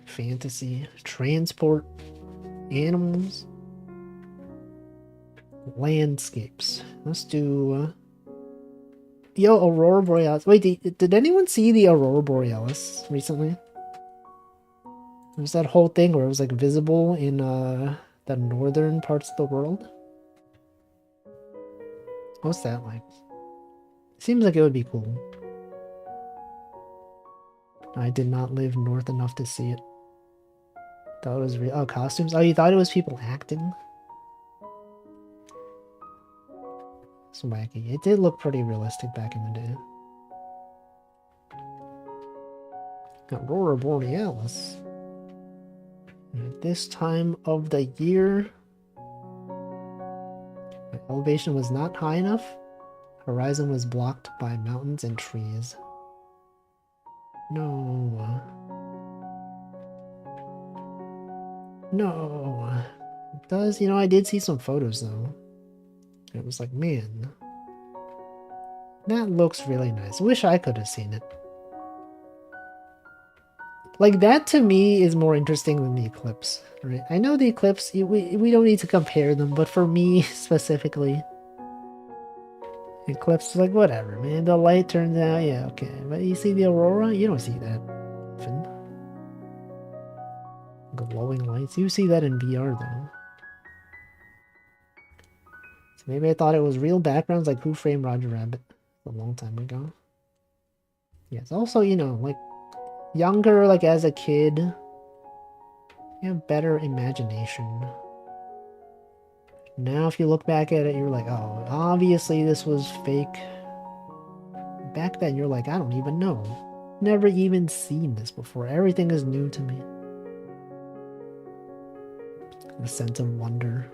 Fantasy, transport, animals, landscapes. Let's do yo, Aurora Borealis. Wait, did anyone see the Aurora Borealis recently? There was that whole thing where it was like visible in the northern parts of the world. What's that like? Seems like it would be cool. I did not live north enough to see it. Thought it was real. Oh, costumes? Oh, you thought it was people acting? It's wacky. It did look pretty realistic back in the day. Aurora Borealis. At this time of the year, my elevation was not high enough. Horizon was blocked by mountains and trees. No. No. It does, you know, I did see some photos though. It was like, man, that looks really nice. Wish I could have seen it. Like, that to me is more interesting than the eclipse, right? I know the eclipse, we don't need to compare them, but for me specifically, eclipse is like, whatever, man. The light turns out, yeah, okay. But you see the aurora? You don't see that often. Glowing lights. You see that in VR, though. So maybe I thought it was real backgrounds like Who Framed Roger Rabbit a long time ago. Yes, also, you know, like, younger, like, as a kid, you have better imagination. Now, if you look back at it, you're like, oh, obviously this was fake. Back then, you're like, I don't even know. Never even seen this before. Everything is new to me. The sense of wonder.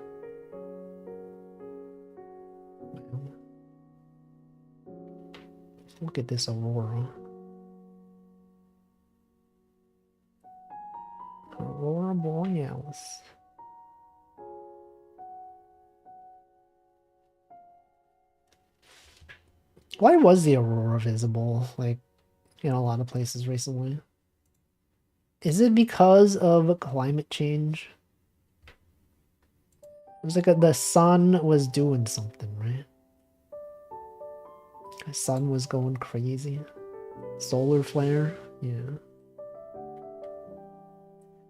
Look at this aurora. Aurora Borealis. Why was the aurora visible, like, in a lot of places recently? Is it because of climate change? It was like the sun was doing something, right? The sun was going crazy. Solar flare, yeah.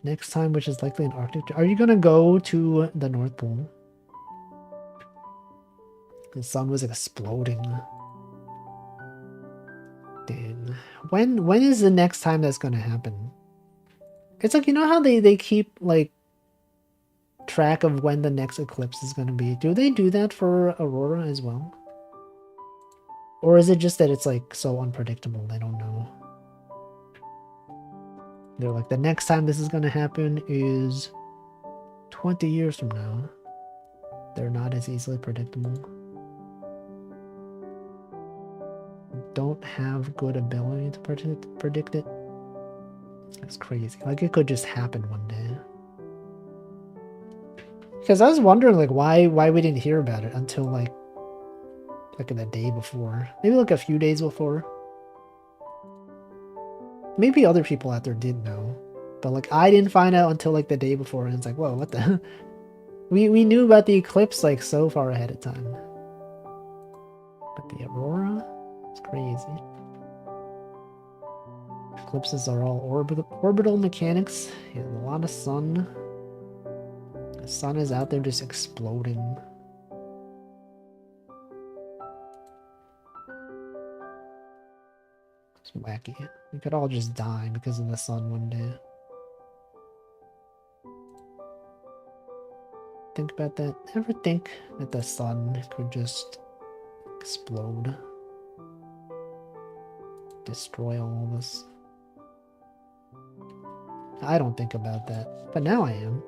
Next time, which is likely an Arctic. Are you gonna go to the North Pole? The sun was exploding. Dang. When is the next time that's gonna happen? It's like, you know how they keep like track of when the next eclipse is gonna be? Do they do that for aurora as well? Or is it just that it's like so unpredictable they don't know? They're like, the next time this is gonna happen is 20 years from now. They're not as easily predictable. Don't have good ability to predict it. That's crazy. Like, it could just happen one day. Because I was wondering, like, why we didn't hear about it until like the day before. Maybe like a few days before. Maybe other people out there did know. But like, I didn't find out until like the day before, and it's like, whoa, what the we knew about the eclipse like so far ahead of time. But the aurora? It's crazy. Eclipses are all orbital mechanics. Yeah, a lot of sun. The sun is out there just exploding. It's wacky. We could all just die because of the sun one day. think about that? Ever think that the sun could just explode? Destroy all of us? I don't think about that, but now I am.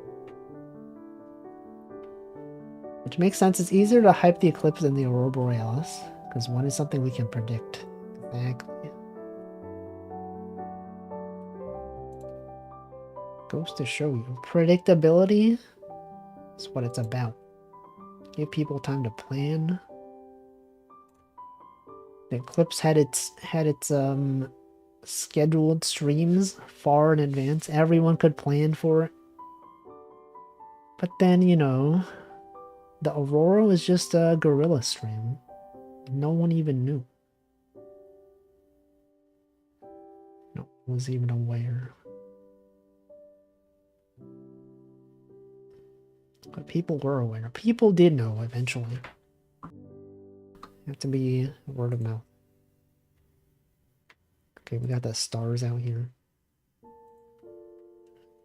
Which makes sense. It's easier to hype the eclipse than the aurora borealis, because one is something we can predict. Exactly. Goes to show you. Predictability is what it's about. Give people time to plan. The eclipse had its scheduled streams far in advance. Everyone could plan for it. But then, you know, the aurora was just a guerrilla stream. No one even knew. No one was even aware. But people were aware. People did know eventually. Have to be word of mouth. Okay, we got the stars out here.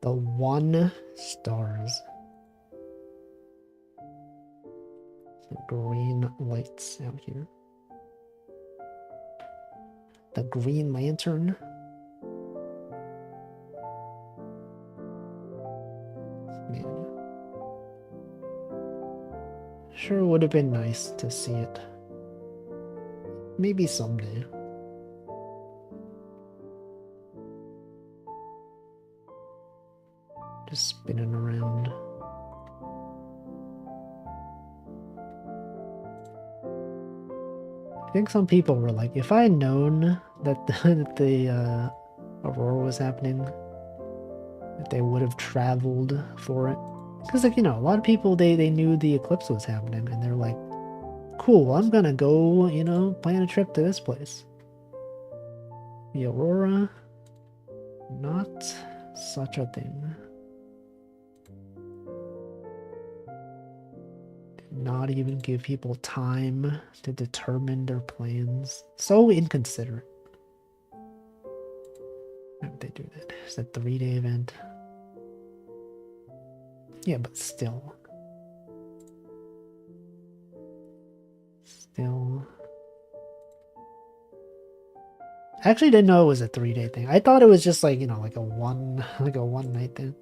The one stars. The green lights out here. The Green Lantern. Man. Sure would have been nice to see it. Maybe someday. Just spinning around. I think some people were like, if I had known that the aurora was happening, that they would have traveled for it. Because, like, you know, a lot of people, they knew the eclipse was happening, and they're like, cool, I'm gonna go, you know, plan a trip to this place. The aurora, not such a thing. Did not even give people time to determine their plans. So inconsiderate. Why would they do that? It's a 3-day event. Yeah, but still. I actually didn't know it was a 3-day thing. I thought it was just like, you know, like a one night thing.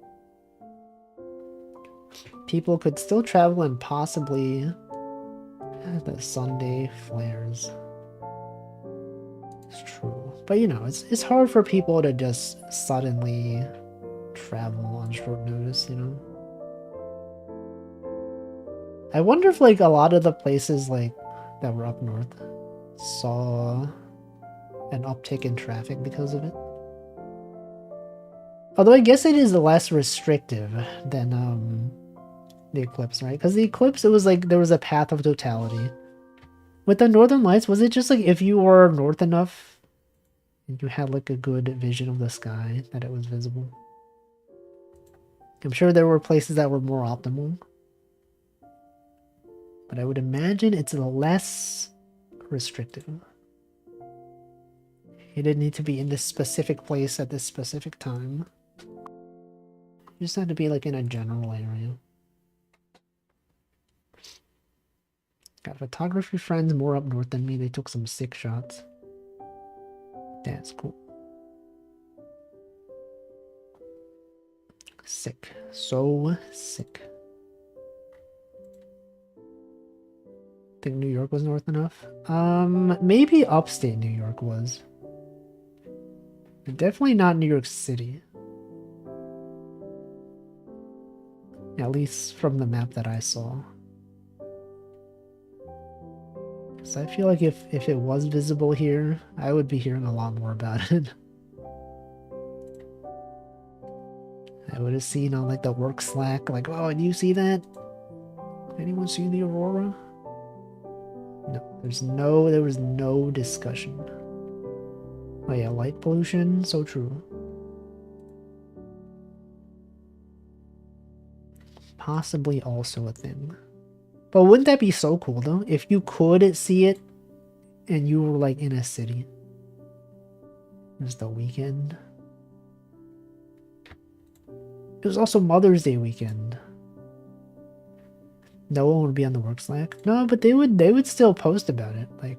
People could still travel and possibly the Sunday flares. It's true. But you know, it's hard for people to just suddenly travel on short notice, you know? I wonder if like a lot of the places like that were up north saw an uptick in traffic because of it. Although I guess it is less restrictive than the eclipse, right? Because the eclipse, it was like there was a path of totality. With the northern lights, was it just like if you were north enough and you had like a good vision of the sky that it was visible? I'm sure there were places that were more optimal. But I would imagine it's less restrictive. You didn't need to be in this specific place at this specific time. You just had to be like in a general area. Got photography friends more up north than me. They took some sick shots. That's cool. Sick. So sick. Think New York was north enough? Maybe upstate New York was. Definitely not New York City. At least from the map that I saw. So I feel like if it was visible here, I would be hearing a lot more about it. I would have seen on like the work Slack, like, oh, do you see that? Anyone see the aurora? No, there was no discussion. Oh yeah, light pollution, so true. Possibly also a thing. But wouldn't that be so cool though? If you could see it and you were like in a city. It was the weekend. It was also Mother's Day weekend. No one would be on the work Slack. No, but they would still post about it, like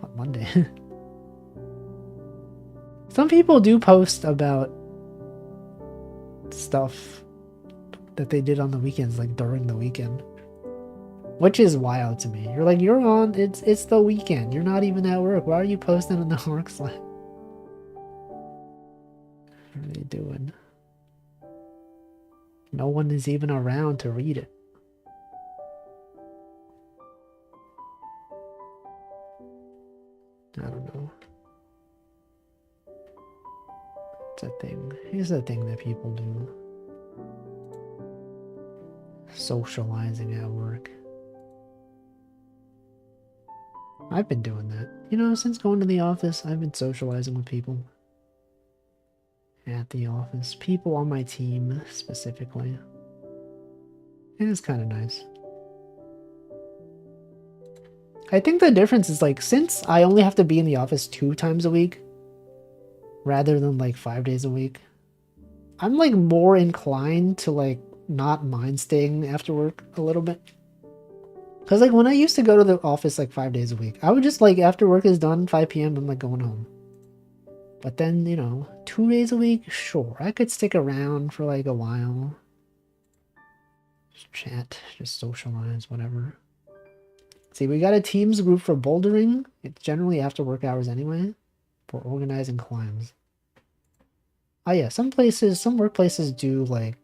on Monday. Some people do post about stuff that they did on the weekends, like during the weekend. Which is wild to me. You're like, you're on, it's the weekend. You're not even at work. Why are you posting on the work Slack? What are you doing? No one is even around to read it. I don't know. It's a thing. Here's a thing that people do. Socializing at work. I've been doing that. You know, since going to the office, I've been socializing with people. At the office. People on my team, specifically. And it's kind of nice. I think the difference is, like, since I only have to be in the office 2 times a week, rather than, like, 5 days a week, I'm, like, more inclined to, like, not mind staying after work a little bit. Because, like, when I used to go to the office, like, 5 days a week, I would just, like, after work is done, 5 p.m., I'm, like, going home. But then, you know, 2 days a week, sure, I could stick around for, like, a while. Just chat, just socialize, whatever. See, we got a Teams group for bouldering. It's generally after work hours anyway. For organizing climbs. Oh yeah, some workplaces do, like,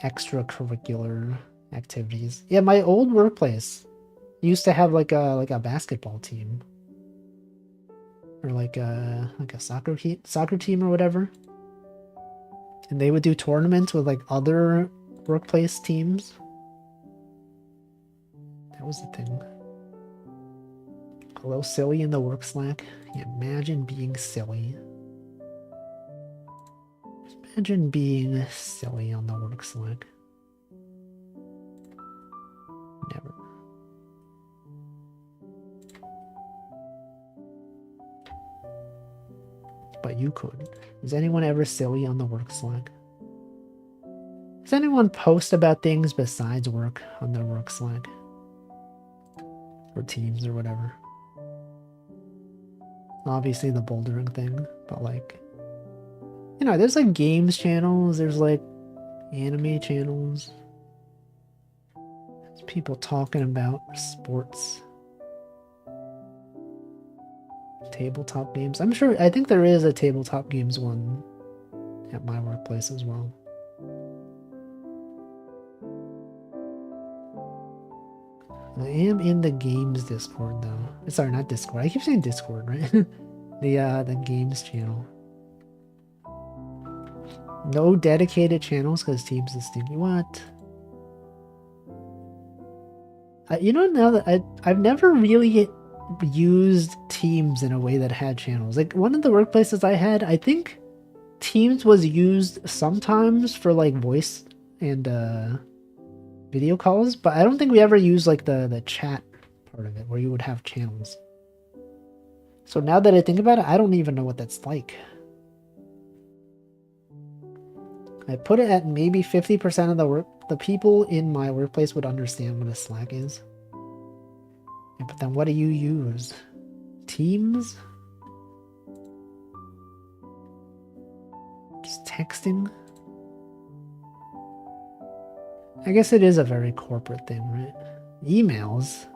extracurricular activities. Yeah, my old workplace used to have, like a basketball team. Or like a soccer team or whatever. And they would do tournaments with, like, other workplace teams. That was the thing. Hello, silly in the work Slack. Yeah, imagine being silly. Imagine being silly on the work Slack. Never. But you could. Is anyone ever silly on the work Slack? Does anyone post about things besides work on their work Slack? Or Teams or whatever? Obviously the bouldering thing, but, like, you know, there's, like, games channels, there's, like, anime channels. There's people talking about sports. Tabletop games. I think there is a tabletop games one at my workplace as well. I am in the games Discord though. Sorry, not Discord. I keep saying Discord, right? the games channel. No dedicated channels because Teams is stinky. What? You know, now that I've never really used Teams in a way that had channels. Like, one of the workplaces I had, I think Teams was used sometimes for, like, voice and video calls, but I don't think we ever used, like, the chat part of it where you would have channels. So now that I think about it, I don't even know what that's like. I put it at maybe 50% of the people in my workplace would understand what a Slack is. Yeah, but then what do you use? Teams? Just texting? I guess it is a very corporate thing, right? Emails?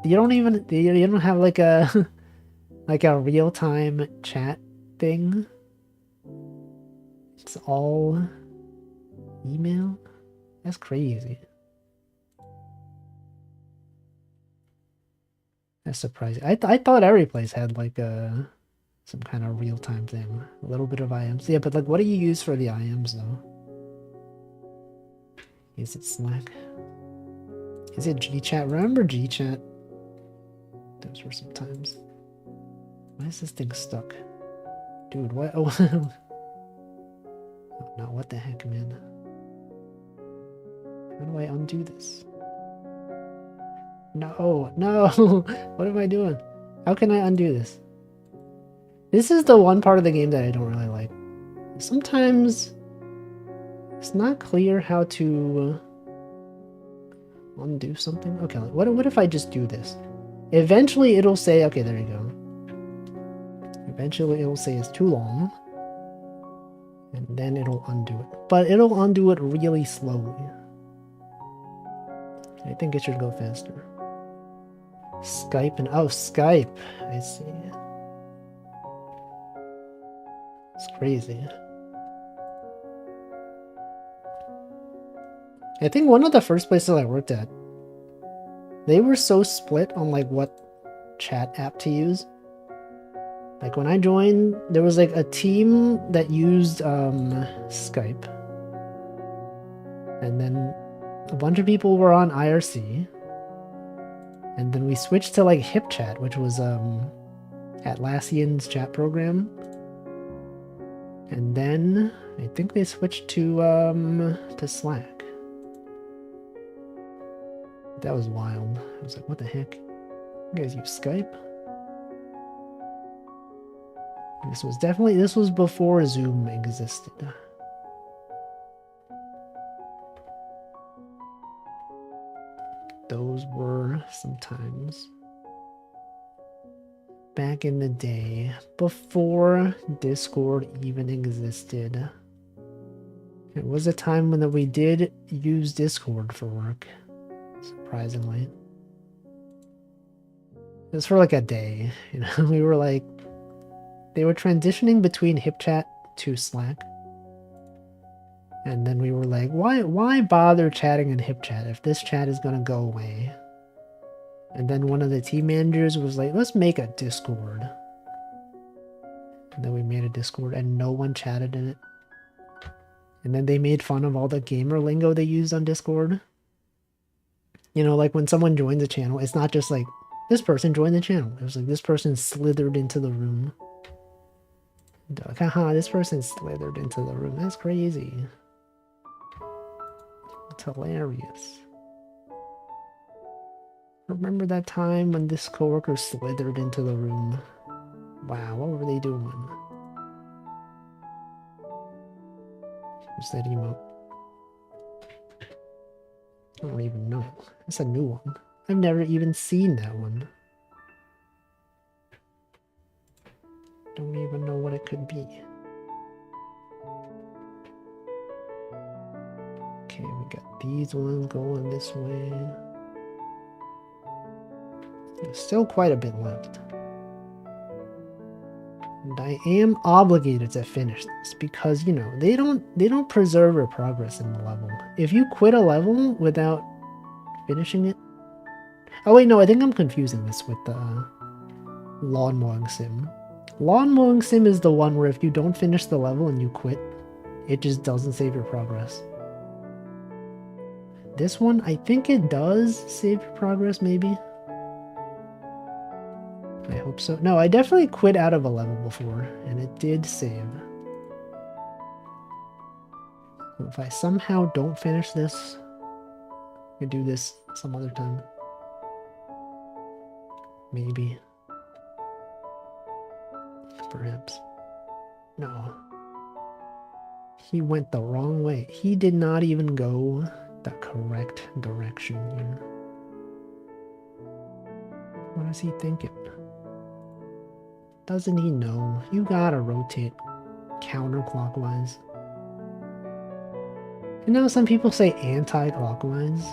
You don't have, like, a like a real-time chat thing? It's all email? That's crazy. That's surprising. I thought every place had, like, some kind of real-time thing. A little bit of IMs. Yeah, but, like, what do you use for the IMs, though? Is it Slack? Is it GChat? Remember GChat? Those were some times. Why is this thing stuck? Dude, what? Oh, no, what the heck, man? How do I undo this? No, no! What am I doing? How can I undo this? This is the one part of the game that I don't really like. Sometimes it's not clear how to Undo something? Okay, what if I just do this? Eventually it'll say, okay, there you go. Eventually it'll say it's too long. And then it'll undo it. But it'll undo it really slowly. I think it should go faster. Skype and... oh, Skype. I see. It's crazy. I think one of the first places I worked at, they were so split on like what chat app to use. Like when I joined, there was like a team that used Skype. And then a bunch of people were on IRC. And then we switched to like HipChat, which was Atlassian's chat program. And then I think they switched to Slack. That was wild. I was like, what the heck? You guys use Skype? This was before Zoom existed. Those were some times back in the day, before Discord even existed. It was a time when we did use Discord for work, surprisingly. It was for like a day, you know. We were like, they were transitioning between HipChat to Slack. And then we were like, why bother chatting in HipChat if this chat is gonna go away? And then one of the team managers was like, let's make a Discord. And then we made a Discord and no one chatted in it. And then they made fun of all the gamer lingo they used on Discord. You know, like when someone joins a channel, it's not just like, this person joined the channel. It was like, this person slithered into the room. Like, haha, this person slithered into the room. That's crazy. It's hilarious. Remember that time when this coworker slithered into the room? Wow, what were they doing? What's that emote? I don't even know. It's a new one. I've never even seen that one. Don't even know what it could be. Okay, we got these ones going this way. There's still quite a bit left. And I am obligated to finish this because, you know, they don't preserve your progress in the level. If you quit a level without finishing it... oh wait, no, I think I'm confusing this with the lawn mowing sim. Lawn mowing sim is the one where if you don't finish the level and you quit, it just doesn't save your progress. This one, I think it does save your progress, maybe. I hope so. No, I definitely quit out of a level before, and it did save. So if I somehow don't finish this, I could do this some other time. Maybe. Perhaps. No. He went the wrong way. He did not even go the correct direction here. What is he thinking? Doesn't he know? You gotta rotate counterclockwise. You know, some people say anti-clockwise.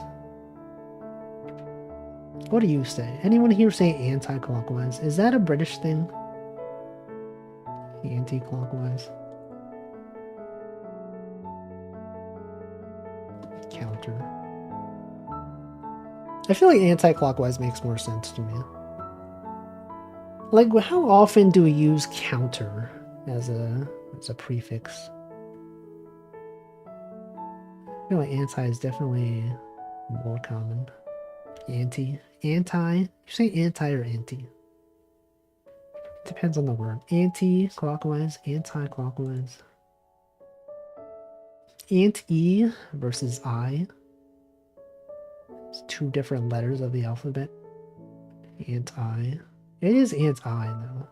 What do you say? Anyone here say anti-clockwise? Is that a British thing? Anti-clockwise. Counter. I feel like anti-clockwise makes more sense to me. Like, how often do we use counter as a prefix? I feel like anti is definitely more common. Anti. You say anti or anti? Depends on the word. Anti-clockwise, anti-clockwise. Ant-E versus I. It's two different letters of the alphabet. Ant-I. It is ant-I though.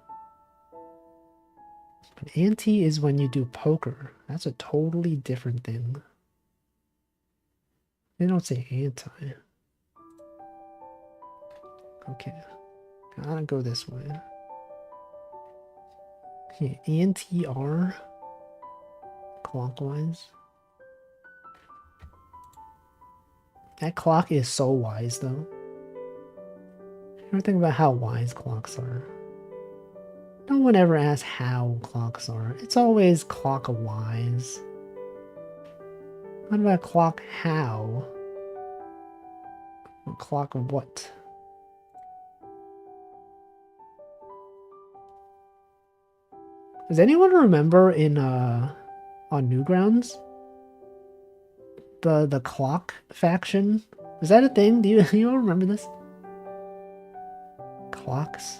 But anti is when you do poker. That's a totally different thing. They don't say anti. Okay. Gotta go this way. Okay, ANTR. Clockwise. That clock is so wise, though. Ever think about how wise clocks are? No one ever asks how clocks are. It's always clock-wise. What about clock how? Or clock what? Does anyone remember in on Newgrounds? The clock faction? Was that a thing? Do you all remember this? Clocks?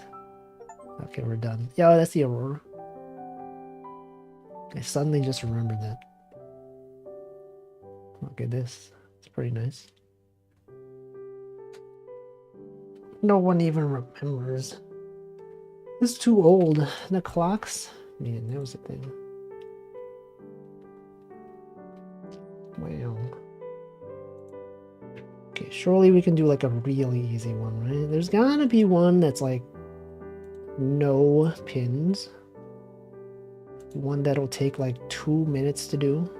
Okay, we're done. Yeah, that's the Aurora. I suddenly just remembered that. Look at this. It's pretty nice. No one even remembers. It's too old. The clocks? Man, that was a thing. Wow. Okay, surely we can do like a really easy one, right? There's gotta be one that's like no pins. One that'll take like 2 minutes to do.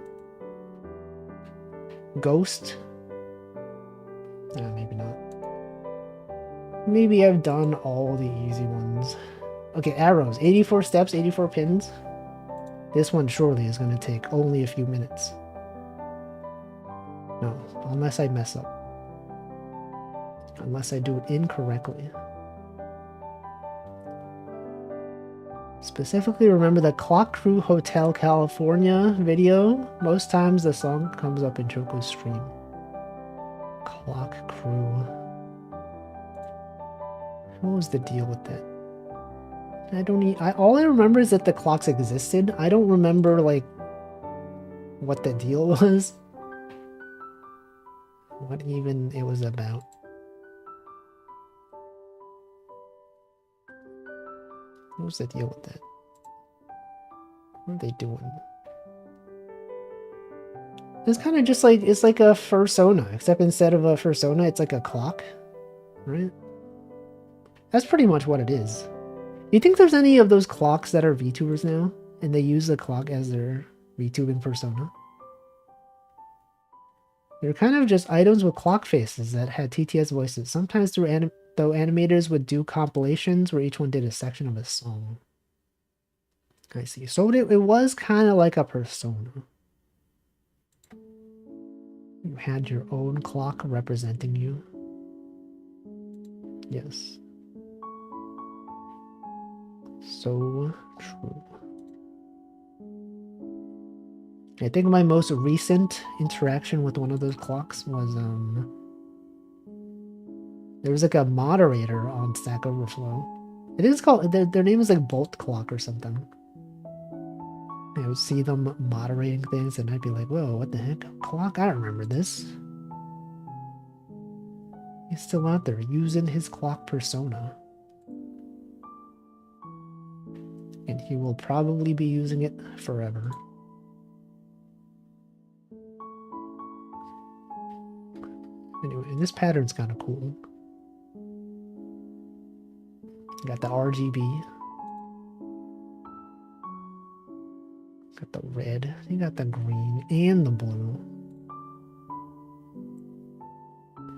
Ghost? Maybe not. Maybe I've done all the easy ones. Okay, arrows. 84 steps, 84 pins. This one surely is going to take only a few minutes. No, unless I mess up. Unless I do it incorrectly. Specifically remember the Clock Crew Hotel California video. Most times the song comes up in Choco's stream. Clock Crew. What was the deal with that? All I remember is that the clocks existed. I don't remember like what the deal was. What even it was about. What was the deal with that? What are they doing? It's kind of just like, it's like a fursona, except instead of a fursona, it's like a clock, right? That's pretty much what it is. You think there's any of those clocks that are VTubers now, and they use the clock as their VTubing persona? They're kind of just items with clock faces that had TTS voices. Sometimes though animators would do compilations where each one did a section of a song. I see. So it was kind of like a persona. You had your own clock representing you. Yes. So true. I think my most recent interaction with one of those clocks was there was like a moderator on Stack Overflow. I think it's called, their name is like Bolt Clock or something. I would see them moderating things and I'd be like, whoa, what the heck? Clock? I don't remember this. He's still out there using his clock persona. And he will probably be using it forever. Anyway, and this pattern's kind of cool. Got the RGB. Got the red. You got the green and the blue.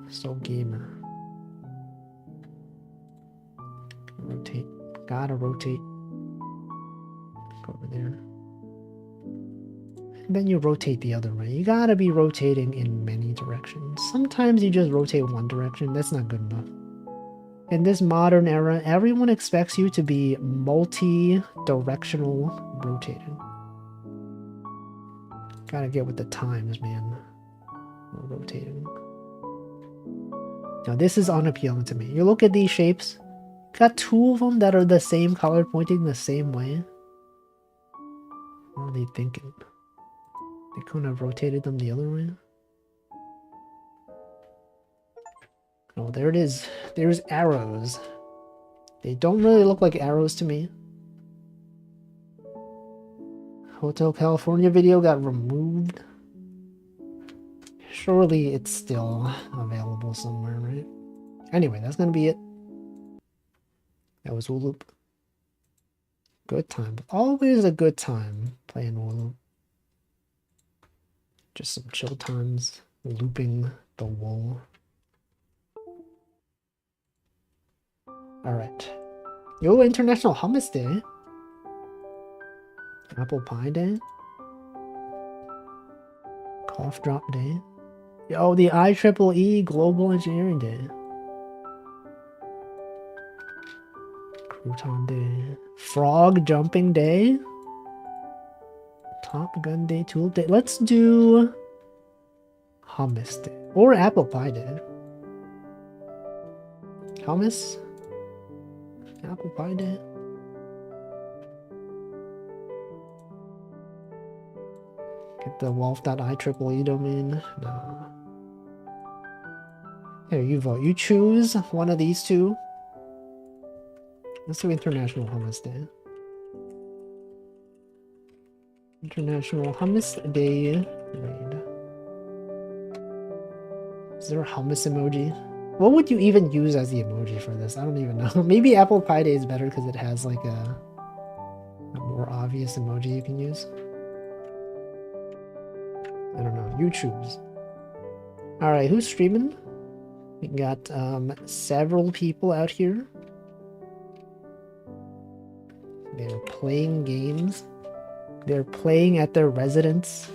So gamer. Rotate. Gotta rotate. Go over there. And then you rotate the other way. You gotta be rotating in many directions. Sometimes you just rotate one direction. That's not good enough. In this modern era, everyone expects you to be multi-directional rotating. Gotta get with the times, man. We're rotating. Now this is unappealing to me. You look at these shapes. Got two of them that are the same color pointing the same way. What are they thinking? They couldn't have rotated them the other way? Oh, there it is. There's arrows. They don't really look like arrows to me. Hotel California video got removed. Surely it's still available somewhere, right? Anyway, that's gonna be it. That was wooloop. Good time. Always a good time playing wooloop. Just some chill times. Looping the wool. Alright. Yo, International Hummus Day. Apple Pie Day. Cough Drop Day. Yo, the IEEE Global Engineering Day. Crouton Day. Frog Jumping Day. Top Gun Day. Tulip Day. Let's do Hummus Day. Or Apple Pie Day. Hummus. Apple Pie Day. Get the wolf.ieee domain. No. Here, you vote. You choose one of these two. Let's do International Hummus Day. International Hummus Day raid. Is there a hummus emoji? What would you even use as the emoji for this? I don't even know. Maybe Apple Pie Day is better because it has like a more obvious emoji you can use. I don't know. You choose. Alright, who's streaming? We got several people out here. They're playing games. They're playing at their residence.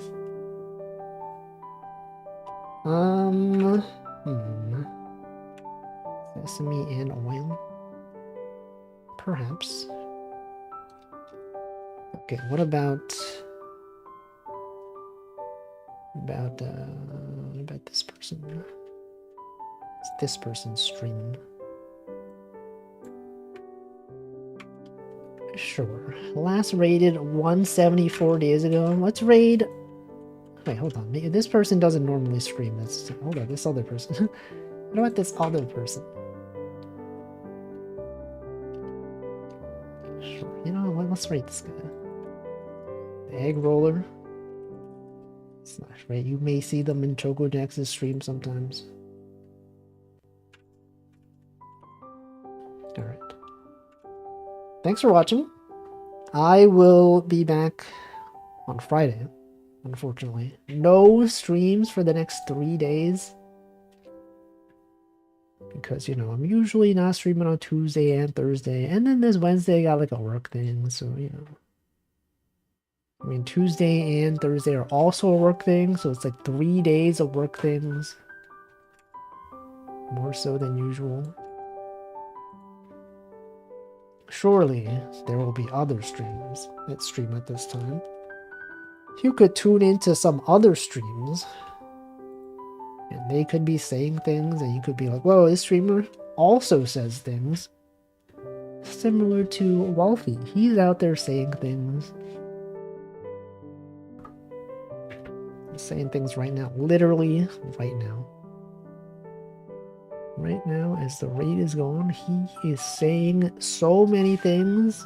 Sesame and oil. Perhaps. Okay, what about this person? It's this person's streaming. Sure. Last raided 174 days ago. Let's raid. Wait, hold on. This person doesn't normally stream. Hold on, this other person. What about this other person? Sure. You know what? Let's rate this guy. The egg roller. Slash rate. You may see them in Choco Jax's stream sometimes. Alright. Thanks for watching. I will be back on Friday, unfortunately. No streams for the next 3 days. Because, you know, I'm usually not streaming on Tuesday and Thursday. And then this Wednesday I got like a work thing, so, you know. I mean, Tuesday and Thursday are also a work thing, so it's like 3 days of work things. More so than usual. Surely there will be other streamers that stream at this time. You could tune into some other streams and they could be saying things and you could be like, whoa, this streamer also says things similar to Wolfie. He's out there saying things. He's saying things right now. Literally right now. Right now, as the raid is going, he is saying so many things.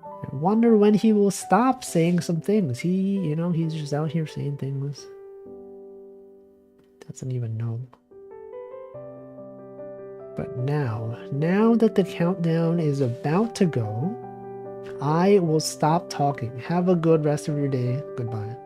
I wonder when he will stop saying some things. You know, he's just out here saying things. Doesn't even know. But now that the countdown is about to go, I will stop talking. Have a good rest of your day. Goodbye.